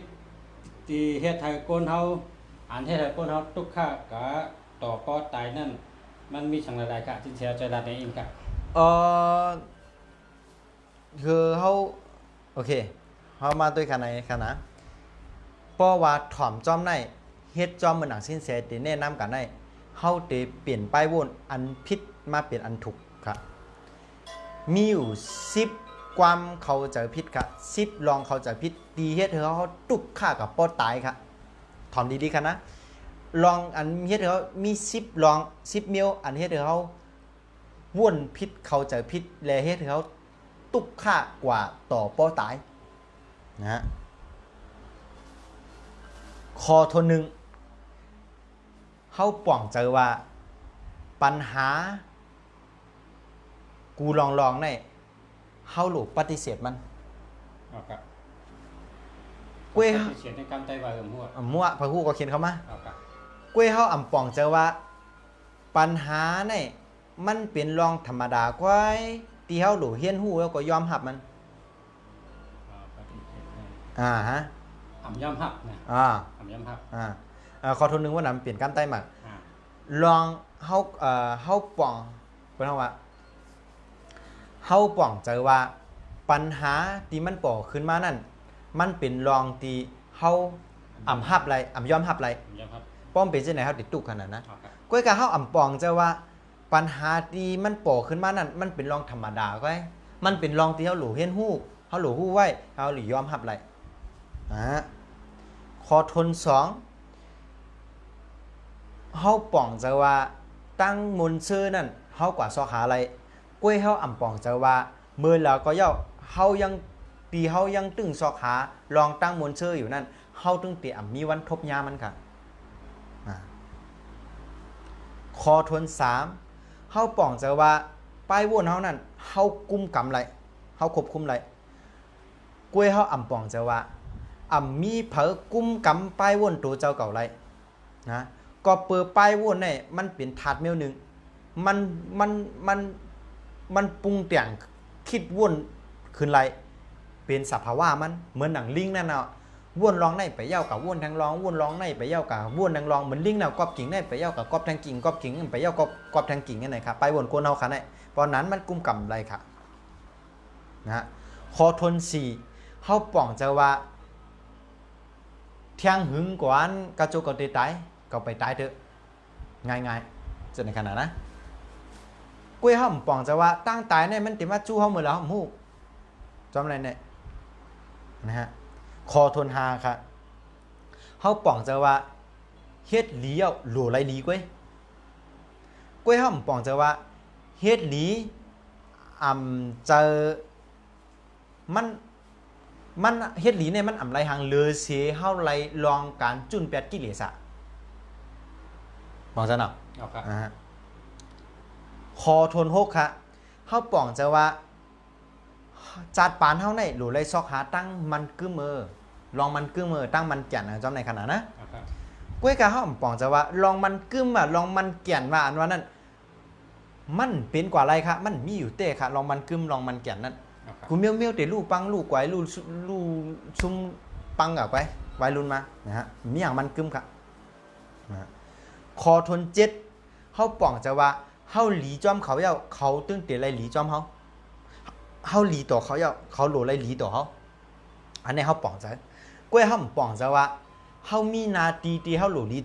ที่เฮ็ดให้ก้นเฮาอ่านเฮ็ดให้ก้นเฮาทุกข์ค่ะกะต่อปอตายนั่นมันมีสังใดๆครับที่เสียใจรัดในอินครับคือเฮาโอเคเฮามาด้วยกันในคณะเพราะว่าถ่อมจอมในเฮ็ดจอมเหมือนหนังสิ้นเสียติแนะนำกันได้เฮาเตเปลี่ยนป้ายวนอันพิษมาเปลี่ยนอันถูกครับมีอยู่10ความเขาจะพิษครับ10ลองเขาจะพิษดีเฮ็ดเขาตุกค่ากับป้อตายครับถอมดีๆครับนะลองอันเฮ็ดเขามี10ลอง10มิลอันเฮ็ดเขาว่นพิษเขาจะพิษแลเฮ็ดเขาตุกค่ากว่าต่อป้อตายนะฮะคอทนหนึ่งเขาป่องเจอว่าปัญหากูลองในเฮาหลูกปฏิเสธมันครับกล้วยปฏิเสธในการไต้หวันมั่วพระฮู้ก็เขียนเข้ามากล้วยเฮาอ่ำป่องเจอว่าปัญหาในมันเป็นรองธรรมดากว่า ที่เฮาหลูเฮียนฮู้แล้วก็ยอมรับมันฮะอ่ำย่ำหักนะอ่ำย่ำหักขอโทษนึงว่านํเปลี่ยนกันใต้หมักลองเฮาป้องเพิ่นเฮาว่าเฮาป้องใจว่าปัญหาที่มันก่อขึ้นมานั่นมันเป็นรองที่เฮาอ่ำรับไรอ่ำยอมรับไรป้อมเป็นจังได๋เฮาติดตุกขนาดนะก้อยกะเฮาอ่ำป้องใจว่าปัญหาที่มันก่อขึ้นมานั่นมันเป็นรองธรรมดาก้อยมันเป็นรองที่เฮาหลูเฮียนฮู้เฮาหลูฮู้ไว้เฮาหลียอมรับไรข้อทน2เฮาป้องใจว่าตั้งมนซื่อนั่นเฮากว่าซอหาอะไรก้วยเฮาอ่ำป้องใจว่ามื้อแล้วก็เย้าเฮายังตีเฮายังตึงซอกหาลองตั้งมนซื่ออยู่นั่นเฮาตึงติมีวันทบยามันค่ะข้อทน3เฮาป้องใจว่าป้ายวนเฮานั่นเฮากุมกำไรเฮาควบคุมไรก้วยเฮาอ่ำป้องใจว่ามีเผอกุมกำป้ายวนตัวเจ้าเก่าไรนะก็เปิดป้ายวนนี่มันเป็นถาดเมลนึงมันปรุงแต่งคิดวนขึ้นไรเป็นสภาวะมันเหมือนหนังลิงนั่นน่ะวนร้องในไปเย้ากับวนทางร้องวนร้องในไปเย้ากับวนทางร้องเหมือนลิงน่ะกอบกิ่งในไปเย้ากับกอบทางกิ่งกอบกิ่งไปเย้ากอบทางกิ่งนั่นน่ะครับไปวนโกนเฮาคั่นน่ะเพราะนั้นมันกุมกำไรค่ะนะฮะข้อทน4เฮาป้องจะว่าเที่ยงหึงกว่านกระจุกกระติตายก็ไปตายเถอะง่ายๆจะในขนาดนะกุ้ยห้อมป้องจะว่าตั้งตายเนี่ยมันติมาจู้เฮามื้อแล้วฮู้จอมอะไรเนี่ยนะฮะคอทนหาค่ะเฮาป้องจะว่าเฮ็ดหลีเอาหลัวไรหลีกุ้ยห้อมป้องจะว่าเฮ็ดหลีเจอมันเฮ็ดหลีเนี่ยมันไรหางเลอเสเฮาไรลองการจุนแปดกิเลสอะมองซะเนาะคอทน6ค่ะเฮาป้องจะว่าจัดปานเฮาในหลูไรซอกหาตั้งมันกึ้มมือลองมันกึ้มมือตั้งมันแก่นจอมในขนาดนะก้วยกะเฮาป้องจะว่าลองมันกึ้มลองมันแก่นว่าอันว่านั้นมันเป็นกว่าไรคะมันมีอยู่เต้ค่ะลองมันกึ้มลองมันแก่นนั่นกูเมียวๆแต่ลูกปังลูกไว้ลูกซุ่มปังกับไว้ไว้รุ่นมานะฮะมีอย่างมันกึ้มค่ะคอทน7เฮาป้องจะว่าเฮาหลีจอมเขาเย้าเขาตึงเตไรหลีจอมเฮาหลีต่อเขาเย้าเขาโหลไรหลีต่อเฮาอันนี้เฮาป้องจะก้วยเฮาป้องจะว่าเฮามีนาทีที่เฮาโหลหลี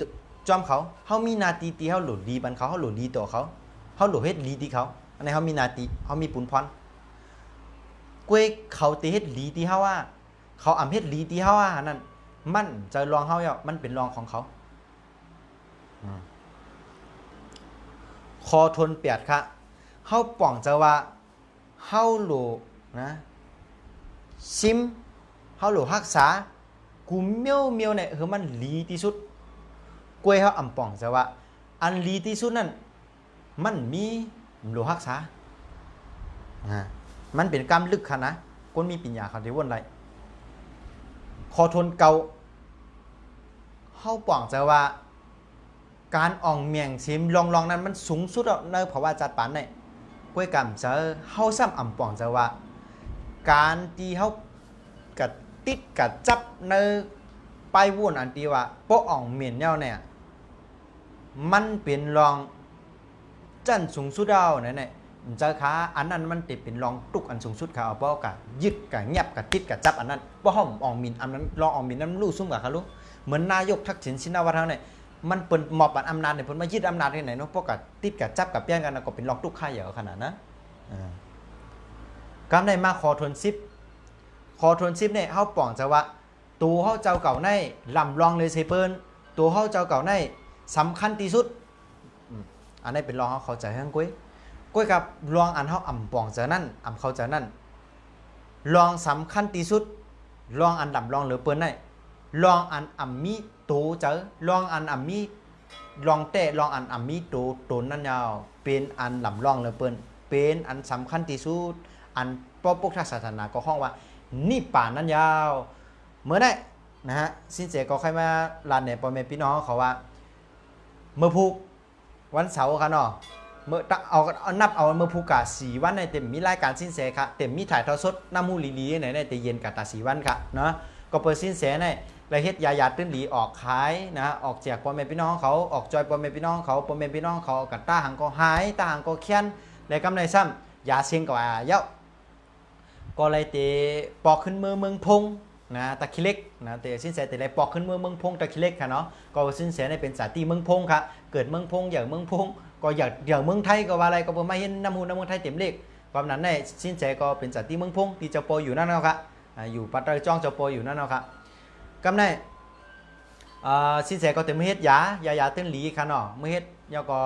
จอมเขาเฮามีนาทีที่เฮาโหลหลีบันเขาเฮาโหลหลีต่อเขาเฮาโหลเฮ็ดหลีที่เขาอันนี้เฮามีนาทีเฮามีปุนพรก้วยเขาติเฮ็ดหลีที่เฮาว่าเขาเฮ็ดหลีที่เฮาว่านั่นมันจะรองเฮาเย้ามันเป็นรองของเขาคอทน8ค่ะเฮาป้องจะว่าเฮาโหลนะซิมเฮาโหลรักษากูเมียวเนี่ยคือมันลีที่สุดกวยเฮาป้องจะว่าอันลีที่สุดนั่นมันมีโหลรักษามันเป็นกรรมลึกค่ะนะคนมีปัญญาเขาได้วนไรคอทนเก่าเฮาป้องจะว่าการอ่องเมียงซิมลองนั้นมันสูงสุดในภาวะจัดปานได้ก้วยกำจะเฮาซ้ำป้องจะว่าการที่เฮากะติดกะจับในไปวนอันที่ว่าโปอ่องเมียนแนวเนี่ยมันเป็นรองจันสูงสุดเอาเนี่ยเจอขาอันนั้นมันติดเป็นรองตุกอันสูงสุดค่ะเอาเป้ากะยึดกะเงียบกะติดกะจับอันนั้นบ่ห้อมอ่องมินอันนั้นรองอ่องมินนั้นรู้ซุ่มกะค่ะรู้เหมือนนายกทักษิณชินวัตรเนี่ยมันเปิดหมอบอำนาจเนี่ยเพิ่นมายึดอำนาจที่ไหนเนาะพวกกะติดกะจับกะเปี้ยนกันก็เป็นรองตุกค่ายเหรอขนาดนั้นกำได้มาคอทน10เนี่ยเฮาป้องจะว่าตัวเฮาเจ้าเก่าในลำรองเลยใส่เปิ้นตัวเฮาเจ้าเก่าในสำคัญที่สุดอันนี้เป็นรองเฮาเข้าใจทั้งกุ้ยกับรองอันเฮาป้องจะนั่นเข้าใจนั่นรองสำคัญที่สุดรองอันลำรองเหลือเปิ้นได้รองอันมีโตเจอรองอันมีรองแต่รองอันมีโตนั่นยาวเป็นอันลำรองเหลือเปิ้นเป็นอันสำคัญที่สุดอันพระพุทธศาสนาก็ห้องว่านิพพานนั้นยาวเมื่อได้นะฮะสินเสก็ใครมาลานเนี่ยพ่อแม่พี่น้องเขาว่าเมื่อพุกวันเสาร์ค่ะเนาะ เมื่อเอานับเอาเมื่อผู้กา4วันในเต็มมีรายการสินแสค่ะเต็มมีถ่ายทอดสดน้ำมูลีๆในแต่เย็นกับตา4วันค่ะเนาะก็เปิดสินแสในและเฮ็ดยาตื้นหลีออกขายนะออกแจกพ่อแม่พี่น้องเขาออกจอยพ่อแม่พี่น้องเขาพ่อแม่พี่น้องเขากับตาหังก็หายตาหังก็เคียนและกำไรซ้ำยาเสียงก็เยอะก็เลยเตปอกขึ้นมือเมืองพงนะตะคิเล็กนะแต่สินแสแต่ไรปอกขึ้นมือเมืองพงตะคิเล็กค่ะเนาะก็สินแสในเป็นสาตีเมืองพงค่ะเกิดเมืองพงอย่างเมืองพงก็อย่างเมืองไทยก็ว่าอะไรก็บ่มาเห็นน้ำมูน้ำเมืองไทยเต็มเลขความนั้นในสินแสก็เป็นสาตีเมืองพงที่เจ้าปออยู่นั่นเนาะค่ะอยู่ปัตตานีจ้องเจ้าปออยู่นั่นเนาะค่ะกำไรสินแสก็เต็มเฮ็ดยาตื้นหลีค่ะเนาะเมื่อเฮ็ดแล้วก็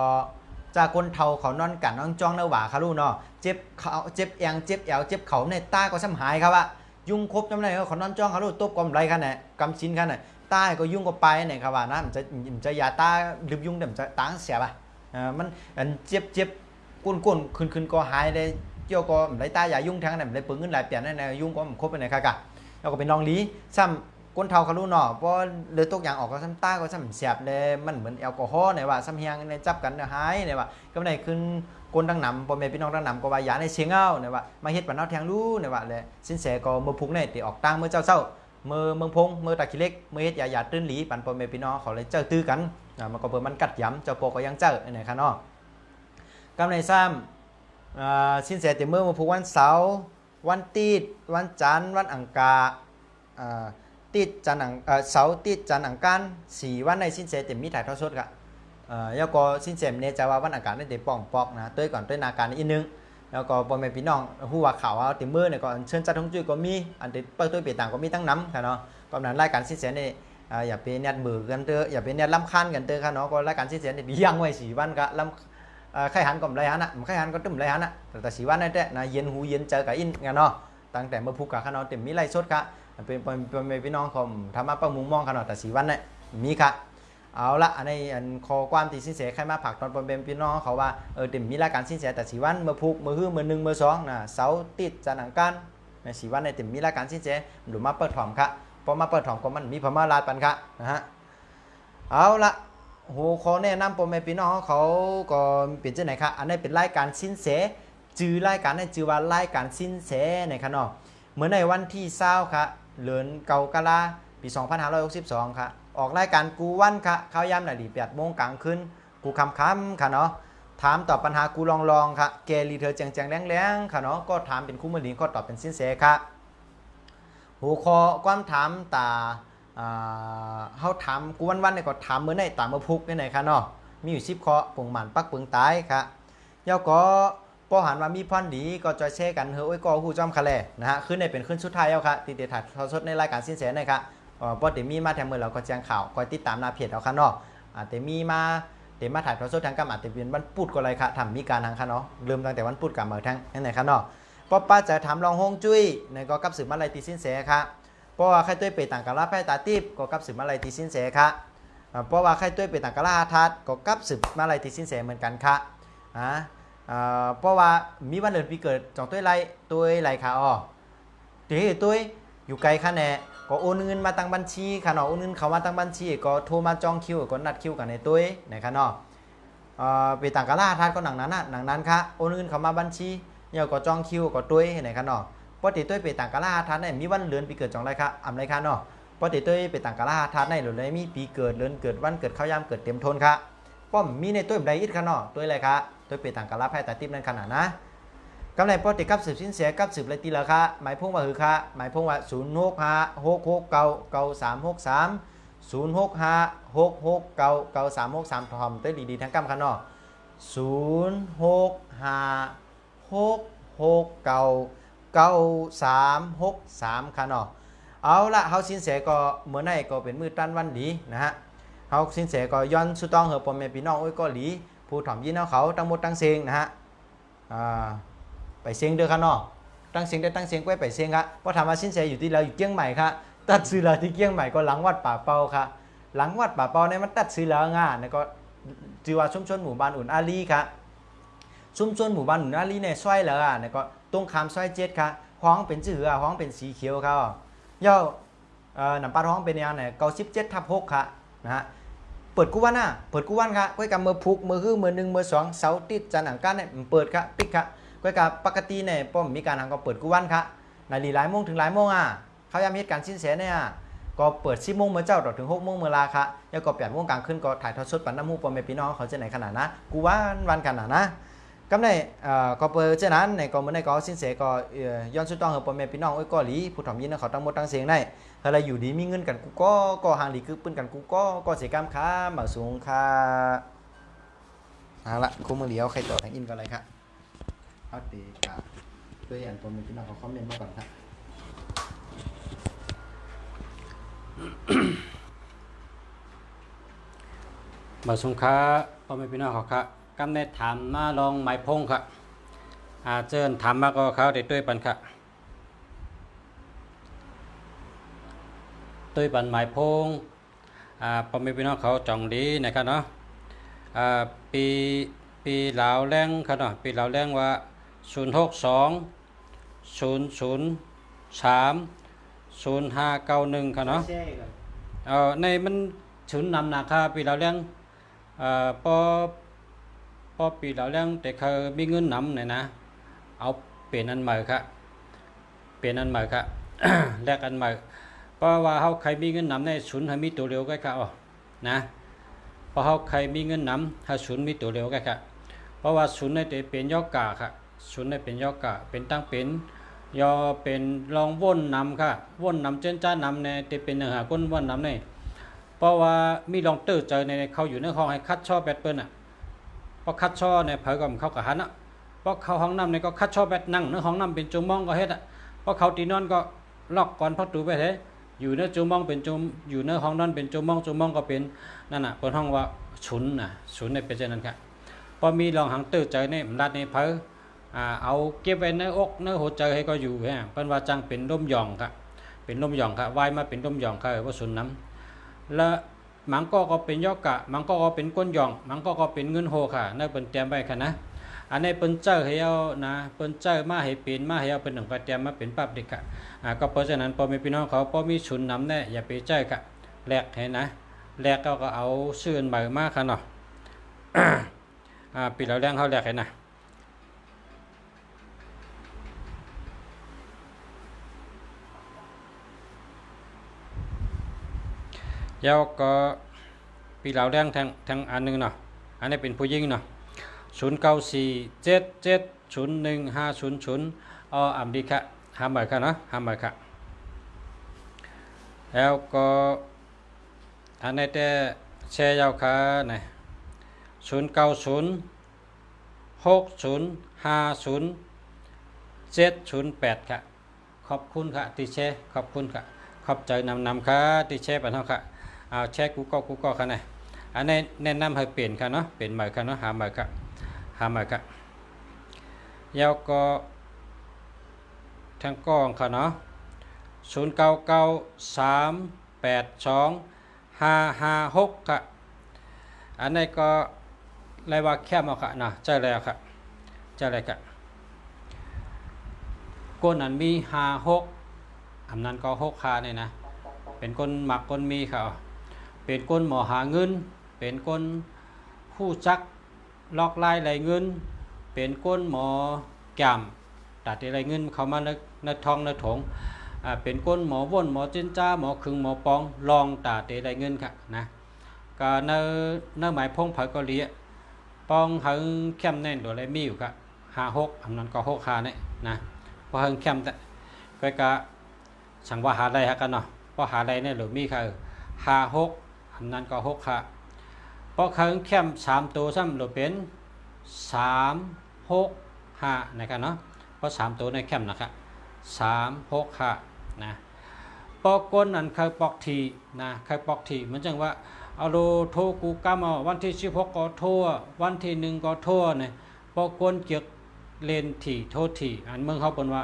จากคนเฒ่าเขานอนกันนอนจ้องเนาะว่าค่ะลูกเนาะเจ็บเขาเจ็บแองเจ็บแอวเจ็บเขาในตาก็ซ้ำหายครับว่ายุ่งครบจำได้เขานอนจ้องเขาลูกตบกำไรค่ะเนี่ยกำชิ้นค่ะเนี่ยตาก็ยุ่งก็ไปเนี่ยครับว่านะมันจะยาตาลืมยุ่งแต่มันจะตาเสียป่ะมันเจ็บก้นขึ้นก็หายเลยเจ้าก็ไรตายายุ่งทั้งนั้นไรเปิงเงินหลายเปลี่ยนนั่นยุ่งก็มันครบไปไหนค่ะกะแล้วก็เป็นน้องลีซ้ำก้นเทาเขารู้เนาะเพราะเลือดตกอย่างออกก็ซ้ำตาก็ซ้ำเสียบเลยมันเหมือนแอลกอฮอล์เนี่ยว่าซ้ำเฮียงในจับกันหายเนี่ยว่าก็ไม่ได้ขึ้นก้นดังหนำพอแม่พี่น้องดังหนำก็ว่ายาในเชียงเอาเนี่ยว่ามาเฮ็ดปันเอาแทงรู้เนี่ยว่าเลยสินแสก็มือพุกเนี่ยตีออกตังเมื่อเจ้าเศร้าเมืองพงเมื่อตะคิเล็กเมื่อเฮ็ดยาตื้นหลีปันพอแม่พี่น้องเขาเลยเจ้าตื้อกันมันก็เปิดมันกัดย้ำเจ้าโปก็ยังเจ้าเนี่ยค่ะเนาะกำในซ้ำสินแสตีเมื่อพุกวันเสาร์วันตีดวันจันทร์วันอังคารติดจันทร์เสาร์ติดจันทร์อังคาร4วันในสินแสเต็มมีถ่ายทอดสดครับแล้วก็สินแสเนี่ยจะว่าวันอังคารได้เต็มป่องปอกนะต้วยก่อนต้วยนาการอีกนึงแล้วก็พ่อแม่พี่น้องฮู้ว่าข่าวเอาเต็มมือเนี่ยก็เชิญจัดทงจุ้ยก็มีอันเด็ดเปิดต้วยเปียต่างก็มีทั้งน้ำค่ะเนาะก็นั้นรายการสินแสเนี่ยอย่าไปเน็ตมือกันเถอะอย่าไปเน็ตล้ำคันกันเถอะค่ะเนาะก็รายการสินแสเนี่ยยังไว้4วันก็ล้ำไข่หันก็ไรหันอ่ะไข่หันก็ตึ้มไรหันอ่ะแต่4วันนั่นแหละนะเย็นหูเย็นเจอกับอินกันเนาะตั้งแต่เมื่อพูกกับค่ะเนาะเต็มมีไล่สดค่ะเป็นพี่น้องของทำมาประมุงมองขนาดแต่4วันเนี่ยมีค่ะเอาละอันนี้ขอความตีสินแสใครมาผักตอนเป็นพี่น้องเขาว่าเต็มมีรายการสินแสแต่4วันเมื่อพูกเมื่อฮื้อเมื่อ1เมื่อ2นะเสาร์ติดจันทร์อังคารใน4วันในเต็มมีรายการสินแสหรือมาเปิดถ่อมค่ะพอมาเปิดถ่อมก็มันมีพม่าลาดปันค่ะนะฮะเอาละโหขอแนะนำพ่อแม่พี่น้องเขาก็เป็นเจ้าไหนคะอันนี้เป็นรายการสินแสจื่อรายการนี้จื่อว่ารายการสินแสในค่ะเนาะเมื่อในวันที่20ค่ะเดือนเกากะลาปี2562ค่ะออกรายการกูวันค่ะเข้ายามหน่อยดี8 โมงกลางคืนกูคำค่ะเนาะถามตอบปัญหากูลองค่ะแกรีเธอแจงแรงค่ะเนาะก็ถามเป็นคู่มือหลิงก็ตอบเป็นสินแสค่ะหัวข้อความถามตาเฮาถามกูวันเนี่ยก็ถามเมื่อไหนตามเมื่อพุกนี่ไหนค่ะเนาะมีอยู่10 ข้อปงหมันปักปึงตายค่ะเจ้าก็พอหันว่ามีพรดีก็จอยแชร์กันเฮ้ยก็ฮู้จอมคะแลนะฮะขึ้นในเป็นขึ้นสุดท้ายแล้วค่ะติดถ่ายทอดสดในรายการสินแสนะครับพอเตมีมาแถมมือเราก็แจ้งข่าวคอยติดตามหน้าเพจเอาค่ะเนาะเตมีมาถ่ายทอดสดทางกรรมอาจจะเป็นวันพุธก็อะไรค่ะทำมีการทางค่ะเนาะเริ่มตั้งแต่วันพุธกับมาทางนั่นไหนค่ะเนาะป้าจะถามลองฮงจุ้ยในก็กับสืบมาลัยตีสินแสค่ะเพราะว่าใครต้วยเปต่างกับลาแพตาติบก็กับสืบมาลัยตีสินแสค่ะเพราะว่าใครต้วยเปต่างกับลาทัดก็กับสืบมาลัยตีสินแสเหมือนกันค่ะเพราะว่ามีวันเดือนปีเกิดจองตัวไรค่ะตีตัวอยู่ไกลค่ะแน่ก็โอนเงินมาตั้งบัญชีค่ะเนาะโอนเงินเขามาตั้งบัญชีก็โทรมาจองคิวก็นัดคิวกันในตัวนะคะเนาะไปต่างกะล่าทัดก็หนังนั้นค่ะโอนเงินเขามาบัญชีเนี่ยก็จองคิวก็ตัวนะคะเนาะปกติตัวไปต่างกะล่าทัดเนี่ยมีวันเดือนปีเกิดจองไรค่ะอำไรค่ะเนาะปกติตัวไปต่างกะล่าทัดในหรือเลยมีปีเกิดเดือนเกิดวันเกิดเข้ายามเกิดเต็มทนค่ะป้อมมีในตัวใดอีกค่ะเนาะตัวอะไรค่ะตัวไปต่างกะล่าแพทย์ตาติ๊บนั่นขนาดนะกำไรปกติกับสืบสินเสียกับสืบไรตีละค่ะหมายพงว่าคือค่ะหมายพงว่า0656930363 ทอมเต้ดีๆทั้งกำค่ะเนาะ06569363เอาละเฮาสินเสียก็เมื่อไหร่ก็เป็นมือตั้นวันดีนะฮะเฮาสินเสียก็ย้อนสุต้องเหอะพ่อแม่พี่น้องโอ้ยก็หลีผู้ถ่อมยินเอาเขาตั้งหมดตั้งเสียงนะฮะไปเสียงเด้อค่ะเนาะตั้งเสียงได้ตั้งเสียงไว้ไปเสียงครับเพราะถามว่าสินเสียอยู่ที่เราอยู่เชียงใหม่ค่ะตัดซื้อลาที่เชียงใหม่ก็หลังวัดป่าเปาค่ะหลังวัดป่าเปาเนี่ยมันตัดซื้อลางานเนี่ยก็ชื่อว่าชุมชนหมู่บ้านอุ่นอาลีค่ะชุมชนหมู่บ้านอุ่นอาลีเนี่ยซอยแล้วเนี่ยก็ตรงข้ามซอย7ค่ะห้องเป็นชื่อห้องเป็นสีเขียวค่ะย่อน้ำปลาห้องเป็นยังไง97/6ค่ะนะฮะ เปิดกูวันน่ะเปิดกูวันค่ะก้อยกับมือพุกมือฮื้อมือหนึ่งมือสองเสาร์ติดจันทร์อังคารเนี่ยเปิดค่ะปิดค่ะก้อยกับปกติเนี่ยป้อมมีการทางก็เปิดกูวันค่ะในหลายโมงถึงหลายโมงเขายามเหตุการณ์สิ้นเสียเนี่ยก็เปิด10 โมงเมื่อเจ้าถึง6 โมงเมื่อลาค่ะแล้วก็8 โมงกลางคืนก็ถ่ายทอดสดปันน้ำมูปอมเมพี่น้องเขาจะไหนขนาดนะกูวันขนาดนะก็ในก็เปิดเช่นนั้นในก็เมื่อในก็สิ้นเสียก็ย้อนสุดต้องเหอปอมเมพี่น้องไอ้ก็หลีผู้ถ่อมยินเขาตั้งหมดตั้งเสียงได้ถ้าเราอยู่ดีมีเงินกันกูก็ห่างดีคือปืนกันกูก็เสียกรรมค้ามาสูงค่ะเอาละคู่มือเดียวใครต่อทางอินก็อะไรครับเอาตีกับตัวอย่างปอมเมพี่น้องเขาคอมเมนต์มาก่อนครับบ่สงค้าพ่อแม่พี่น้องเขาค่ะกำเนิดถามมาลองไม้พงค่ะเจิญถามมาก็เขาได้ด้วยปันค่ะด้วยปันไม้พงพ่อแม่พี่น้องเขาจ่องดีนะครับเนาะปีลาวแรงค่ะเนาะปีลาวแรงว่า062 003 0591ค่ะเนาะในมันชุนนำนาคาปีลาวแรงพอปีแล้วเรื่องแต่เขามีเงินนำเนี่ยนะเอาเปลี่ยนอันใหม่ครับเปลี่ยนอันใหม่ครับ แลกอันใหม่เพราะว่าเขาใครมีเงินนำในศูนย์ให้มีตัวเร็วก็ครับนะเพราะเขาใครมีเงินนำถ้าศูนย์มีตัวเร็วก็ครับเพราะว่าศูนย์ในแต่เป็นยอกกาครับศูนย์ในเป็นยอกกาเป็นตั้งเป็นยอเป็นลองว่นนำค่ะว่นนำเจนจ้านำในแต่เป็นเนื้อหาก้นว่นนำในเพราะว่ามีลองเตอร์เจอในเขาอยู่ในห้องให้คัดช่อแบตเปิ้ลพอคัดช่อในเผยกับเขากับหันเพราะเขาห้องน้ำในก็คัดช่อแบตนั่งในห้องน้ำเป็นจุ่มมองก็เฮ็ดเพราะเขาตีนอนก็ล็อกก่อนประตูไปเถอะอยู่ในจุ่มมองเป็นจุ่มอยู่ในห้องนอนเป็นจุ่มมองก็เป็นนั่นเปิดห้องว่าฉุนในเป็นเช่นนั้นครับพอมีลองหังเตอร์เจอในรัดในเผยเอาเก็บไว้ในอกในหัวใจให้ก็อยู่เพิ่นว่าจังเป็นร่มหย่องครับเป็นร่มหย่องครับวายมาเป็นร่มหย่องครับว่าฉุนน้ำและมังก็เป็นยอกกะมังก็เป็นก้นหย่องมังก็เป็นเงินโฮค่ะนั่นเป็นเตรียมไว้ค่ะนะอันนี้เป็นเจ้าให้เอานะเป็นเจ้ามาให้เป็นมาให้เอาเป็นหนึ่งก็เตรียมมาเป็นปั๊บเด็กค่ะก็เพราะฉะนั้นพอมีพี่น้องเขาพอมีชุนน้ำแน่อย่าไปใจค่ะแลกให้นะแลกก็เอาซื้อใหม่มากค่ะเนาะ ปีแล้วแรงเขาแลกให้นะแล้วก็ปีเหล่าแดงทางอันนึงเนาะอันนี้เป็นผู้หญิงเนาะ0947701500อ่ำดีค่ะห้ามใหม่ค่ะเนาะห้ามใหม่ค่ะแล้วก็อันนี้แต่แชร์ยาวค่ะนะ0906050708ค่ะขอบคุณค่ะที่แชร์ขอบคุณค่ะขอบใจนำค่ะที่แชร์ไปเนาะค่ะเอาแชร์กูก็ค่ะนะอันนี้แนะนำให้เปลี่ยนค่ะเนาะเปลี่ยนใหม่ค่ะเนาะหาใหม่ค่ะแล้วก็ทางกล้องค่ะเนาะ0993825556ค่ะอันนี้ก็รายว่าแคบเอาค่ะนะเจอแล้วค่ะเจอแล้วค่ะก้นอันมี56อันนั้นก็6ค่าเนี่ยนะเป็นก้นหมักก้นมีค่ะเป็นก้นหมอหาเงินเป็นก้นผู้จักลอกลายไหลเงินเป็นก้นหมอแก้มตัดไหลเงินเข้ามาในท้องในถงเป็นก้นหมอว่นหมอจินจ้าหมอคึงหมอปองลองตาเตไหลเงินค่ะนะก็ในหมายพงเผยก็เลี้ยปองหึงเข้มแน่นตัวไรมีอยู่ค่ะ56อันนั้นก็6ค่าเนี่ยนะพอหึงเข้มแต่ก็สั่งว่าหาได้ฮะกันเนาะพอหาได้เนี่ยหรือมีค่ะ56อันนั้นก็6ค่ะพอหึงเข้ม3ตัวซ้ำหรือเป็น365นะครับเนาะเพราะ3ตัวในเข้มนะครับ365นะปอกก้นอันเคยปอกทีนะเคยปอกทีเหมือนจังว่าเอาโลโทกูกำเอาวันที่16ก็โทวันที่1ก็โทเนี่ยปอกก้นเกี่ยวเลนถี่โทถี่อันเมืองเขาเป็นว่า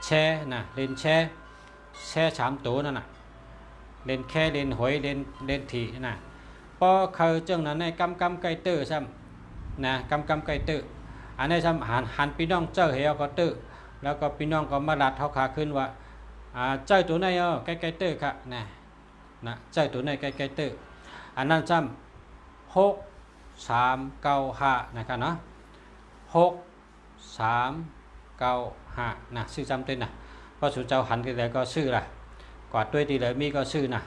แช่นะเลนแช่3ตัวนั่นน่ะเลนแค่เลนหอยเลนถี่นะพอเขาจังนั้นในกำไก่เตอร์ซ้ำนะกำไก่เตอร์อันนี้ซ้ำหันพี่น้องเจ้าเหี่ยวก็เตอร์แล้วก็พี่น้องก็มาลัดเขาขาขึ้นว่าเจ้าตัวไหนใกล้เตอร์ค่ะนะเจ้าตัวไหนใกล้เตอร์ อันนั้นจำ6395นะครับเนาะ6395นะชื่อจำเต้นนะพอสุเจ้าหันที่ไหนก็ชื่อละกว่าด้วยที่ไหนมีก็ชื่อนะ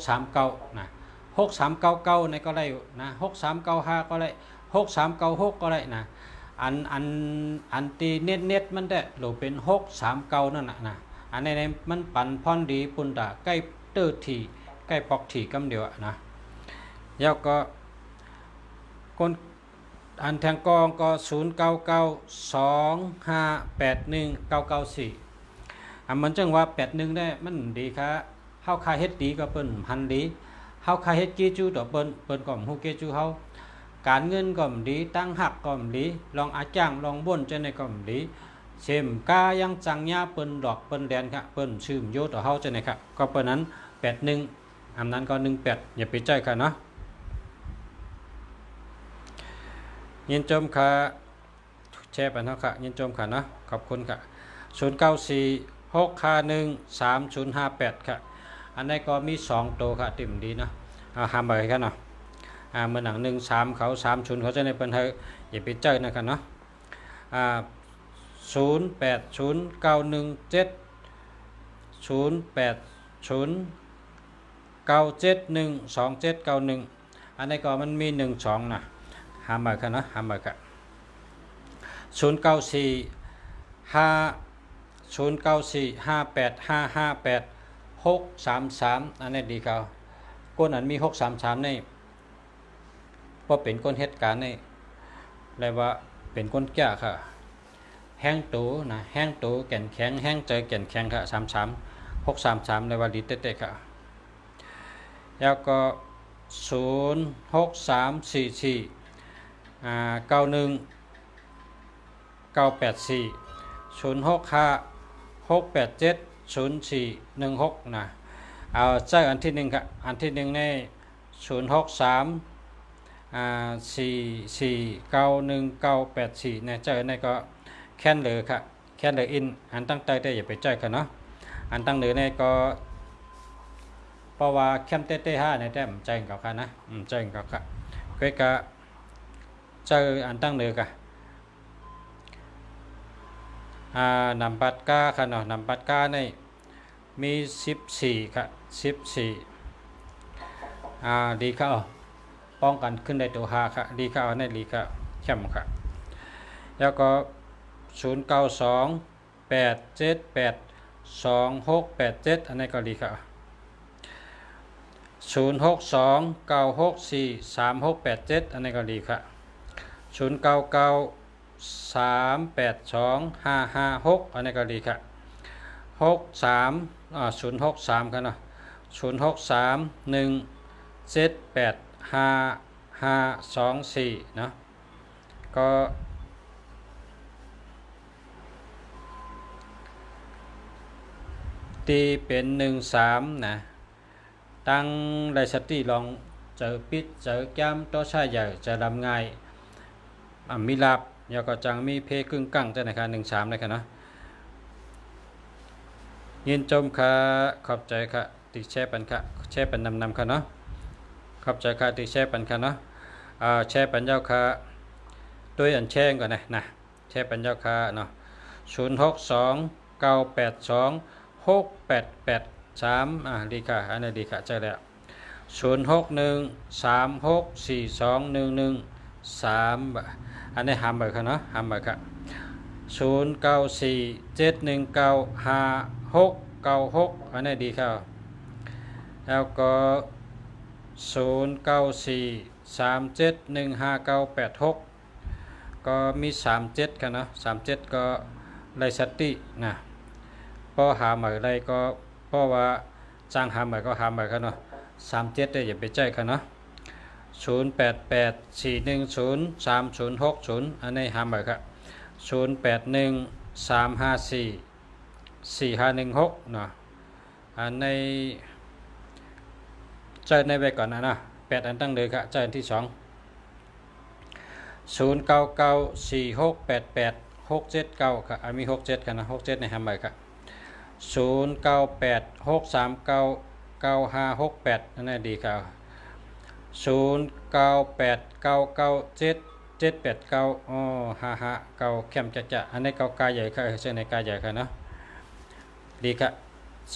639นะ6399ในก็ได้นะ6395ก็ได้6396ก็ได้นะอันตีเน็ตมันได้หรือเป็น639นั่นนะอันในมันปันพรดีปุ่นตาใกล้เตอร์ทีใกล้ปอกทีกำเดียวนะแล้วก็คนอันแทงกองก็0992581994อันมันจังว่า81ได้มันดีค่ะเฮาคาเฮ็ดดีก็เปิ้นหันดีเฮาคาเฮ็ดเกจูต่อเปิ้นก็ฮู้เกจูเฮาการเงินก็ดีตั้งหักก็ดีลองอาจ้างลองบ่นจังได๋ก็ดีเช่มกายังจังญาเปิ้นดอกเปิ้นแดนค่ะเปิ้นชื่มโยต่อเฮาจังได๋ครับก็เปิ้นนั้น81อันนั้นก็18อย่าไปใจค่ะเนาะยินจมค่ะแชร์ไปเนาะค่ะยินจมค่ะเนาะขอบคุณค่ะ0946513058ค่ะอันนี้ก็มี2ตัวค่ะติ่มดีเนาะหามไปกันเนาะเมื่อหนัง13เขา30เขาจะในเปิ้นเฮาอย่าไปเจอนะครับเนาะ08091727912791อันนี้ก็มันมี12นะหามไปกันเนาะหามไปกัน0945858633อันนี้ดีเขาก้นอันมี633นี่พอเป็นก้นเหตุการณ์นี่เรียกว่าเป็นก้นแก่ค่ะแห้งตูนะแห้งตูแก่นแข็งแห้งเจอแก่นแข็งค่ะ633เรียกว่าดีเตะๆค่ะแล้วก็06344919656870416นะเอาเจ้าอันที่1ครับอันที่1ใน063449194เนี่ยเจ้าในก็แค่นเหลือค่ะแค่นเหลืออินอันตั้งใจได้อย่าไปใจกันเนาะอันตั้งเหลือในก็เพราะว่าแคมเต้5ในแต้มใจกับค่ะนะใจกับค่ะก็กะเจออันตั้งเหลือกะนำบัตรก้าค่ะเนาะนำบัตรก้าในมี14ค่ะ14ดีค่ะป้องกันขึ้นได้ตัว5ค่ะดีค่ะในดีค่ะแคมค่ะแล้วก็0928782687อันนี้ก็ดีค่ะ0629643687อันนี้ก็ดีค่ะ0993825556อันนี้ก็ดีค่ะ063ครับเนาะ0631785524เนาะก็ตีเป็น13นะตั้งได้สติลองเจอปิดเจอแก้มต่อชายใหญ่จะดำง่ายมีลาบแล้วก็จังมีเพกึ่งกั้งจะนะคะ13เลยค่ะเนาะยินจมค่ะขอบใจค่ะติแชร์ปันค่ะแชร์ปันนำค่ะเนาะขอบใจค่ะติแชร์ปันค่ะเนาะแชร์ปันเจ้าค่ะด้วยอันแชร์ก่อนนะแชร์ปันเจ้าค่ะเนาะ0629826883ดีค่ะอันนี้ดีค่ะใจแล้ว0613642113อันนี้หามไปค่ะเนาะหามไปค่ะ0947195696อันนี้ดีค่ะแล้วก็0943715986ก็มี37ค่ะเนาะ37ก็ไล่สตินะพอหาใหม่ไรก็เพราะว่าจ้างหาใหม่ก็หาใหม่ค่ะเนาะ37ได้อย่าไปใจค่ะเนาะ0884103060อันนี้หาใหม่ค่ะ0813544516เนาะอันในเจอในไว้ก่อนนะ8อันตั้งเลยค่ะเจออันที่2 0994688679ค่ะมี67กันนะ67ในหาใหม่ค่ะ0986399568นั่นแหละดีค่ะ 0989977789อ๋อ55เก่าแคมจะอันนี้เก่ากายใหญ่ค่ะเส้นในกายใหญ่ค่ะเนาะดีค่ะ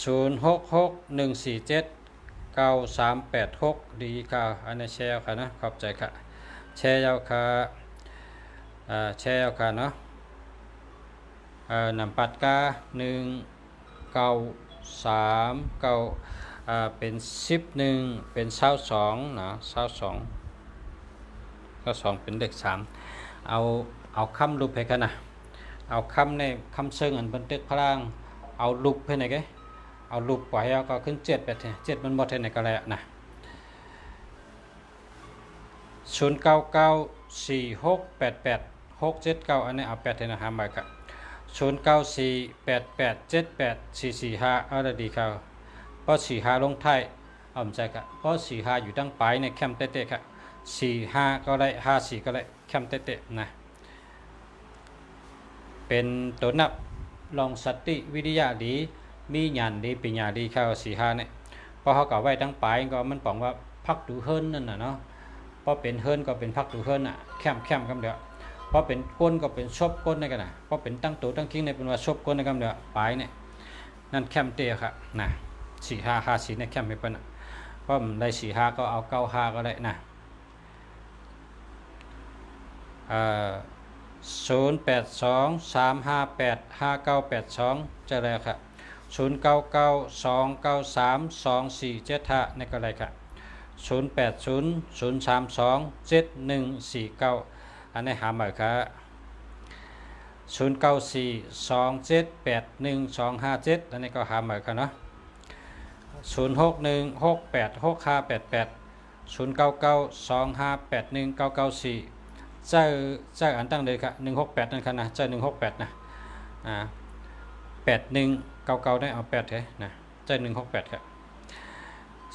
0661479386ดีค่ะอันนี้แชร์ค่ะนะขอบใจค่ะแชร์ยาวค่ะแชร์ยาวค่ะเนาะนำปัดกา1939เป็น11เป็น22เนาะ22เป็นเลข3เอาคำรูปให้กันนะเอาคำในคำเชิงอันบันทึกพลังเอารูปให้ไหนกันเอารูปไว้ก็ขึ้น7ไป7มันหมดให้ไหนก็แล้วนะ0994688679อันนี้เอา8ให้นะหาใบกัน0948878445เอาละดีครับเพราะ45ลงท้ายเอาใจกันเพราะ45อยู่ตั้งปลายในแคมเตะๆครับ45ก็ได้54ก็ได้แคมเตะๆนะเป็นตัวนับลองสติวิทยาดีมีญาณดีปัญญาดีเข้า45เนี่ยพอเขาก็ไว้ตั้งปลายก็มันบอกว่าพักดูเฮิรนนั่นน่ะเนาะพอเป็นเฮิรนก็เป็นพักดูเฮิรนอ่ะแคมกันเดียวพอเป็นก้นก็เป็นชบก้นในกันนะพอเป็นตั้งตัวตั้งกิ้งในเป็นว่าชบก้นในกันเดียวปลายเนี่ยนั่นแคมเตะครับนะ4554ในแคมไม่เป็นเพราะมันได้45ก็เอา95ก็ได้นะ0823585982จะแล้วครับ0992932475นี่ก็ได้ครับ0800327149อันนี้หาหมายครับ0942781257อันนี้ก็หาหมายครับเนาะ0616865588 0992581994เจ้าอันตั้งเลยครับ168นั่นครับนะเจ้า168นะ8199ได้เอา8เถอะนะเจ้า168ครับ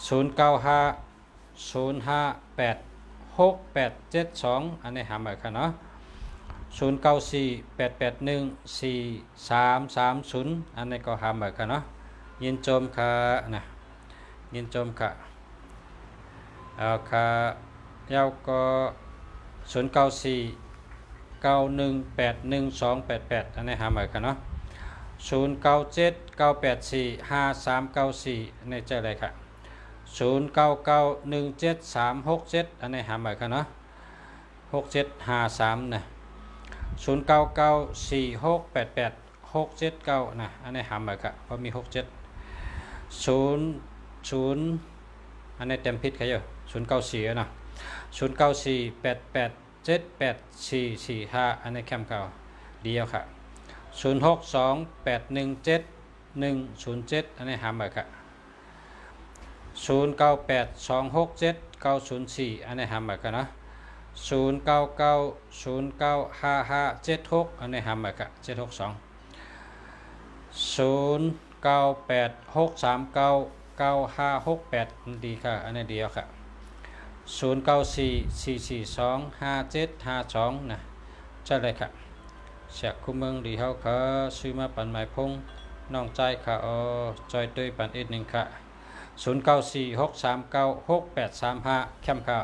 0950586872อันนี้หาหมายครับเนาะ0948814330อันนี้ก็หาหมายครับเนาะยินโจมค่ะนะยินโจมค่ะเอาค่ะยาวก็0949181288อันนี้หาหมายกันเนาะ0979845394ในเจออะไรครับ09917367อันนี้หาหมายกันเนาะ6753นะ0994688679นะอันนี้หาหมายครับเพราะมี67 อันนี้เต็มพิษใครอยู่094นะ0948878445อันนี้แคมเก่าเดียวค่ะ0628171007อันนี้หาหมายค่ะ0982679004อันนี้หาหมายค่ะนะ0990955760อันนี้หาหมายค่ะ762 0986399568ดีค่ะอันนี้เดียวค่ะ0944425752นะจะเลยค่ะเสียคุ้มเมืองดีเขาค่ะซื้อมาปั่นหมายพงน้องใจค่ะจอยด้วยปั่นอีกหนึ่งค่ะ0946396835แคมค่ะ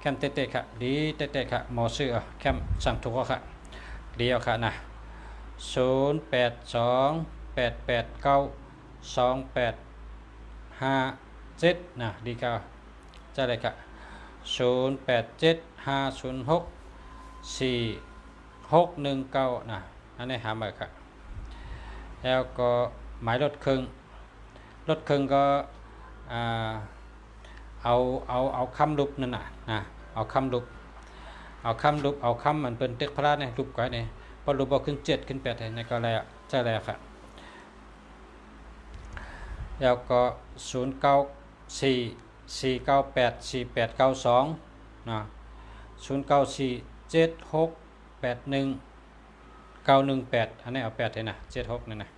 แคมเตะค่ะดีเตะค่ะหมอซื้อแคมสั่งถูกค่ะเดียวค่ะนะ0828892857นะดีค่ะจะเลยค่ะ0875064619นะอันนี้หาหมายค่ะแล้วก็หมายรถเครื่องก็เอาคำรูปนั่นนะเอาคำรูปเอาคำมันเป็นเต็กพระราชเนี่ยรูปก้อยเนี่ยพอรูปเอาขึ้น7ขึ้น8เนี่ยก็แล้วจะแล้วค่ะแล้วก็0944984892นะ0947681918อันนี้เอา8เลยนะ76นั่นนะ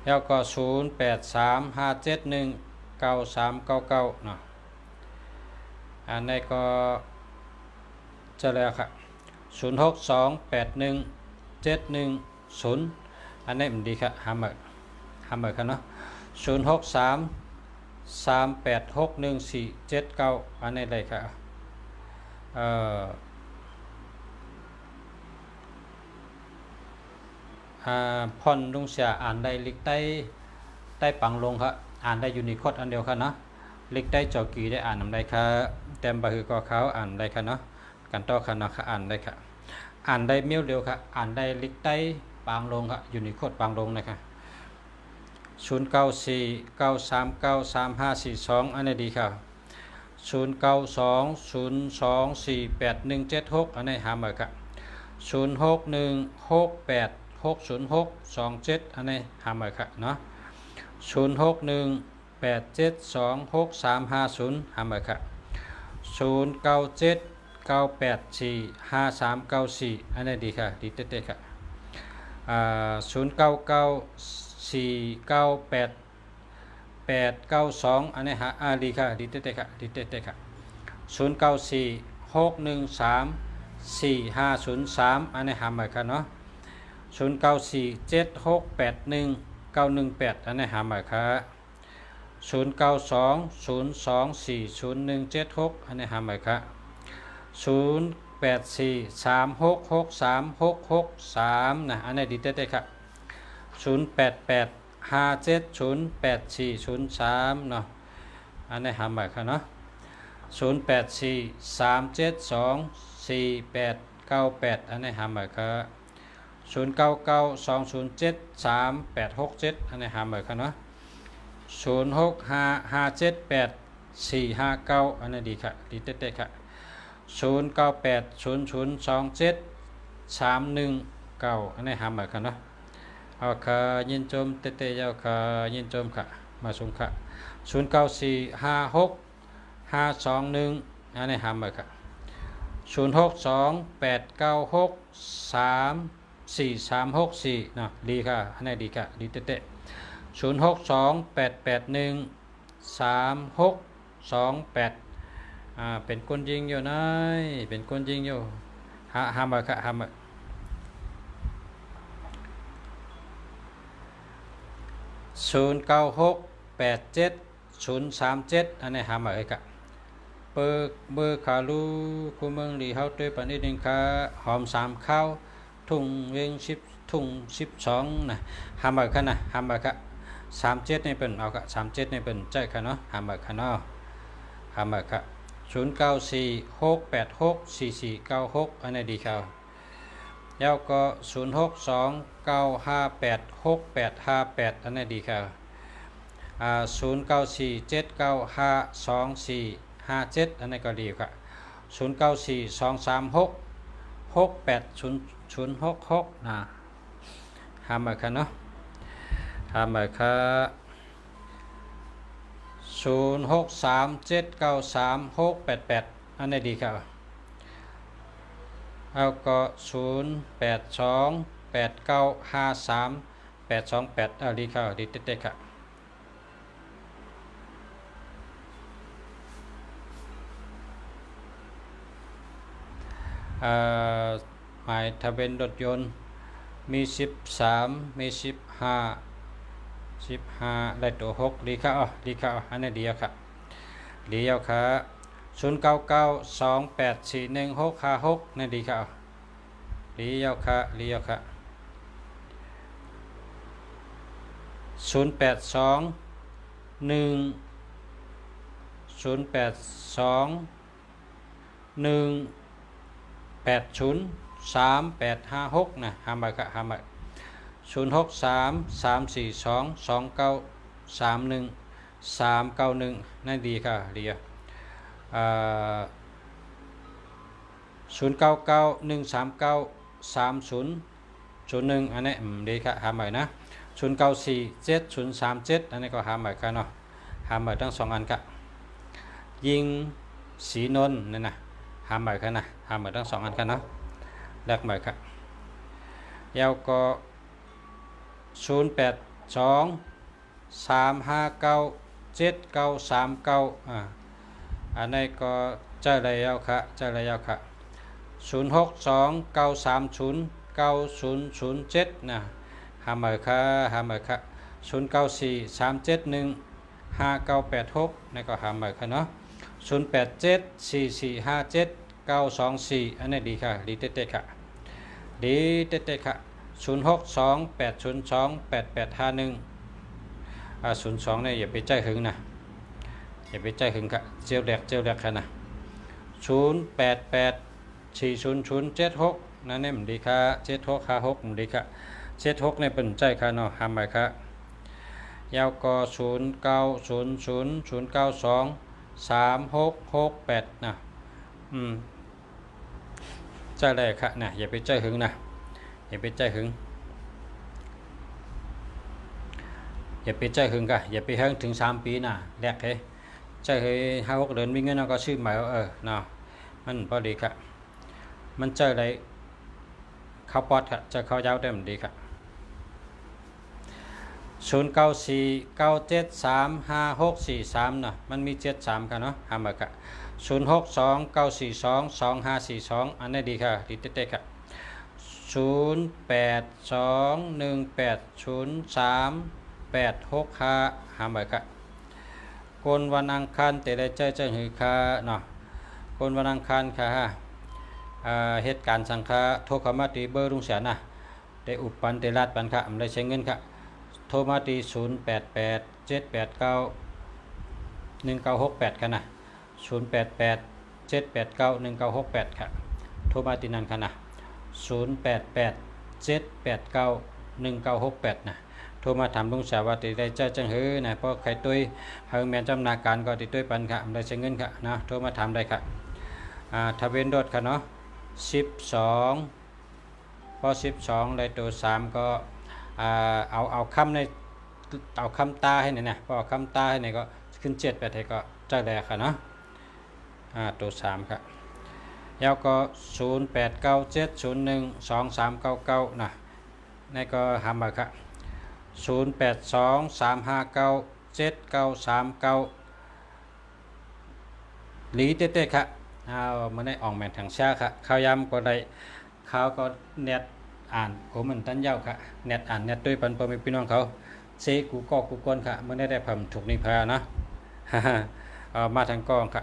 แล้วก็0835719399นะอันนี้ก็จะแล้วครับ06281710อันนี้มันดีครับหา หาเหมือนกันเนาะ063 3861479อันนี้ได้ค่ะพรลุงเสียอ่านได้ลิกได้ปังลงครับอ่านได้ยูนิโคดอันเดียวครับเนาะลิกได้จอกีได้อ่านนำได้ค่ะเต็มบะฮือก็เขาอ่านได้ค่ะเนาะกันต่อค่ะเนาะค่ะอ่านได้ค่ะอ่านได้เมียวเดียวค่ะอ่านได้ลิกได้ปังลงค่ะยูนิโคดปังลงนะคะ0949393542อันนี้ดีค่ะ0920248176อันนี้หาเหมือนกัน0616860627อันนี้หาเหมือนกันเนาะ0618726350หาเหมือนกัน0979845394อันนี้ดีค่ะดีเต๊ะๆค่ะ09949882อันนี้หาดีค่ะดีเต๊ะๆค่ะดีเต๊ะๆค่ะ0946134503อันนี้หาเหมือนกันเนาะ0947681918อันนี้หาเหมือนกัน0920240176อันนี้หาเหมือนกัน0843663663นะอันนี้ดีเต๊ะๆครับ0885708403เนาะอันนี้หาเหมือนกันเนาะ0843724898อันนี้หาเหมือนกัน0992073867อันนี้หาเหมือนกันเนาะ0655784459อันนี้ดีค่ะดีเต๊ะๆค่ะ0980027319อันนี้หาเหมือนกันเนาะเอาค่ะยินจมเต๊ะๆเอาค่ะยินจมค่ะมาชมค่ะ09456521อันนี้หาเหมือนกัน0628963464เนาะดีค่ะอันนี้ดีค่ะดีเต๊ะๆ0628813628เป็นคนยิงอยู่นะเป็นคนยิงอยู่หาเหมือนกันหาเหมือน09687037อันนี้หาเหมือนกันเบอร์ขาลูคูเมืองหลีเฮาด้วยปานนี้นึงค่ะหอม3ข้าวถุงเวง10ถุง12นะหาเหมือนกันนะหาเหมือนกัน37นี่เป็นเอากะ37นี่เป็นใจค่ะเนาะหาเหมือนกันเนาะหาเหมือนกัน0946864496อันนี้ดีครับแล้วก็0629586858อันนี้ดีครับ0947952457อันนี้ก็ดีครับ094236680066นะหาเหมือนกันเนาะหาเหมือนกัน0637933688อันนี้ดีครับแล้วก็0828953828ดีครับดีเต๊ะๆครับหมายทะเบียนรถยนต์มี13มี15ได้ตัว6ดีครับดีครับอันนี้ดีครับดีแล้วครับ0992841656นี่ดีครับดีแล้วครับดีแล้วครับ082356นะหามาครับหามา0633422931นั่นดีค่ะดีอ่ะ0991393001อันนี้ดีค่ะหาใหม่นะ094737อันนี้ก็หาใหม่กันเนาะหาใหม่ทั้ง2อันครับยิงสีนนท์นี่นะหาใหม่กันนะหาใหม่ทั้ง2อันกันเนาะแลกใหม่ครับแล้วก็0823597939อันนี้ก็เจอแล้วครับเจอแล้วครับ0629309007นะหาใหม่ครับหาใหม่ครับ 0943715986นี่ก็หาใหม่ค่ะเนาะ0874457924อันนี้ดีค่ะดีเต็ดๆค่ะดีเต็ดๆค่ะ062802885102เนี่ยอย่าไปใจหึงนะอย่าไปใจหึงค่ะเจียวแดกค่ะนะ08840076นั่นเนี่ยมันดีค่ะ7656มันดีค่ะ76เนี่ยเป็นใจค่ะเนาะหาใหม่ค่ะยาวก็090009236668นะใจแรกค่ะนะอย่าไปใจหึงนะอย่าไปใจหึงอย่าไปใจหึงกะอย่าไปหึงถึง3 ปีนะแรกเฮ้ใจเฮ้5-6 เดือนมีเงินเราก็ซื้อใหม่เนาะมันพอดีค่ะมันใจอะไรเข้าปอดค่ะจะเข้ายาวได้มันดีค่ะ0949735643นะมันมี73ค่ะเนาะหามาค่ะ0629422542อันนี้ดีค่ะดีเต๊ะๆค่ะ0821803865หามาค่ะคนวันอังคารแต่ได้ใจหือค่ะเนาะคนวันอังคารค่ะเหตุการณ์สังฆาโทรเข้ามาตีเบอร์ลุงเสียนะได้อุปปันได้ลาดปันค่ะได้ใช้เงินค่ะโทรมาตี0887891968ค่ะนะ0887891968ค่ะโทรมาตีนั้นค่ะนะ0887891968นะโทรมาถามลุงสาวว่าติได้เจ้าจังหือนะเพราะใครตุ้ยเฮงแมนจำนาการก็ติตุ้ยปันค่ะได้ใช้เงินค่ะนะโทรมาถามได้ค่ะทะเบียนรถค่ะเนาะ12พอ12ได้ตัว3ก็เอาคำในเอาคำตาให้หน่อยนะพอคำตาให้หน่อยก็ขึ้น7ไปให้ก็ใจแรกค่ะเนาะตัว3ค่ะแล้วก็0897012399นะนี่ก็หามาค่ะ0823597939ลีเต้ๆค่ะมันได้ออกแมนทางชาค่ะข้าวยำก็ได้ข้าวก็เน็ตอ่านผมมันตั้นเย้าค่ะเน็ตอ่านเน็ตด้วยปันปอมีพี่น้องเขาเซกูก็กูก้นค่ะมันได้ผมถูกนิพานะมาทางกองค่ะ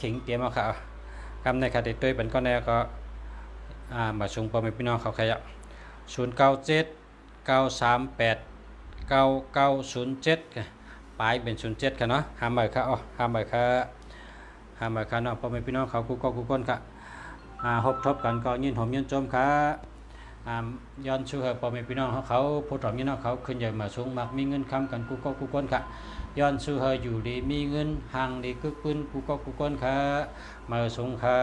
ขิงเตรียมเอาค่ะกำในค่ะติดด้วยปันก้อนแรกก็มาชงปอมีพี่น้องเขาขยับ0979389907ค่ะปลายเป็น07ค่ะเนาะหาใหม่ค่ะหาใหม่ค่ะหาใหม่ค่ะเนาะพอมีพี่น้องเขากูก็กูก้นค่ะฮบทบกันก็ยินหอมยินจมค่ะย้อนชื่อพอมีพี่น้องเขาผู้ถอมยินเขาขึ้นใหญ่มาสูงมากมีเงินคำกันกูก็กูก้นค่ะย้อนชื่ออยู่ดีมีเงินห่างดีกึกปืนกูก็กูก้นค่ะมาสูงค่ะ